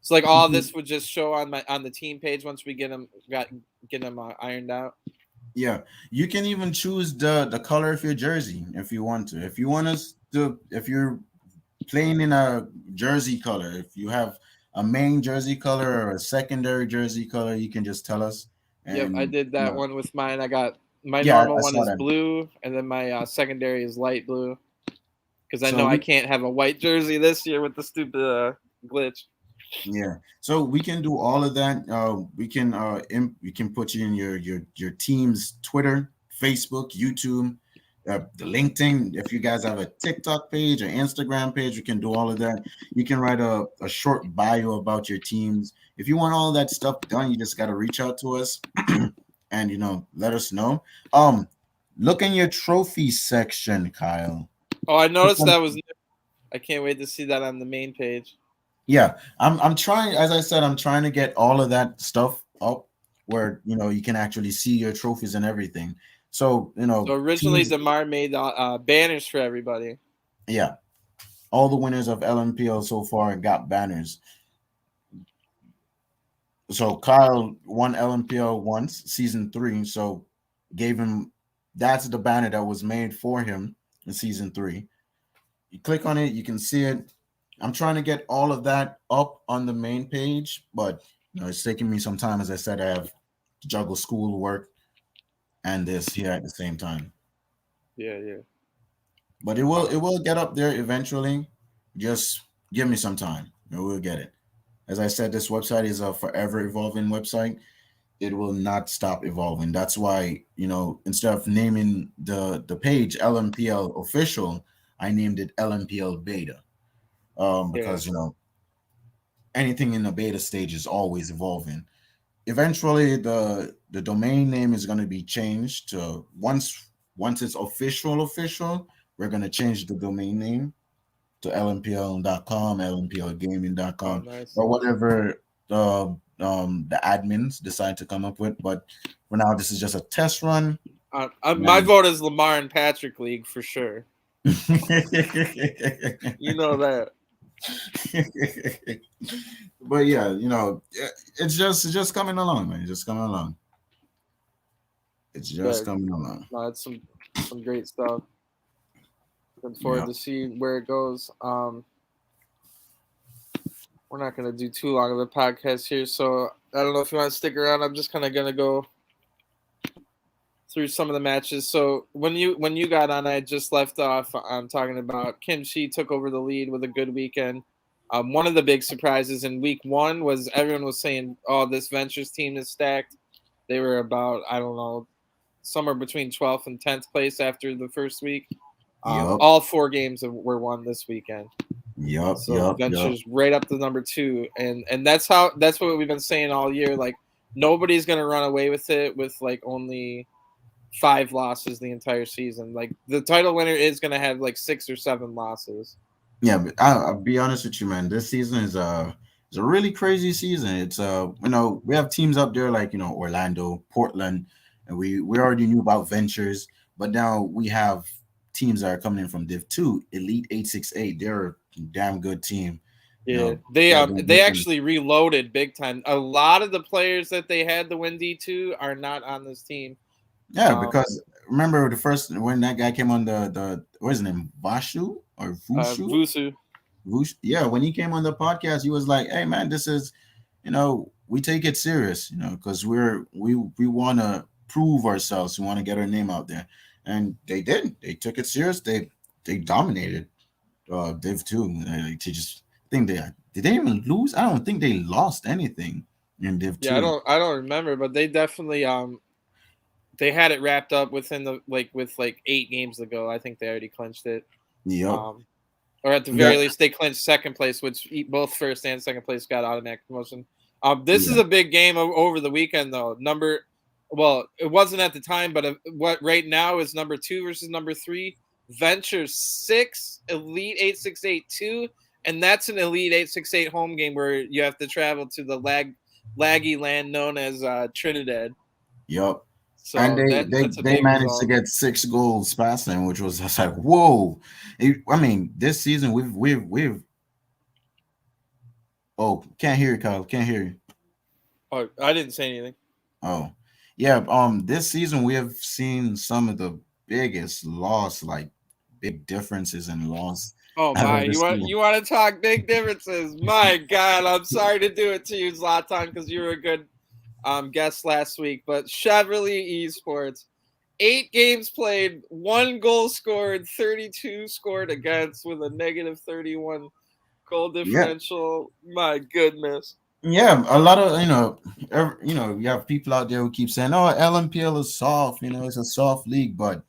So like all this would just show on the team page once we get them ironed out. Yeah. You can even choose the color of your jersey if you want to. If you want us to, if you're playing in a jersey color, if you have a main jersey color or a secondary jersey color, you can just tell us. Yep, I And did that one with mine. I got my yeah, normal I one saw is that. blue, and then my secondary is light blue. Because I So know I we can't have a white jersey this year with the stupid glitch. Yeah, so we can do all of that. We can put you in your team's Twitter, Facebook, YouTube, the LinkedIn. If you guys have a TikTok page or Instagram page, we can do all of that. You can write a short bio about your teams. If you want all of that stuff done, you just got to reach out to us and let us know. Look in your trophy section, Kyle. Oh, I noticed that was new. I can't wait to see that on the main page. Yeah, I'm trying. As I said, I'm trying to get all of that stuff up where you can actually see your trophies and everything. So So originally, teams. Demar made banners for everybody. Yeah, all the winners of LMPL so far got banners. So Kyle won LMPL once, season 3. So gave him that's the banner that was made for him in season 3. You click on it, you can see it. I'm trying to get all of that up on the main page, but it's taking me some time. As I said, I have to juggle school work and this here at the same time. Yeah, yeah. But it will get up there eventually. Just give me some time. We'll get it. As I said, this website is a forever evolving website. It will not stop evolving. That's why, instead of naming the page LMPL official, I named it LMPL beta. Yeah. Because anything in the beta stage is always evolving. Eventually, the domain name is going to be changed to once it's official. We're going to change the domain name to lmpl.com, Oh, lmplgaming.com, nice. or whatever the admins decide to come up with. But for now, this is just a test run. My vote is Lamar and Patrick League for sure. You You know that. But yeah, it's just coming along, man. It's just coming along. It's just Yeah, coming along. no, it's some great stuff. Looking forward Yeah. to see where it goes. We're not gonna do too long of a podcast here, so I don't know if you want to stick around. I'm just kind of gonna go through some of the matches. So when you got on, I just left off. I'm talking about Kimchi took over the lead with a good weekend. One of the big surprises in week one was everyone was saying, "Oh, this Ventures team is stacked." They were about, I don't know, somewhere between 12th and 10th place after the first week. Yup. All 4 games were won this weekend. Yup. So Yup. Yup. Ventures right up to number 2, and that's what we've been saying all year. Like nobody's gonna run away with it with like only 5 losses the entire season. Like the title winner is gonna have like 6 or 7 losses. Yeah, but I'll be honest with you, man. This season is a really crazy season. It's we have teams up there like Orlando, Portland, and we already knew about Ventures, but now we have teams that are coming in from Div 2, Elite 868. They're a damn good team. Yeah, They're doing they good things. actually reloaded big time. A lot of the players that they had to win D2 are not on this team. Yeah, because remember the first when that guy came on the what's his name, Vashu or Vushu? Vusu. Yeah, when he came on the podcast, he was like, "Hey, man, this is, we take it serious, because we want to prove ourselves. We want to get our name out there." And they did. They took it serious. They dominated Div 2. They just think did they even lose? I don't think they lost anything in Div Yeah, 2. I don't remember, but they definitely they had it wrapped up within the with like 8 games ago. I think they already clinched it. Yep. Or at the Yeah. very least, they clinched second place, which both first and second place got automatic promotion. This is Yeah. a big game over the weekend, though. Well, it wasn't at the time, but what right now is number 2 versus number 3. Venture 6, Elite 8682, and that's an Elite 868 home game where you have to travel to the laggy land known as Trinidad. Yep. And So that's a they big managed to result. get 6 goals passing, which was just like whoa. I mean, this season we've oh, can't hear you, Kyle. Can't hear you. Oh, I didn't say anything. Oh, yeah. This season we have seen some of the biggest loss, like big differences in loss Oh I've my, ever seen. you want to talk big differences? My God, I'm sorry to do it to you, Zlatan, because you were a good guest last week. But Chevrolet Esports, 8 games played, 1 goal scored, 32 scored against with a negative 31 goal Yeah, differential. My goodness. yeah. A lot of you have people out there who keep saying, "Oh, LMPL is soft. It's a soft league," but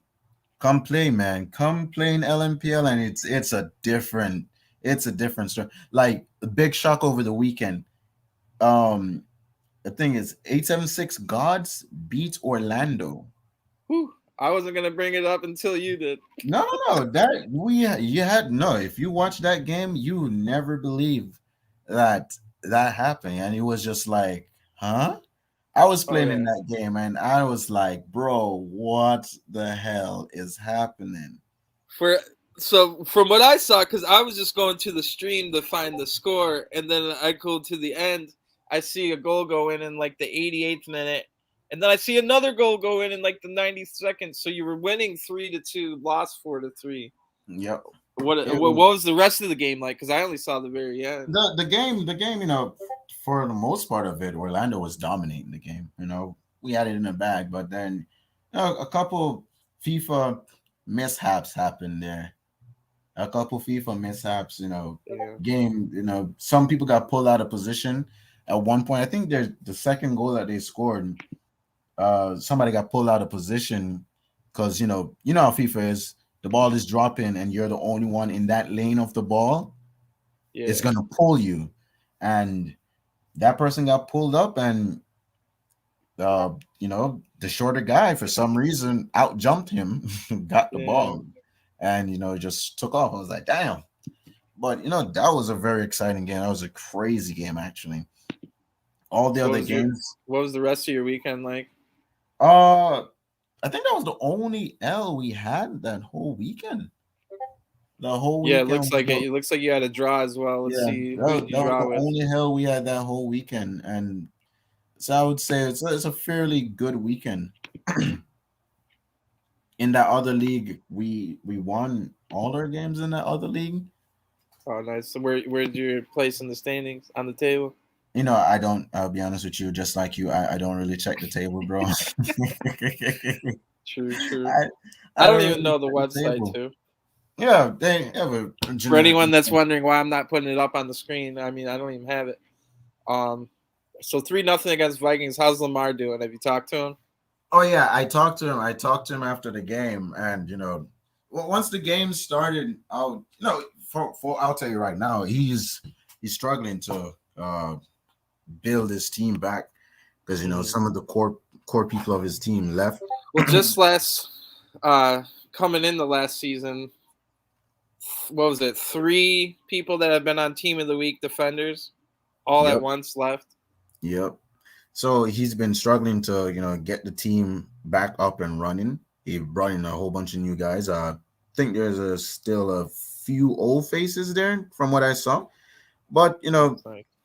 come play, man. Come play in LMPL, and it's a different story. Like the big shock over the weekend. Um, the thing is, 876 Gods beat Orlando. Whew, I wasn't gonna bring it up until you did. No, no, no. That you had no. If you watch that game, you would never believe that happened, and it was just like, huh? I was Oh playing in yeah. that game, and I was like, bro, what the hell is happening? For So from what I saw, because I was just going to the stream to find the score, and then I go to the end, I see a goal go in like the 88th minute, and then I see another goal go in like the 92nd. So you were winning 3-2, lost 4-3. Yep. What was the rest of the game like? Because I only saw the very end. The game, for the most part of it, Orlando was dominating the game. We had it in the bag, but then a couple FIFA mishaps happened there. A couple FIFA mishaps, Yeah. game, some people got pulled out of position at one point. I think there's the second goal that they scored. Somebody got pulled out of position because how FIFA is. The ball is dropping, and you're the only one in that lane of the ball. Yeah. It's gonna pull you, and that person got pulled up, and the shorter guy for some reason out jumped him, got the ball, and just took off. I was like, damn. But that was a very exciting game. That was a crazy game, actually. All the other games. What was the rest of your weekend like? I think that was the only L we had that whole weekend. The whole Yeah, weekend. it looks like you had a draw as well. Let's see who you draw with. That was the only hell we had that whole weekend, and so I would say it's a fairly good weekend. In that other league, we won all our games in that other league. Oh, nice. So where'd you place in the standings on the table? I'll be honest with you, just like you, I don't really check the table, bro. True. I don't even know the website too. Yeah, they have a for anyone that's wondering why I'm not putting it up on the screen. I mean, I don't even have it. So 3-0 against Vikings. How's Lamar doing? Have you talked to him? Oh yeah, I talked to him after the game, and once the game started, I'll tell you right now, he's struggling to build his team back because some of the core people of his team left. Well, just coming in the last season, what was it? 3 people that have been on Team of the Week defenders all at once left. Yep. So he's been struggling to get the team back up and running. He brought in a whole bunch of new guys. I think there's still a few old faces there from what I saw. But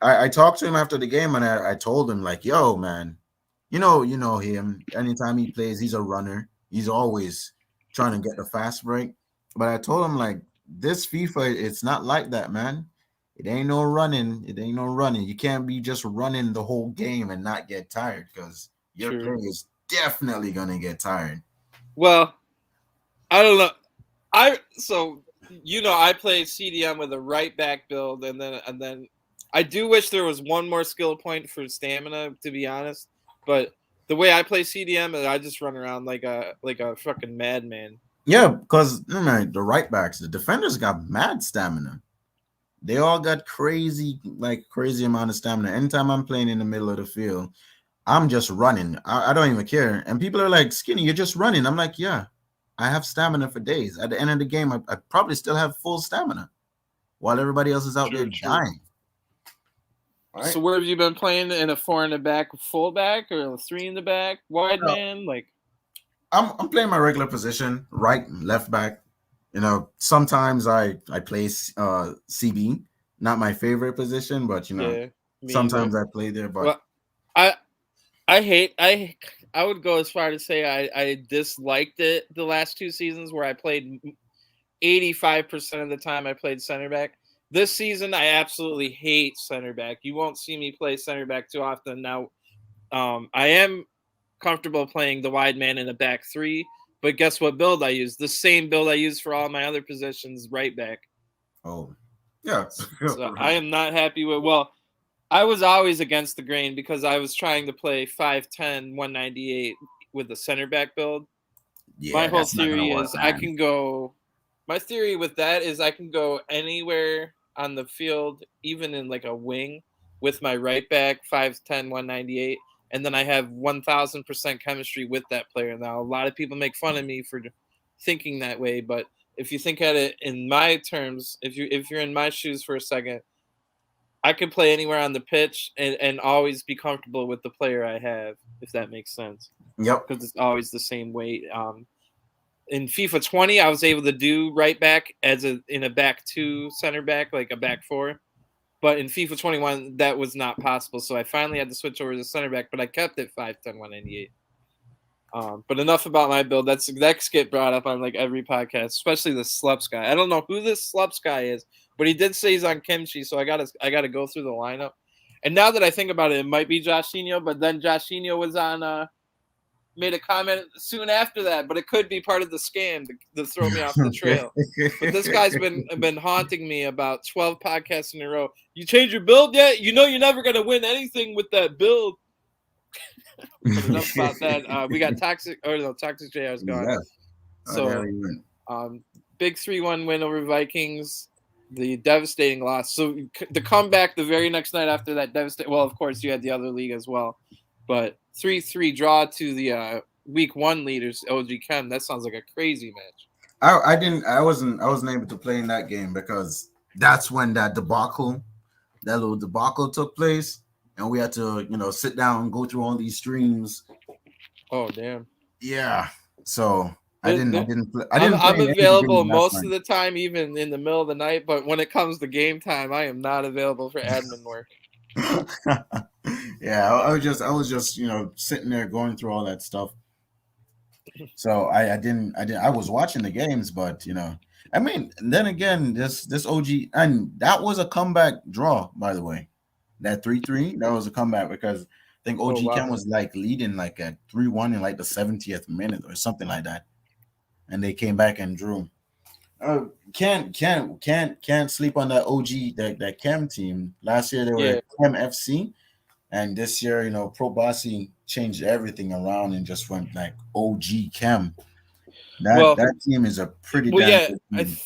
I talked to him after the game, and I told him, like, yo, man, you know him. Anytime he plays, he's a runner. He's always trying to get the fast break. But I told him, like, this FIFA, it's not like that, man. It ain't no running. You can't be just running the whole game and not get tired, because your player is definitely gonna get tired. Well, I don't know. I play CDM with a right back build, and then I do wish there was one more skill point for stamina, to be honest. But the way I play CDM, I just run around like a fucking madman. Yeah, because the right backs, the defenders got mad stamina. They all got crazy amount of stamina. Anytime I'm playing in the middle of the field, I'm just running. I don't even care. And people are like, Skinny, you're just running. I'm like, yeah, I have stamina for days. At the end of the game, I probably still have full stamina while everybody else is out there dying. Right. So where have you been playing? In a 4 in the back fullback, or a 3 in the back wide man? Like, I'm playing my regular position, right and left back. Sometimes I play CB, not my favorite position, but sometimes I play there. But I would go as far to say I disliked it the last 2 seasons, where I played 85% of the time I played center back. This season, I absolutely hate center back. You won't see me play center back too often now. I am comfortable playing the wide man in a back 3, but guess what build I use? The same build I use for all my other positions, right back. Oh, yeah. So I am not happy with. Well, I was always against the grain because I was trying to play 5'10", 198 with the center back build. Yeah, my whole theory is I can go. My theory with that is I can go anywhere on the field, even in like a wing, with my right back 5'10", 198, and then I have 1,000% chemistry with that player. Now, a lot of people make fun of me for thinking that way, but if you think at it in my terms, if you're in my shoes for a second, I can play anywhere on the pitch and always be comfortable with the player I have, if that makes sense. Yep. Because it's always the same weight. in FIFA 20, I was able to do right back in a back 2 center back, like a back 4. But in FIFA 21, that was not possible. So I finally had to switch over to center back, but I kept it 5'10", 198. But enough about my build. That gets brought up on like every podcast, especially the Slups guy. I don't know who this Slups guy is, but he did say he's on Kimchi, so I gotta go through the lineup. And now that I think about it, it might be Joshinho, but then Joshinho was on made a comment soon after that, but it could be part of the scam to throw me off the trail. But this guy's been haunting me about 12 podcasts in a row. You change your build yet? You know you're never gonna win anything with that build. But enough about that. We got Toxic JR's gone. Yeah. So big 3-1 win over Vikings. The devastating loss. So the comeback the very next night after that devastating. Well, of course you had the other league as well, but 3-3 draw to the week 1 leaders OG Chem. That sounds like a crazy match. I wasn't able to play in that game because that's when that little debacle took place, and we had to sit down and go through all these streams. Oh damn. Yeah. So I'm available most of the time, even in the middle of the night. But when it comes to game time, I am not available for admin work. Yeah, I was just sitting there going through all that stuff. So I was watching the games, but I mean, then again, this OG, and that was a comeback draw, by the way. That 3-3, that was a comeback because I think OG Chem was like leading like at 3-1 in like the 70th minute or something like that, and they came back and drew. Can't sleep on that OG that Chem team. Last year they were Chem FC, and this year Pro Bossy changed everything around and just went like OG Chem. That team is a pretty damn good team.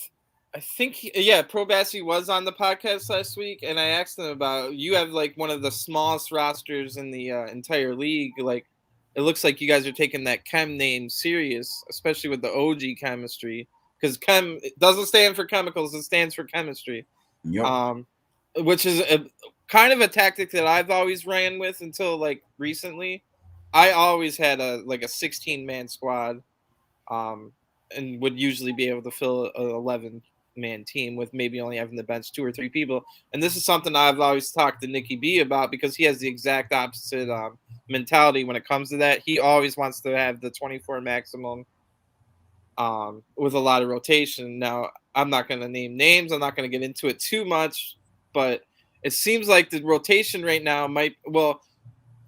I think Pro Bossy was on the podcast last week, and I asked them about you have like one of the smallest rosters in the entire league. Like it looks like you guys are taking that Chem name serious, especially with the OG chemistry. Because Chem doesn't stand for chemicals; it stands for chemistry. Yep. Which is kind of a tactic that I've always ran with until like recently. I always had a 16-man squad, and would usually be able to fill an 11-man team with maybe only having to bench 2 or 3 people. And this is something I've always talked to Nicky B about because he has the exact opposite mentality when it comes to that. He always wants to have the 24 maximum. With a lot of rotation. Now, I'm not going to name names. I'm not going to get into it too much, but it seems like the rotation right now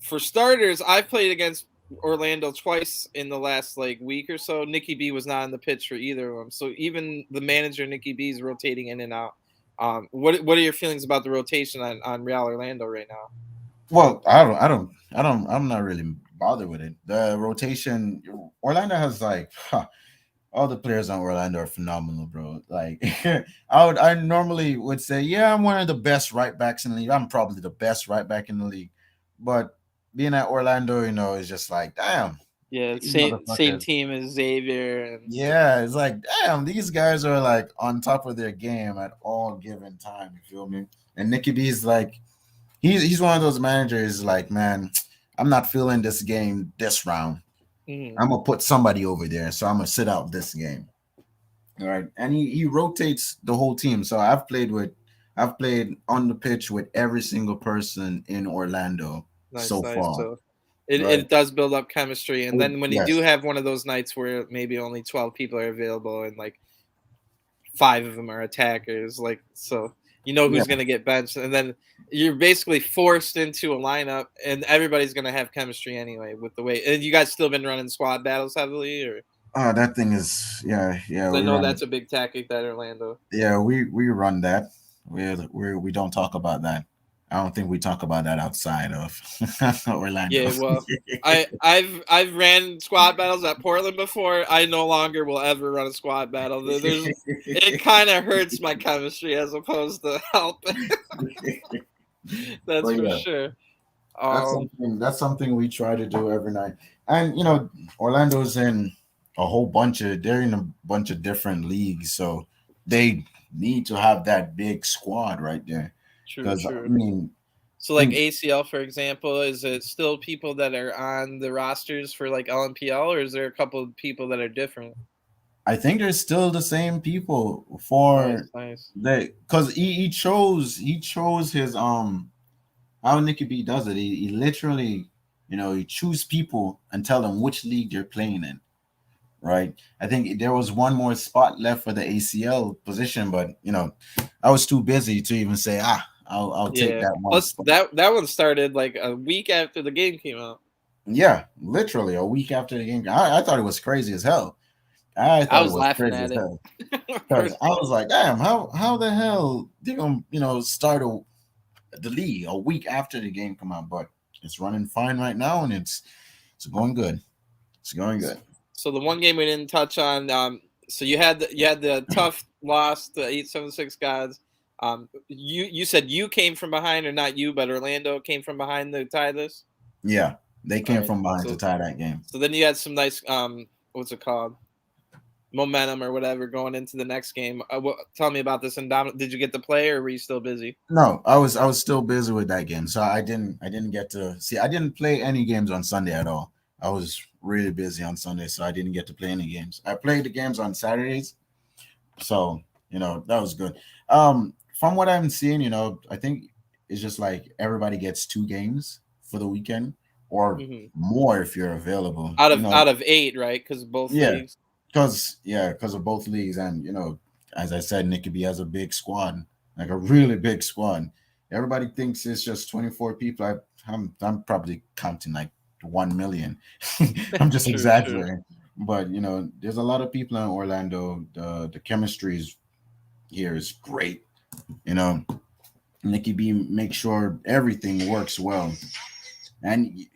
for starters, I've played against Orlando twice in the last week or so. Nicky B was not on the pitch for either of them. So even the manager, Nicky B, is rotating in and out. What are your feelings about the rotation on Real Orlando right now? Well, I'm not really bothered with it. The rotation, Orlando has all the players on Orlando are phenomenal, bro. Like, I normally would say, yeah, I'm one of the best right backs in the league. I'm probably the best right back in the league. But being at Orlando, is just like, damn. Yeah, same team as Xavier. Yeah, it's like, damn, these guys are like on top of their game at all given time. You feel me? And Nicky B is like, he's one of those managers like, man, I'm not feeling this game this round. Mm-hmm. I'm gonna put somebody over there, so I'm gonna sit out this game. All right, and he rotates the whole team. So I've played on the pitch with every single person in Orlando so far. So it does build up chemistry, and then when you do have one of those nights where maybe only 12 people are available and 5 of them are attackers, who's going to get benched, and then you're basically forced into a lineup, and everybody's going to have chemistry anyway with the way. And you guys still been running squad battles heavily, or? Oh, that thing is yeah. I know that's a big tactic that Orlando. Yeah, we run that. We don't talk about that. I don't think we talk about that outside of Orlando. Yeah, well, I've ran squad battles at Portland before. I no longer will ever run a squad battle. It kind of hurts my chemistry as opposed to helping. That's for sure. That's something we try to do every night. And Orlando's in they're in a bunch of different leagues, so they need to have that big squad right there. True. I mean, so ACL, for example, is it still people that are on the rosters for LMPL, or is there a couple of people that are different? I think there's still the same people Nice, for nice. because he chose his how Nicky B does it. He literally, he choose people and tell them which league they're playing in. Right. I think there was one more spot left for the ACL position, but I was too busy to even say, I'll take Yeah. that one Plus, spot. that one started like a week after the game came out. Yeah, literally a week after the game. I thought it was crazy as hell. I I thought it was was laughing crazy at as it. hell because I was like, damn, how the hell they gonna start the league a week after the game come out? But it's running fine right now, and it's going good. It's going good. So the one game we didn't touch on, so you had the tough loss to 876 guys. You said you came from behind, or not you, but Orlando came from behind to tie this. Yeah, they All came right. from behind to So tie that game. so then you had some nice what's it called, momentum or whatever going into the next game. Tell me about this. And did you get to play, or were you still busy? No, I was still busy with that game, so I didn't get to see. I didn't play any games on Sunday at all. I was really busy on Sunday, so I didn't get to play any games. I played the games on Saturdays, so that was good. From what I'm seeing, I think it's just like everybody gets 2 games for the weekend or Hmm. more if you're available. Out of 8, right? Because both Yeah, leagues. because of both leagues, and as I said, Nicky B has a big squad, like a really big squad. Everybody thinks it's just 24 people. I'm probably counting like 1 million. I'm just True, true. exaggerating, but there's a lot of people in Orlando. The chemistry here is great. You know, Nicky B makes sure everything works well, and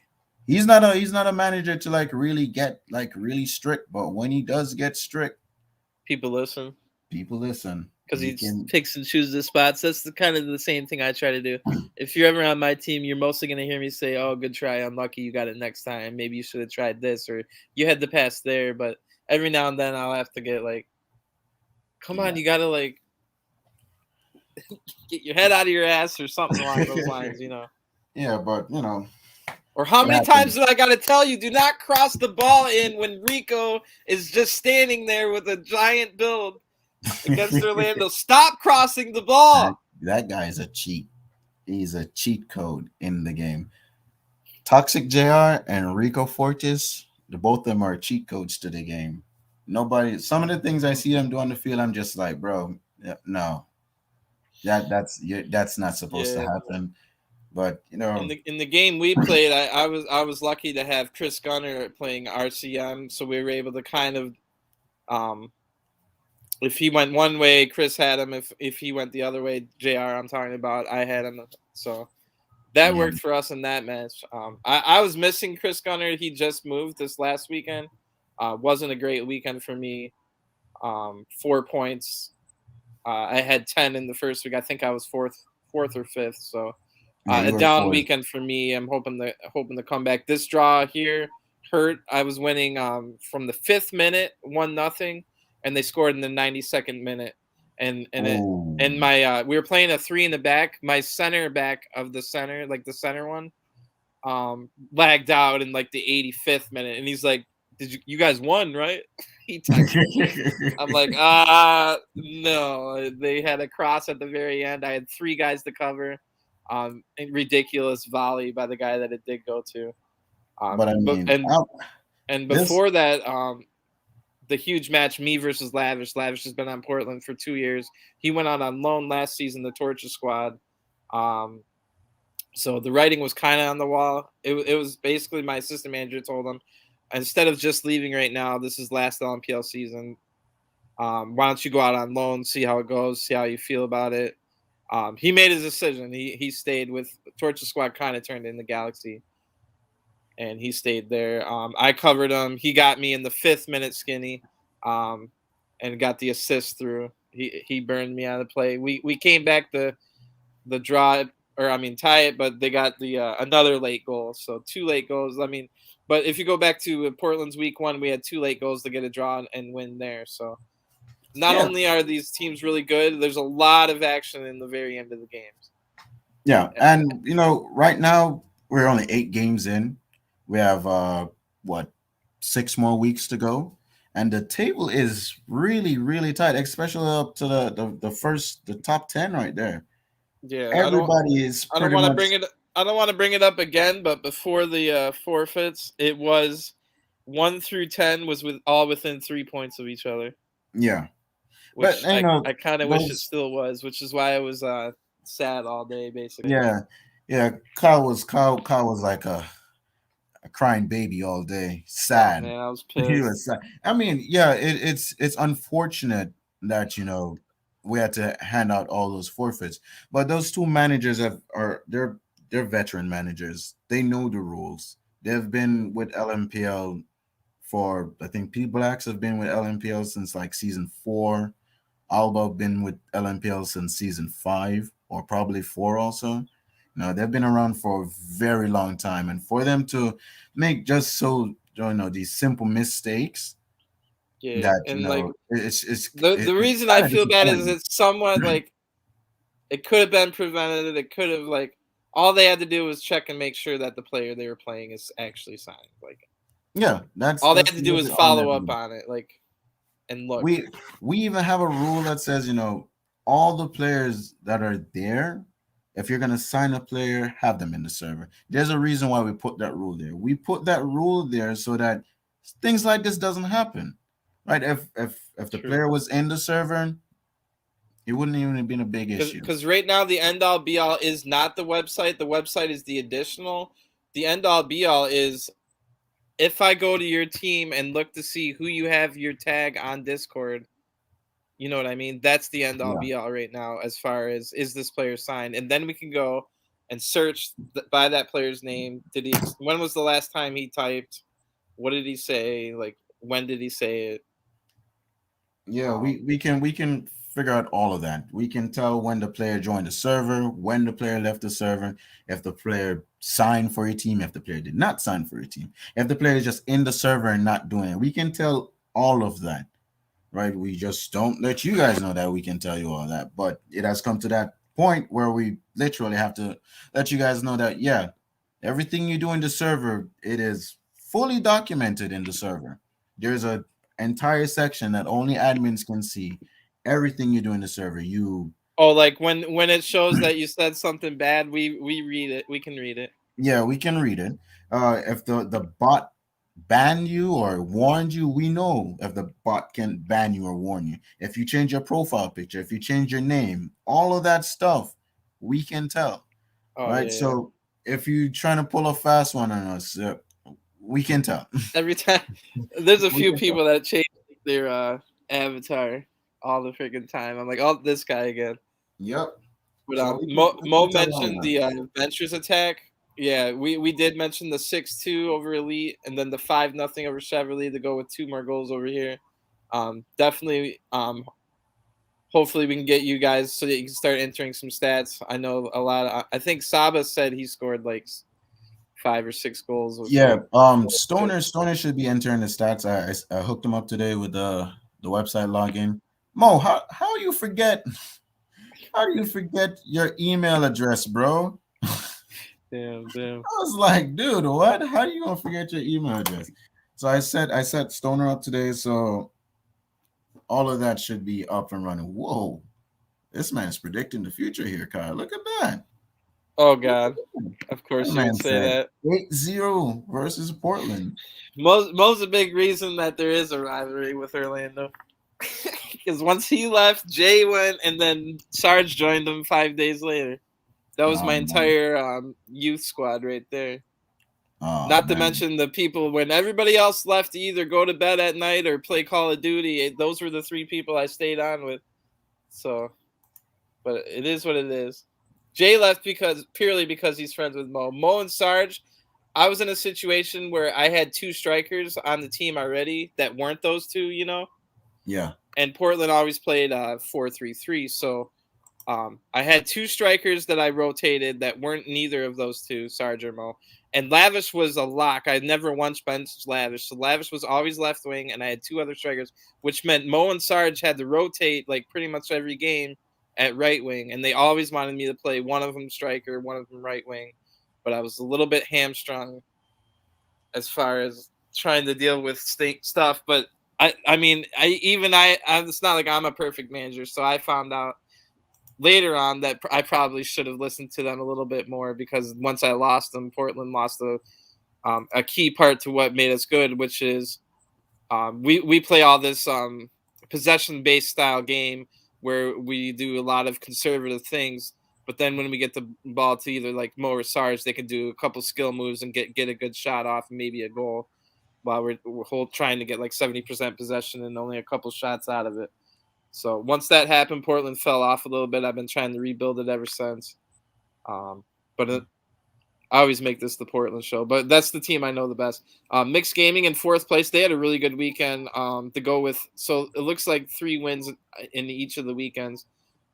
he's not a manager to like really get like really strict, but when he does get strict, People listen people listen. because He he just can, picks and chooses the spots. That's kind of the same thing I try to do. If you're ever on my team, you're mostly going to hear me say, "Oh, good try, unlucky, you got it next time. Maybe you should have tried this, or you had the pass there." But every now and then, I'll have to get like, "Come on, yeah. you got to like get your head out of your ass," or something along those lines. Yeah, but Or how it many times happens. do I got to tell you, do not cross the ball in when Rico is just standing there with a giant build against Orlando? Stop crossing the that, ball. that guy is a cheat. He's a cheat code in the game. Toxic JR and Rico Fortis, both of them are cheat codes to the game. Nobody. Some of the things I see them do on the field, I'm just like, bro, no, that's not supposed to Yeah. happen. But In the game we played, I was lucky to have Chris Gunner playing RCM, so we were able to kind of, um, if he went one way, Chris had him. If he went the other way, Jr. I'm talking about, I had him. So that yeah, worked for us in that match. I was missing Chris Gunner. He just moved this last weekend. Wasn't a great weekend for me. 4 points. I had 10 in the first week. I think I was fourth or fifth. So yeah, a you were down fourth. weekend for me. I'm hoping to come back. This draw here hurt. I was winning from the 5th minute, 1-0, and they scored in the 92nd minute. And Oh, my we were playing a 3 in the back. My center back of the center, like the center one, lagged out in like the 85th minute, and he's like, "Did you guys won, right?" He texted me. I'm like, no. They had a cross at the very end. I had 3 guys to cover. A ridiculous volley by the guy that it did go to. but I But mean, and this. before that, the huge match, me versus Lavish. Lavish has been on Portland for 2 years. He went out on loan last season, the Torture Squad. Um, so the writing was kind of on the wall. It was basically my assistant manager told him, instead of just leaving right now, this is last LMPL season. Why don't you go out on loan, see how it goes, see how you feel about it. He made his decision. He stayed with Torture Squad, kind of turned into Galaxy, and he stayed there. I covered him. He got me in the 5th minute skinny, and got the assist through. He burned me out of the play. We came back the draw, or I mean tie it, but they got the another late goal. So 2 late goals. I mean, but if you go back to Portland's week 1, we had 2 late goals to get a draw and win there. So not Yeah, only are these teams really good, there's a lot of action in the very end of the games. yeah, and right now we're only 8 games in. We have what 6 more weeks to go, and the table is really, really tight, especially up to the top 10 right there. Yeah, Everybody is I don't pretty want to much. bring it. I don't want to bring it up again, but before the forfeits, it was 1 through 10 was all within 3 points of each other, Yeah, but which I kind of wish it those. still was, which is why I was sad all day basically. Yeah, yeah. Kyle was like a crying baby all day, Oh sad. man, I was He pissed. was sad. I mean, yeah, it's unfortunate that we had to hand out all those forfeits, but those two managers they're veteran managers. They know the rules. They've been with LMPL for, I think P Blacks have been with LMPL since like season 4. Alba been with LMPL since season 5 or probably 4 also. No, they've been around for a very long time, and for them to make just these simple mistakes Yeah, that and like the it's reason I kind of feel bad is disappointing. it's somewhat like it could have been prevented. It could have like all they had to do was check and make sure that the player they were playing is actually signed. Like Yeah, all they that's had to do was literally all they follow have to up do. on it, like and look. We even have a rule that says, all the players that are there, if you're gonna sign a player, have them in the server. There's a reason why we put that rule there. We put that rule there so that things like this doesn't happen. Right? If the True. player was in the server, it wouldn't even have been a big issue. Because right now the end all be all is not the website. The website is the additional. The end all be all is if I go to your team and look to see who you have your tag on Discord. You know what I mean? That's the end all Yeah. be all right now as far as is this player signed, and then we can go and search by that player's name. When was the last time he typed? What did he say? Like when did he say it? Yeah, we can figure out all of that. We can tell when the player joined the server, when the player left the server, if the player signed for your team, if the player did not sign for your team, if the player is just in the server and not doing it. We can tell all of that, right? We just don't let you guys know that we can tell you all that. But it has come to that point where we literally have to let you guys know that, yeah, everything you do in the server, it is fully documented in the server. There's a entire section that only admins can see. Everything you do in the server, Oh, like when it shows that you said something bad, we read it. We can read it. yeah, we can read it. If the bot banned you or warned you, we know if the bot can ban you or warn you. If you change your profile picture, if you change your name, all of that stuff, we can tell, Oh right? yeah. So if you're trying to pull a fast one on us, we can tell. Every time there's a We few can tell. people that change their avatar all the freaking time. I'm like, oh, this guy again. Yep. But So we Mo can tell all mentioned that. the Ventures attack. Yeah, we did mention the 6-2 over Elite, and then the 5-0 over Chevrolet to go with 2 more goals over here. Definitely. Hopefully we can get you guys so that you can start entering some stats. I know a lot. I think Saba said he scored like 5 or 6 goals. Which Yeah. good. Stoner should be entering the stats. I hooked him up today with the website login. Mo, how you forget? How do you forget your email address, bro? Damn. I was like, dude, what? How do you gonna forget your email address? So I set Stoner up today, so all of that should be up and running. Whoa, this man's predicting the future here, Kyle. Look at that. Oh Look God. at that. Of That course you would man say said that. 8-0 versus Portland. Most a big reason that there is a rivalry with Orlando. Because once he left, Jay went, and then Sarge joined him 5 days later. That was Oh my man. entire youth squad right there. Oh Not to man. mention the people when everybody else left to either go to bed at night or play Call of Duty. Those were the 3 people I stayed on with. So, but it is what it is. Jay left purely because he's friends with Mo. Mo and Sarge, I was in a situation where I had 2 strikers on the team already that weren't those 2, Yeah. and Portland always played 4-3-3. So I had 2 strikers that I rotated that weren't neither of those 2, Sarge or Mo. And Lavish was a lock. I never once benched Lavish. So Lavish was always left wing, and I had 2 other strikers, which meant Mo and Sarge had to rotate like pretty much every game at right wing. And they always wanted me to play one of them striker, one of them right wing. But I was a little bit hamstrung as far as trying to deal with stuff. But I mean, it's not like I'm a perfect manager, so I found out later on that I probably should have listened to them a little bit more, because once I lost them, Portland lost a key part to what made us good, which is we play all this possession based style game where we do a lot of conservative things. But then when we get the ball to either like Mo or Sarge, they can do a couple skill moves and get a good shot off and maybe a goal, while we're trying to get like 70% possession and only a couple shots out of it. So once that happened, Portland fell off a little bit. I've been trying to rebuild it ever since. But I always make this the Portland show, but that's the team I know the best. Mixed Gaming in fourth place. They had a really good weekend to go with. So it looks like 3 wins in each of the weekends.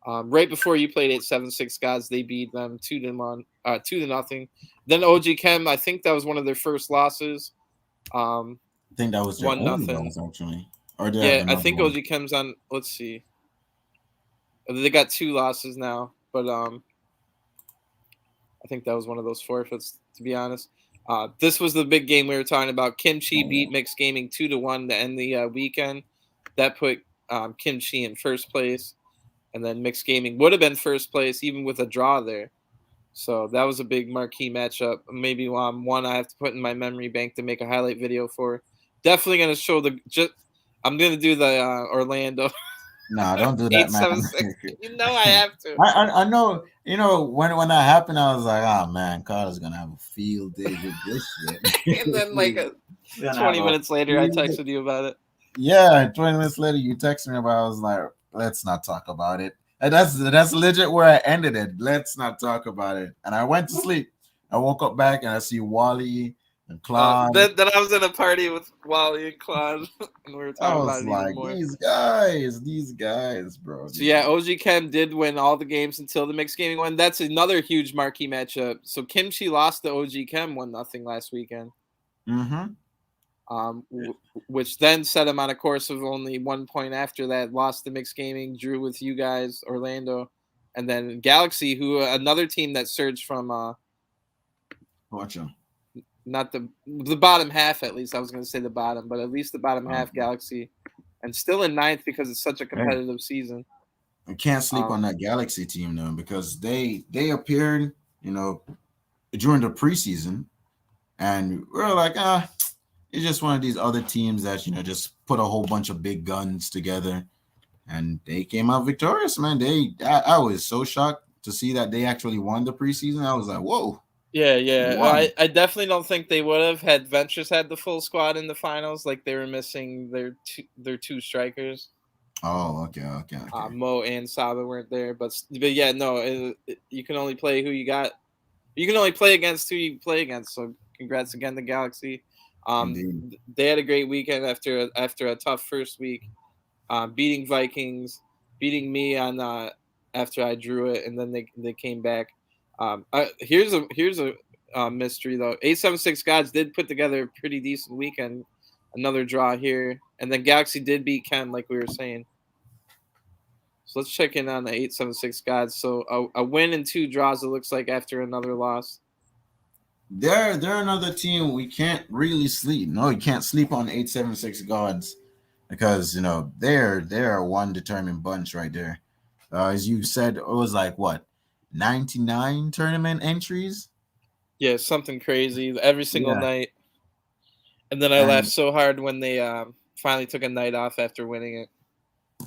Right before you played 876 Gods, they beat them 2-1, 2-0. Then OG Chem, I think that was one of their first losses. I think that was their 1-0 only loss, actually. Or did Yeah, I think OG Chem's on. Let's see. They got 2 losses now, but I think that was one of those forfeits, to be honest. This was the big game we were talking about. Kimchi beat Mixed Gaming 2-1 to end the weekend. That put Kimchi in first place, and then Mixed Gaming would have been first place even with a draw there. So that was a big marquee matchup. Maybe one I have to put in my memory bank to make a highlight video for. Definitely going to show I'm going to do the Orlando. No, don't do that, man. 876. You know I have to. I know. You know, when that happened, I was like, oh man, Carter's gonna have a field day with this shit. And then like 20 minutes later, I texted you about it. Yeah, 20 minutes later, you texted me about it. I was like, let's not talk about it. And that's legit where I ended it. Let's not talk about it. And I went to sleep. I woke up back and I see Wally and Claude. Then I was in a party with Wally and Claude, and we were talking about it even more. These guys, bro. So yeah, OG Chem did win all the games until the Mixed Gaming one. That's another huge marquee matchup. So Kimchi lost to OG Chem 1-0 last weekend. Mm-hmm. Which then set him on a course of only 1 point after that. Lost the Mixed Gaming, drew with you guys, Orlando, and then Galaxy, who another team that surged from Gotcha. Not the bottom half, at least. I was going to say the bottom, but at least the bottom half, Galaxy, and still in 9th because it's such a competitive season. I can't sleep on that Galaxy team though, because they appeared, during the preseason, and we're like, it's just one of these other teams that just put a whole bunch of big guns together, and they came out victorious, man. I was so shocked to see that they actually won the preseason. I was like, whoa. Yeah. I definitely don't think they would have had Ventures had the full squad in the finals. Like, they were missing their 2 strikers. Oh, okay. Mo and Saba weren't there, but yeah, no, you can only play who you got. You can only play against who you play against. So congrats again to Galaxy. They had a great weekend after a tough first week, beating Vikings, beating me on after I drew it, and then they came back. Here's a mystery though. 876 Gods did put together a pretty decent weekend. Another draw here, and then Galaxy did beat Ken, like we were saying. So let's check in on the 876 Gods. So a win and 2 draws, it looks like, after another loss. They're another team we can't really sleep. No, you can't sleep on 876 Gods, because they're one determined bunch right there. As you said, it was like what, 99 tournament entries? Yeah, something crazy every single night. And then I laughed so hard when they finally took a night off after winning it.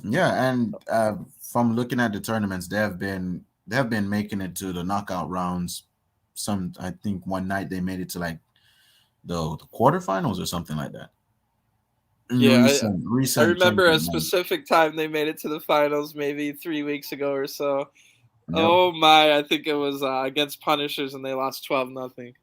Yeah, and from looking at the tournaments, they have been making it to the knockout rounds. I think one night they made it to like the quarterfinals or something like that. Yeah, I remember a specific time they made it to the finals, maybe 3 weeks ago or so. Yep. Oh my! I think it was against Punishers, and they lost 12-0.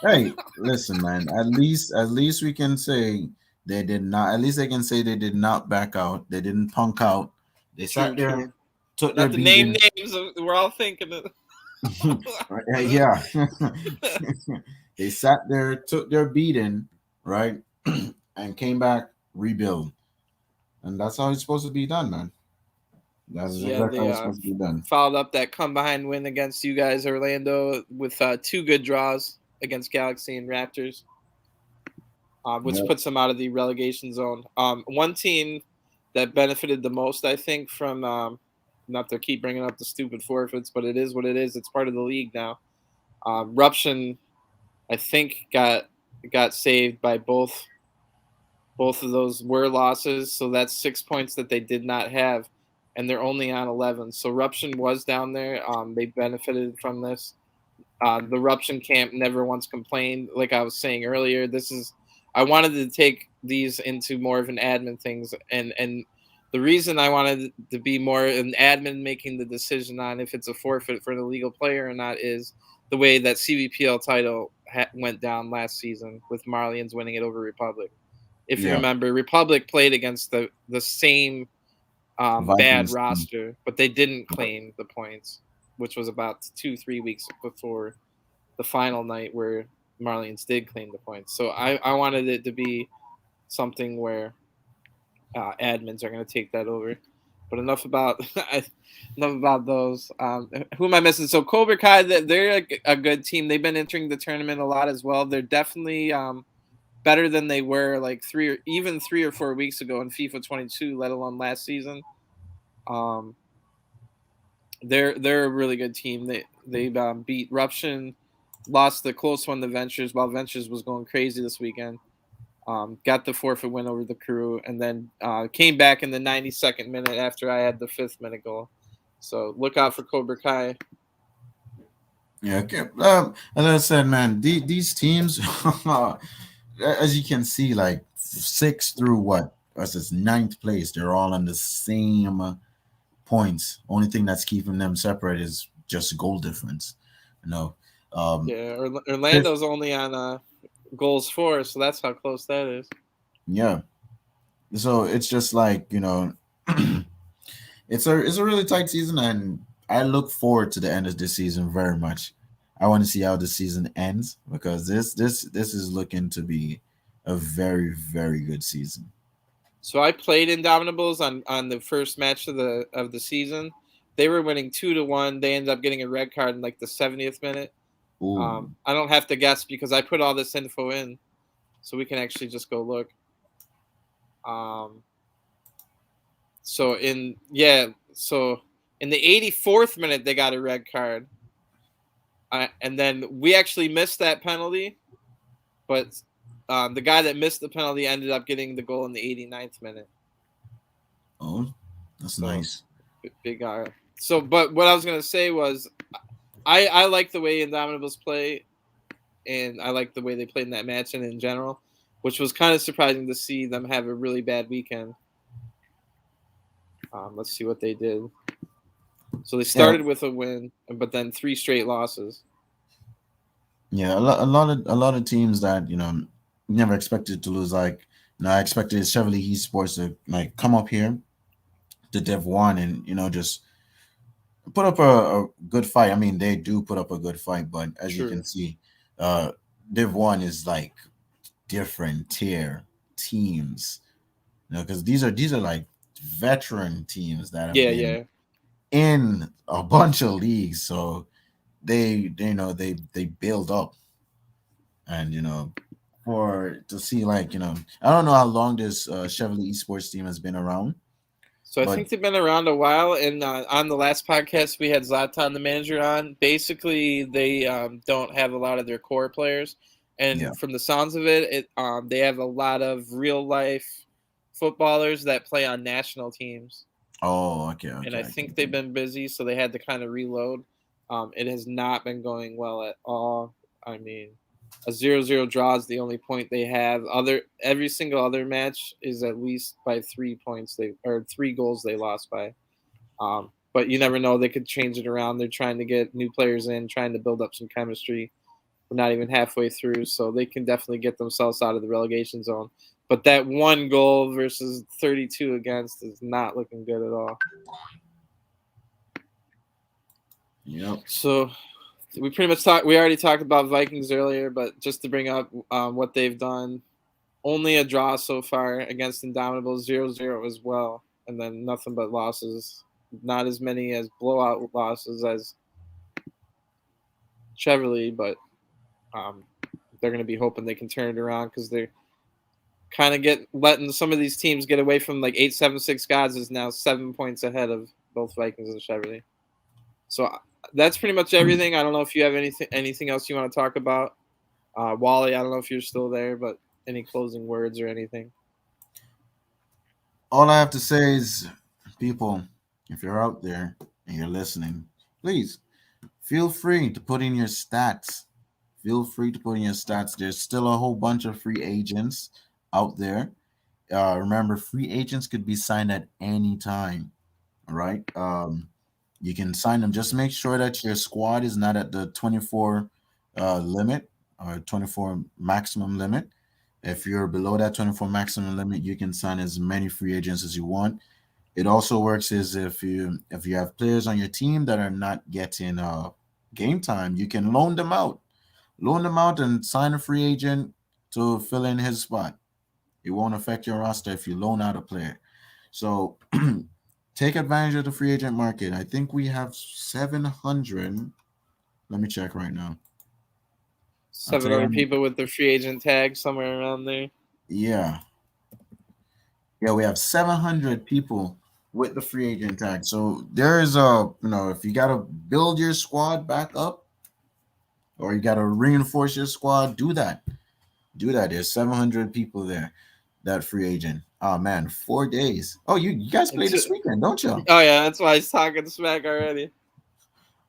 Hey, listen, man. At least we can say they did not. At least they can say they did not back out. They didn't punk out. They sat there, took their beating. Name names. We're all thinking it. Yeah. They sat there, took their beating, right, and came back, rebuild, and that's how it's supposed to be done, man. That's exactly how it's supposed to be done. Followed up that come behind win against you guys, Orlando, with 2 good draws against Galaxy and Raptors. which Yep. puts them out of the relegation zone. One team that benefited the most, I think, from not to keep bringing up the stupid forfeits, but it is what it is. It's part of the league now. Ruption, I think, got saved by both of those were losses, so that's 6 points that they did not have, and they're only on 11. So Ruption was down there. They benefited from this. The Ruption camp never once complained. Like I was saying earlier, I wanted to take these into more of an admin things, and the reason I wanted to be more an admin making the decision on if it's a forfeit for an illegal player or not is the way that CVPL title went down last season with Marlians winning it over Republic. If you Yeah. remember, Republic played against the same bad Vikings. roster, but they didn't claim the points, which was about 2-3 weeks before the final night where Marlians did claim the points. So I wanted it to be something where admins are going to take that over. But enough about those. Who am I missing? So Cobra Kai, they're a good team. They've been entering the tournament a lot as well. They're definitely better than they were like 3 or 4 weeks ago in FIFA 22, let alone last season. They're a really good team. They beat Ruption, lost the close one to Ventures while Ventures was going crazy this weekend. Got the forfeit win over the Crew, and then came back in the 92nd minute after I had the 5th minute goal. So look out for Cobra Kai. Yeah. Okay. As I said, man, these teams, as you can see, like 6 through what? Us is 9th place. They're all on the same points. Only thing that's keeping them separate is just goal difference. You know. Yeah, Fifth, Orlando's only on goals for, so that's how close that is. yeah. So it's just like it's a really tight season, and I look forward to the end of this season very much. I want to see how the season ends because this is looking to be a very very good season. So I played Indomitables on the first match of the season. They were winning 2-1. They ended up getting a red card in like the 70th minute. Ooh, I don't have to guess because I put all this info in, so we can actually just go look. So in the 84th minute they got a red card, and then we actually missed that penalty, but the guy that missed the penalty ended up getting the goal in the 89th minute. oh, that's So nice. big guy. So, but what I was gonna say was, I like the way Indomitables play, and I like the way they played in that match and in general, which was kind of surprising to see them have a really bad weekend. Let's see what they did. So they Yeah, started with a win, but then 3 straight losses. yeah. A lot of teams that never expected to lose. Like I expected Chevrolet Esports to like come up here to Div One and just put up a good fight. I mean, they do put up a good fight, but as you can True. see, uh, Div One is like different tier teams. Because these are like veteran teams that have Yeah, been yeah. in a bunch of leagues, so they build up, and for to see like I don't know how long this Chevrolet Esports team has been around, So I but think they've been around a while, and on the last podcast we had Zlatan, the manager, on. Basically, they don't have a lot of their core players, yeah. and from the sounds of it, they have a lot of real life footballers that play on national teams. Oh, okay, And okay, I okay. think they've been busy, so they had to kind of reload. It has not been going well at all. I mean, a 0-0 draw is the only point they have. Every single other match is at least by 3 points or 3 goals they lost by. But you never know; they could change it around. They're trying to get new players in, trying to build up some chemistry. We're not even halfway through, so they can definitely get themselves out of the relegation zone. But that 1 goal versus 32 against is not looking good at all. Yep. So we pretty much talked. We already talked about Vikings earlier, but just to bring up what they've done, only a draw so far against Indomitable, 0-0 as well, and then nothing but losses. Not as many as blowout losses as Chevrolet, but they're going to be hoping they can turn it around because kind of letting some of these teams get away from like 8-7-6 gods is now 7 points ahead of both Vikings and Chevrolet. So that's pretty much everything. I don't know if you have anything else you want to talk about. Wally, I don't know if you're still there, but any closing words or anything? All I have to say is, people, if you're out there and you're listening, please feel free to put in your stats. Feel free to put in your stats. There's still a whole bunch of free agents out there. Remember, free agents could be signed at any time. All right. You can sign them. Just make sure that your squad is not at the 24 limit or 24 maximum limit. If you're below that 24 maximum limit, you can sign as many free agents as you want. It also works is if you have players on your team that are not getting game time, you can loan them out. Loan them out and sign a free agent to fill in his spot. It won't affect your roster if you loan out a player. So take advantage of the free agent market. I think we have 700. Let me check right now. 700 people with their free agent tag somewhere around there. Yeah. Yeah, we have 700 people with the free agent tag. So there's if you got to build your squad back up or you got to reinforce your squad, do that. Do that. There's 700 people there. That free agent. Oh man, 4 days. Oh, you guys play this weekend, don't you? Oh yeah, that's why he's talking smack already.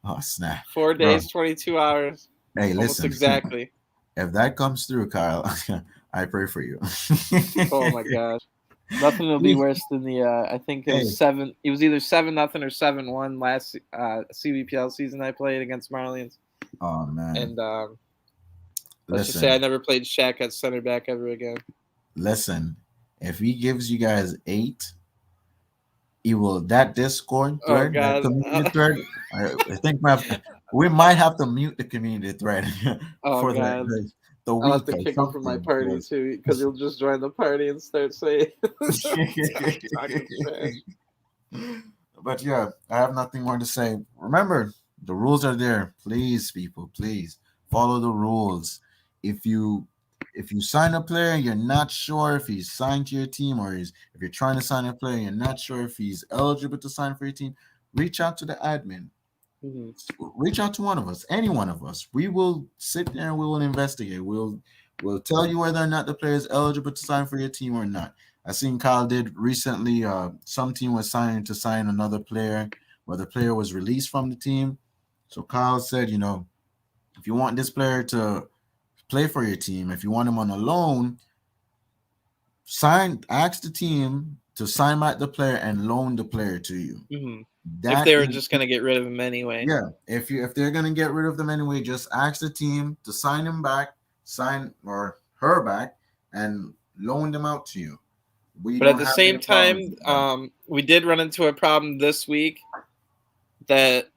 Oh snap! 4 days, 22 hours. Hey, almost listen. Exactly. If that comes through, Kyle, I pray for you. Oh my gosh, nothing will be worse than the. I think it was 7. It was either 7-0 or 7-1 last CVPL season I played against Marlians. Oh man! And let's just say I never played Shaq at center back ever again. Listen, if he gives you guys 8, he will that Discord thread, that community thread. I think we might have to mute the community thread for the week. I'll have to kick him from my party too, because he'll just join the party and start saying. But yeah, I have nothing more to say. Remember, the rules are there. Please, people, please follow the rules. If you sign a player and you're not sure if he's signed to your team, or if you're trying to sign a player and you're not sure if he's eligible to sign for your team, reach out to the admin. Mm-hmm. Reach out to one of us, any one of us. We will sit there and we will investigate. We'll tell you whether or not the player is eligible to sign for your team or not. I seen Kyle did recently. Some team was signing to sign another player, where the player was released from the team. So Kyle said, if you want this player to play for your team, if you want him on a loan, ask the team to sign back the player and loan the player to you. Mm-hmm. If they were just going to get rid of him anyway. Yeah, if they're going to get rid of them anyway, just ask the team to sign him back, or her back, and loan them out to you. But at the same time, we did run into a problem this week that,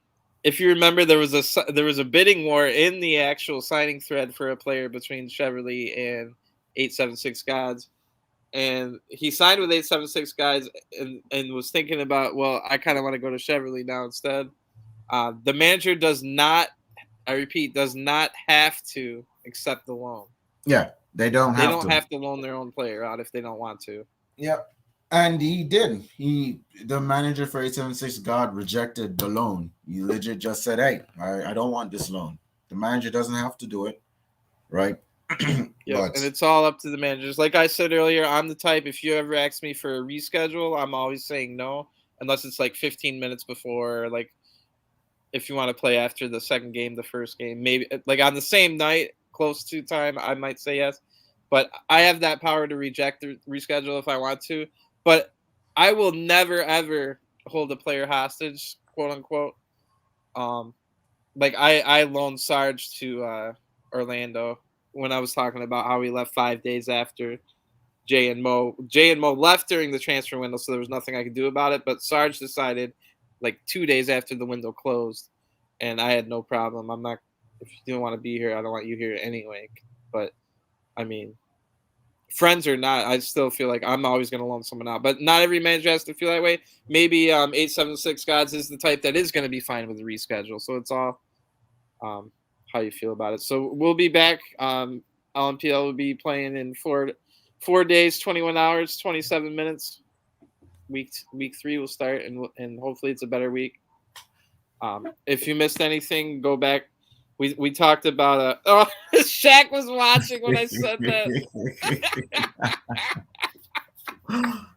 if you remember, there was a bidding war in the actual signing thread for a player between Chevrolet and 876 Gods. And he signed with 876 Guys and was thinking about, well, I kind of want to go to Chevrolet now instead. The manager does not have to accept the loan. Yeah, they don't have to loan their own player out if they don't want to. Yep. And he did. The manager for 876 God rejected the loan. He legit just said, hey, I don't want this loan. The manager doesn't have to do it, right? Yeah, and it's all up to the managers. Like I said earlier, I'm the type, if you ever ask me for a reschedule, I'm always saying no, unless it's like 15 minutes before, like if you want to play after the second game, the first game, maybe like on the same night, close to time, I might say yes. But I have that power to reject the reschedule if I want to. But I will never, ever hold a player hostage, quote unquote. Like I loaned Sarge to Orlando when I was talking about how he left 5 days after Jay and Mo. Jay and Mo left during the transfer window, so there was nothing I could do about it. But Sarge decided like 2 days after the window closed, and I had no problem. I'm not, if you don't want to be here, I don't want you here anyway. But I mean, friends or not, I still feel like I'm always going to loan someone out. But not every manager has to feel that way. Maybe 876 Gods is the type that is going to be fine with the reschedule. So it's all how you feel about it. So we'll be back. LMPL will be playing in Florida 4 days, 21 hours, 27 minutes. Week 3 will start, and hopefully it's a better week. If you missed anything, go back. We talked about Shaq was watching when I said that.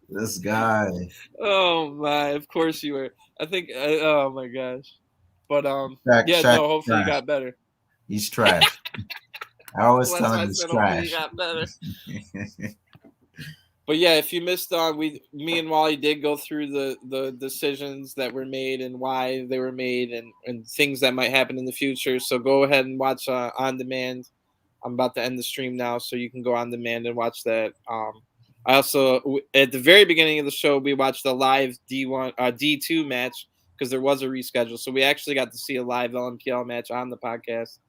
This guy. Oh my! Of course you were. I think. Oh my gosh. But Shaq, no. Hopefully you got better. He's trash. I always Well, tell him he's trash. You got better. But yeah, if you missed me and Wally did go through the decisions that were made and why they were made and things that might happen in the future. So go ahead and watch on demand. I'm about to end the stream now, so you can go on demand and watch that. I also, at the very beginning of the show, we watched a live D2 match because there was a reschedule. So we actually got to see a live LMPL match on the podcast.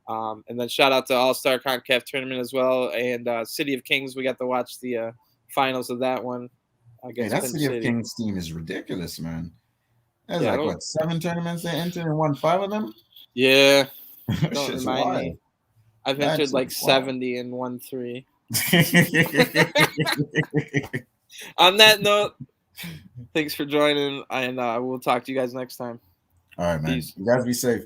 And then shout out to All-Star Concave Tournament as well. And City of Kings, we got to watch the finals of that one. That City of Kings team is ridiculous, man. There's 7 tournaments they entered and won 5 of them? Yeah. Don't remind me. I've entered 70 and won 3. On that note, thanks for joining, and we'll talk to you guys next time. All right, man. Peace. You guys be safe.